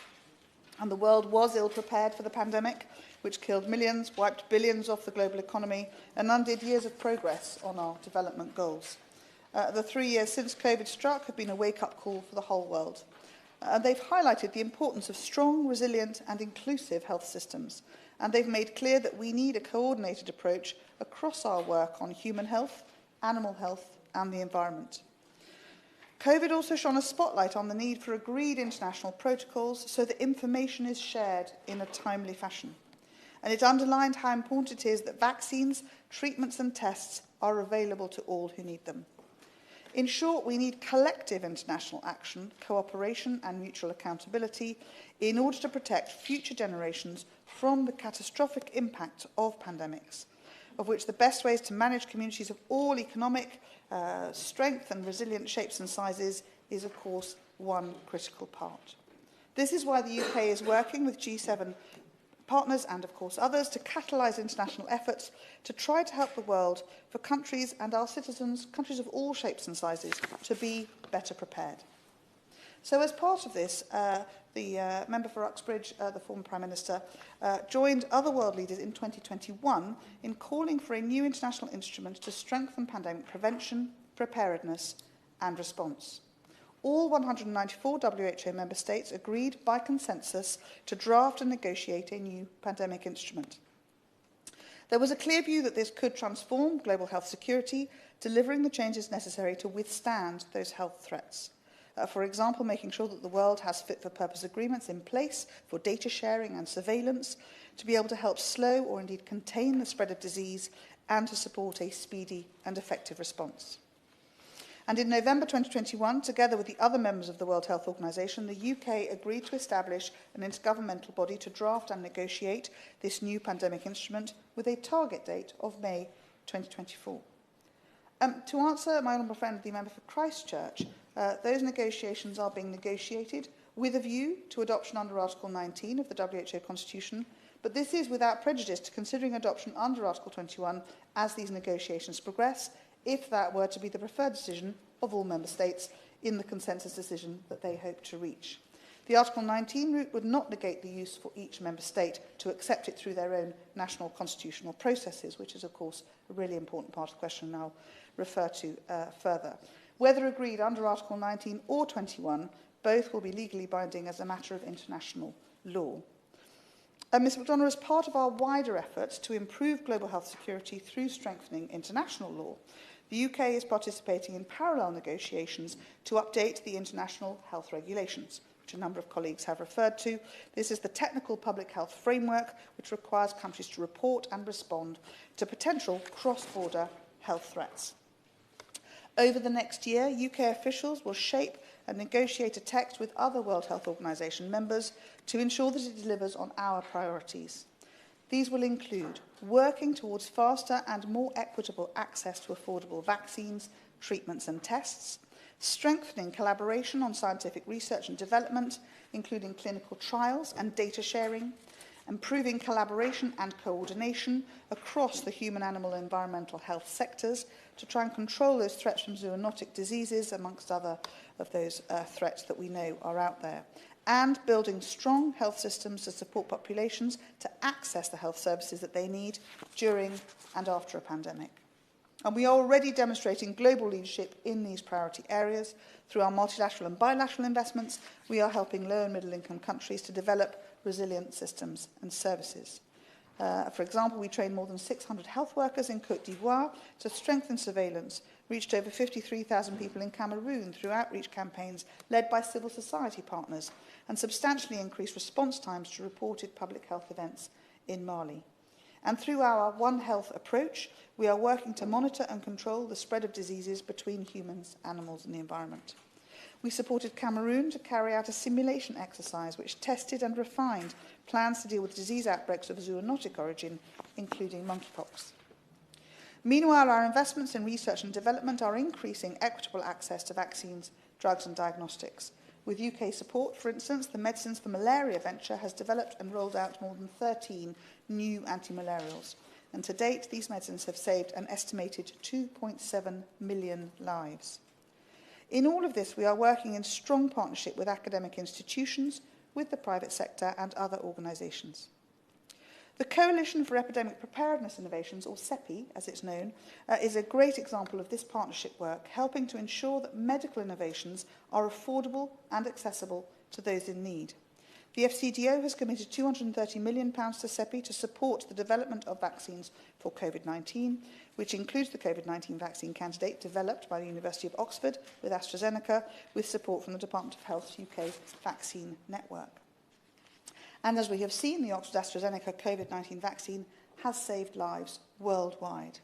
And the world was ill-prepared for the pandemic, which killed millions, wiped billions off the global economy, and undid years of progress on our development goals. The 3 years since COVID struck have been a wake-up call for the whole world. They've highlighted the importance of strong, resilient and inclusive health systems, and they've made clear that we need a coordinated approach across our work on human health, animal health and the environment. COVID also shone a spotlight on the need for agreed international protocols so that information is shared in a timely fashion. And it underlined how important it is that vaccines, treatments and tests are available to all who need them. In short, we need collective international action, cooperation and mutual accountability in order to protect future generations from the catastrophic impact of pandemics, of which the best ways to manage communities of all economic strength and resilient shapes and sizes is, of course, one critical part. This is why the UK is working with G7 partners and, of course, others to catalyse international efforts to try to help the world, for countries and our citizens, countries of all shapes and sizes, to be better prepared. So as part of this, the member for Uxbridge, the former Prime Minister, joined other world leaders in 2021 in calling for a new international instrument to strengthen pandemic prevention, preparedness and response. All 194 WHO member states agreed by consensus to draft and negotiate a new pandemic instrument. There was a clear view that this could transform global health security, delivering the changes necessary to withstand those health threats. For example, making sure that the world has fit-for-purpose agreements in place for data sharing and surveillance to be able to help slow or indeed contain the spread of disease and to support a speedy and effective response. And in November 2021, together with the other members of the World Health Organization, the UK agreed to establish an intergovernmental body to draft and negotiate this new pandemic instrument with a target date of May 2024. To answer my honourable friend, the member for Christchurch, those negotiations are being negotiated with a view to adoption under Article 19 of the WHO Constitution, but this is without prejudice to considering adoption under Article 21 as these negotiations progress, if that were to be the preferred decision of all member states in the consensus decision that they hope to reach. The Article 19 route would not negate the use for each member state to accept it through their own national constitutional processes, which is, of course, a really important part of the question, and I'll refer to further. Whether agreed under Article 19 or 21, both will be legally binding as a matter of international law. Ms McDonough, as part of our wider efforts to improve global health security through strengthening international law, the UK is participating in parallel negotiations to update the international health regulations, which a number of colleagues have referred to. This is the technical public health framework, which requires countries to report and respond to potential cross-border health threats. Over the next year, UK officials will shape and negotiate a text with other World Health Organization members to ensure that it delivers on our priorities. These will include working towards faster and more equitable access to affordable vaccines, treatments and tests, strengthening collaboration on scientific research and development, including clinical trials and data sharing, improving collaboration and coordination across the human, animal and environmental health sectors to try and control those threats from zoonotic diseases, amongst other of those threats that we know are out there, and building strong health systems to support populations to access the health services that they need during and after a pandemic. And we are already demonstrating global leadership in these priority areas. Through our multilateral and bilateral investments, we are helping low and middle income countries to develop resilient systems and services. For example, we trained more than 600 health workers in Côte d'Ivoire to strengthen surveillance, reached over 53,000 people in Cameroon through outreach campaigns led by civil society partners, and substantially increased response times to reported public health events in Mali. And through our One Health approach, we are working to monitor and control the spread of diseases between humans, animals and the environment. We supported Cameroon to carry out a simulation exercise which tested and refined plans to deal with disease outbreaks of zoonotic origin, including monkeypox. Meanwhile, our investments in research and development are increasing equitable access to vaccines, drugs and diagnostics. With UK support, for instance, the Medicines for Malaria venture has developed and rolled out more than 13 new anti-malarials. And to date, these medicines have saved an estimated 2.7 million lives. In all of this, we are working in strong partnership with academic institutions, with the private sector and other organisations. The Coalition for Epidemic Preparedness Innovations, or CEPI as it's known, is a great example of this partnership work, helping to ensure that medical innovations are affordable and accessible to those in need. The FCDO has committed £230 million to CEPI to support the development of vaccines for COVID-19, which includes the COVID-19 vaccine candidate developed by the University of Oxford with AstraZeneca, with support from the Department of Health's UK vaccine network. And as we have seen, the Oxford-AstraZeneca COVID-19 vaccine has saved lives worldwide.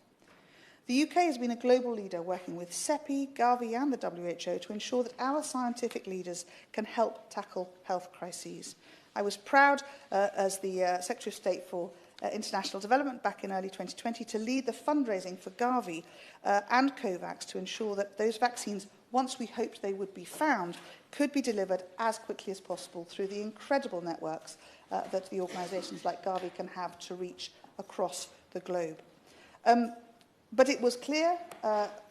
The UK has been a global leader working with CEPI, Gavi and the WHO to ensure that our scientific leaders can help tackle health crises. I was proud, as the Secretary of State for International Development back in early 2020, to lead the fundraising for Gavi and COVAX to ensure that those vaccines, once we hoped they would be found, could be delivered as quickly as possible through the incredible networks that the organisations like Gavi can have to reach across the globe. But it was clear,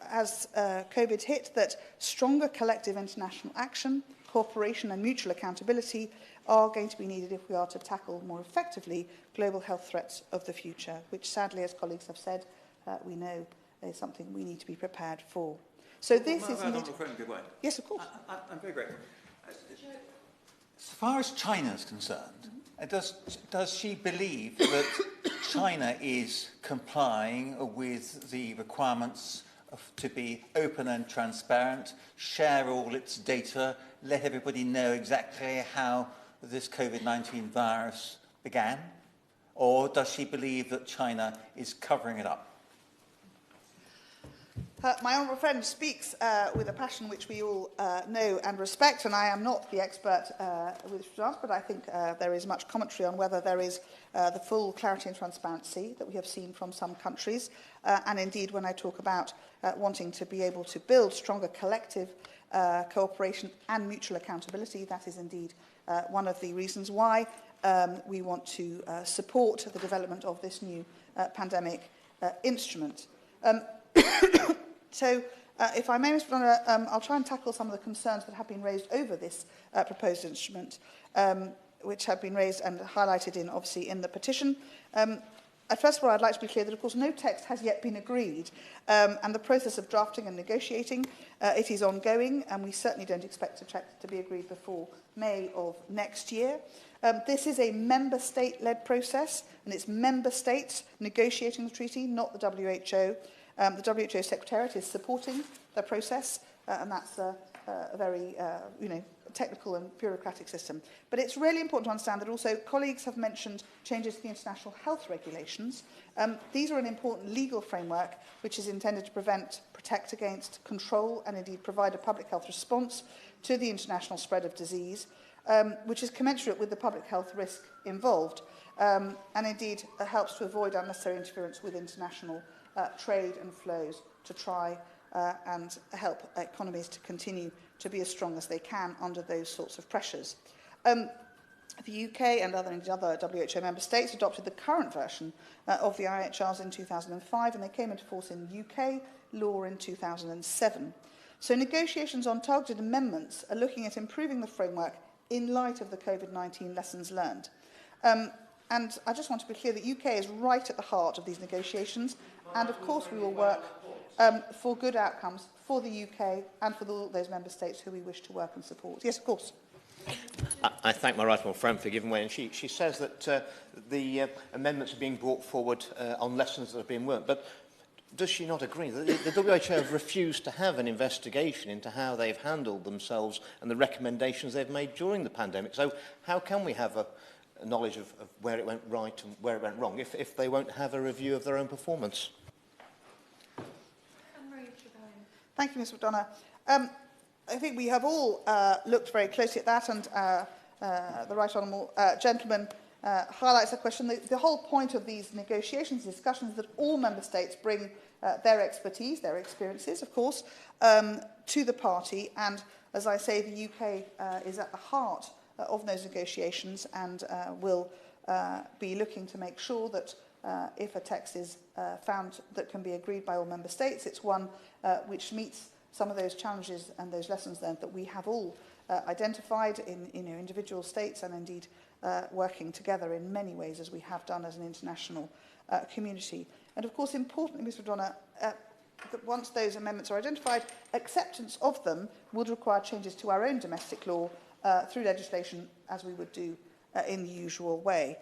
as COVID hit, that stronger collective international action, cooperation and mutual accountability are going to be needed if we are to tackle more effectively global health threats of the future, which sadly, as colleagues have said, we know is something we need to be prepared for. So this is... Yes, of course. I'm very grateful. As far as China is concerned, does she believe that China is complying with the requirements to be open and transparent, share all its data, let everybody know exactly how this COVID-19 virus began? Or does she believe that China is covering it up? My honourable friend speaks with a passion which we all know and respect, and I am not the expert with regards, but I think there is much commentary on whether there is the full clarity and transparency that we have seen from some countries. And indeed, when I talk about wanting to be able to build stronger collective cooperation and mutual accountability, that is indeed one of the reasons why we want to support the development of this new pandemic instrument. So, if I may, Mr. Donner, I'll try and tackle some of the concerns that have been raised over this proposed instrument, which have been raised and highlighted in, obviously, in the petition. First of all, I'd like to be clear that, of course, no text has yet been agreed, and the process of drafting and negotiating, it is ongoing, and we certainly don't expect a text to be agreed before May of next year. This is a member state-led process, and it's member states negotiating the treaty, not the WHO. The WHO Secretariat is supporting the process, and that's a very technical and bureaucratic system. But it's really important to understand that also colleagues have mentioned changes to the international health regulations. These are an important legal framework which is intended to protect against, control and indeed provide a public health response to the international spread of disease, which is commensurate with the public health risk involved, and indeed helps to avoid unnecessary interference with international trade and flows to try and help economies to continue to be as strong as they can under those sorts of pressures. The UK and other WHO member states adopted the current version of the IHRs in 2005, and they came into force in UK law in 2007. So negotiations on targeted amendments are looking at improving the framework in light of the COVID-19 lessons learned. And I just want to be clear that the UK is right at the heart of these negotiations, and of course we will work for good outcomes for the UK and for all those member states who we wish to work and support. Yes, of course. I thank my right honourable friend for giving way, and she says that the amendments are being brought forward on lessons that have been learned. But does she not agree that the WHO have refused to have an investigation into how they've handled themselves and the recommendations they've made during the pandemic? So how can we have a knowledge of where it went right and where it went wrong if they won't have a review of their own performance? Thank you, Ms McDonough. I think we have all looked very closely at that, and the right honourable gentleman highlights that question. The whole point of these negotiations, discussions, is that all member states bring their expertise, their experiences, of course, to the party. And as I say, the UK is at the heart of those negotiations and will be looking to make sure that if a text is found that can be agreed by all member states, it's one which meets some of those challenges and those lessons learned that we have all identified in individual states and indeed working together in many ways as we have done as an international community. And of course, importantly, Ms McDonough, that once those amendments are identified, acceptance of them would require changes to our own domestic law through legislation, as we would do in the usual way.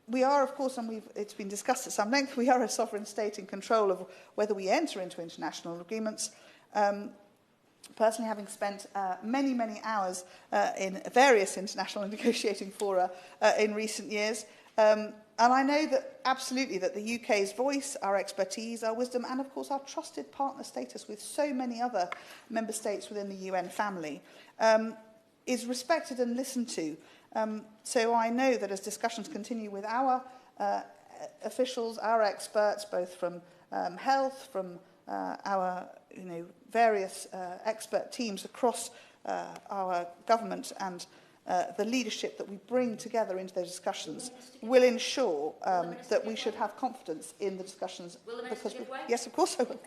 We are, of course, and it's been discussed at some length, we are a sovereign state in control of whether we enter into international agreements. Personally, having spent many, many hours in various international negotiating fora in recent years, and I know that absolutely that the UK's voice, our expertise, our wisdom, and of course our trusted partner status with so many other member states within the UN family is respected and listened to. So I know that as discussions continue with our officials, our experts, both from health, from our various expert teams across our government and the leadership that we bring together into those discussions will ensure that we should have confidence in the discussions. Yes, of course I will.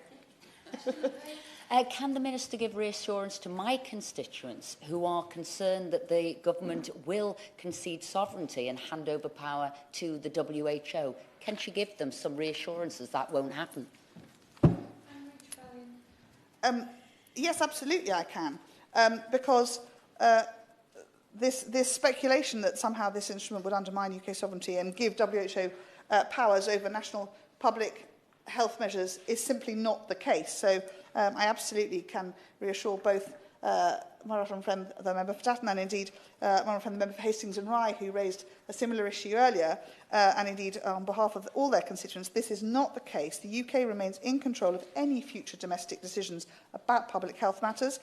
Can the Minister give reassurance to my constituents who are concerned that the government will concede sovereignty and hand over power to the WHO? Can she give them some reassurances that won't happen? Yes, absolutely I can. Because this speculation that somehow this instrument would undermine UK sovereignty and give WHO powers over national public health measures is simply not the case. So I absolutely can reassure both my right friend, the member for Tatton, and indeed my right friend, the member for Hastings and Rye, who raised a similar issue earlier, and indeed on behalf of all their constituents, this is not the case. The UK remains in control of any future domestic decisions about public health matters,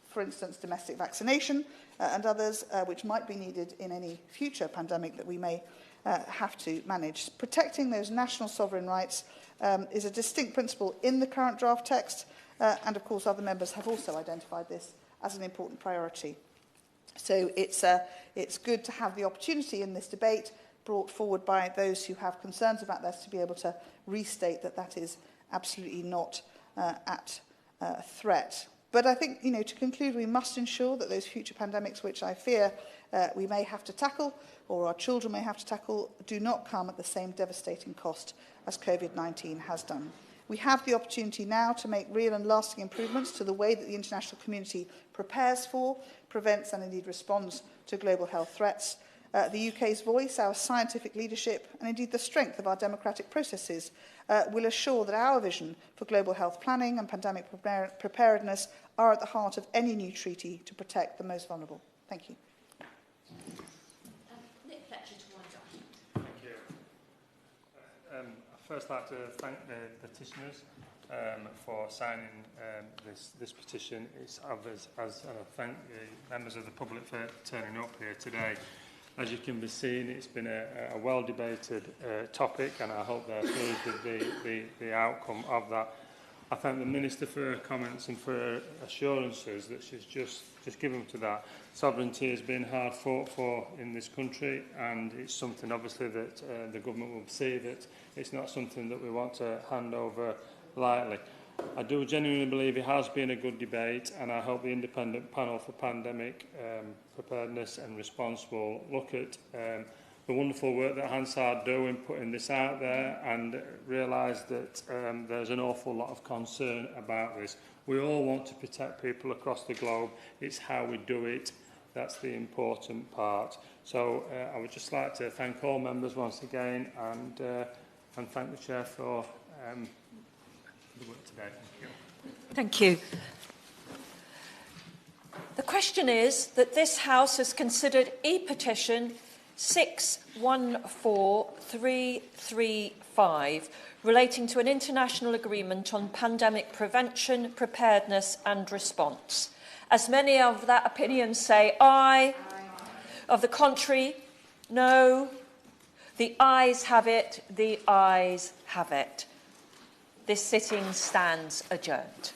for instance, domestic vaccination and others which might be needed in any future pandemic that we may have to manage. Protecting those national sovereign rights is a distinct principle in the current draft text, and of course other members have also identified this as an important priority. So it's good to have the opportunity in this debate brought forward by those who have concerns about this to be able to restate that that is absolutely not at threat. But I think, to conclude, we must ensure that those future pandemics, which I fear we may have to tackle, or our children may have to tackle, do not come at the same devastating cost as COVID-19 has done. We have the opportunity now to make real and lasting improvements to the way that the international community prepares for, prevents and indeed responds to global health threats. The UK's voice, our scientific leadership and indeed the strength of our democratic processes will assure that our vision for global health planning and pandemic preparedness are at the heart of any new treaty to protect the most vulnerable. Thank you. Thank you. I'd first like to thank the petitioners for signing this petition. It's others, and I thank the members of the public for turning up here today. As you can be seen, it's been a well-debated topic, and I hope they're pleased with the outcome of that. I thank the Minister for her comments and for her assurances that she's just given to that. Sovereignty has been hard fought for in this country, and it's something obviously that the government will see that it's not something that we want to hand over lightly. I do genuinely believe it has been a good debate, and I hope the independent panel for pandemic preparedness and response will look at the wonderful work that Hansard do in putting this out there, and realise that there's an awful lot of concern about this. We all want to protect people across the globe. It's how we do it. That's the important part. So I would just like to thank all members once again, and thank the Chair for the work today. Thank you. Thank you. The question is that this House has considered e-petition 614335 relating to an international agreement on pandemic prevention, preparedness and response. As many of that opinion say aye, of the contrary, no. The ayes have it, the ayes have it. This sitting stands adjourned.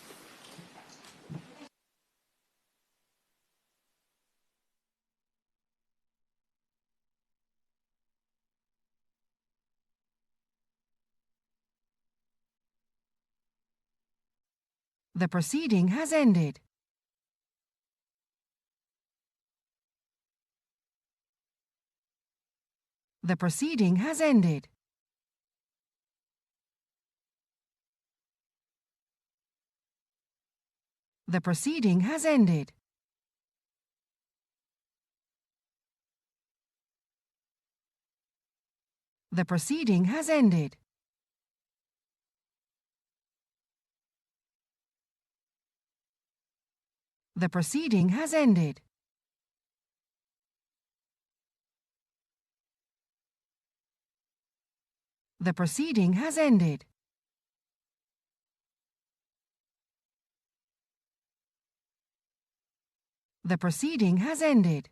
The proceeding has ended. The proceeding has ended. The proceeding has ended. The proceeding has ended. The proceeding has ended. The proceeding has ended. The proceeding has ended.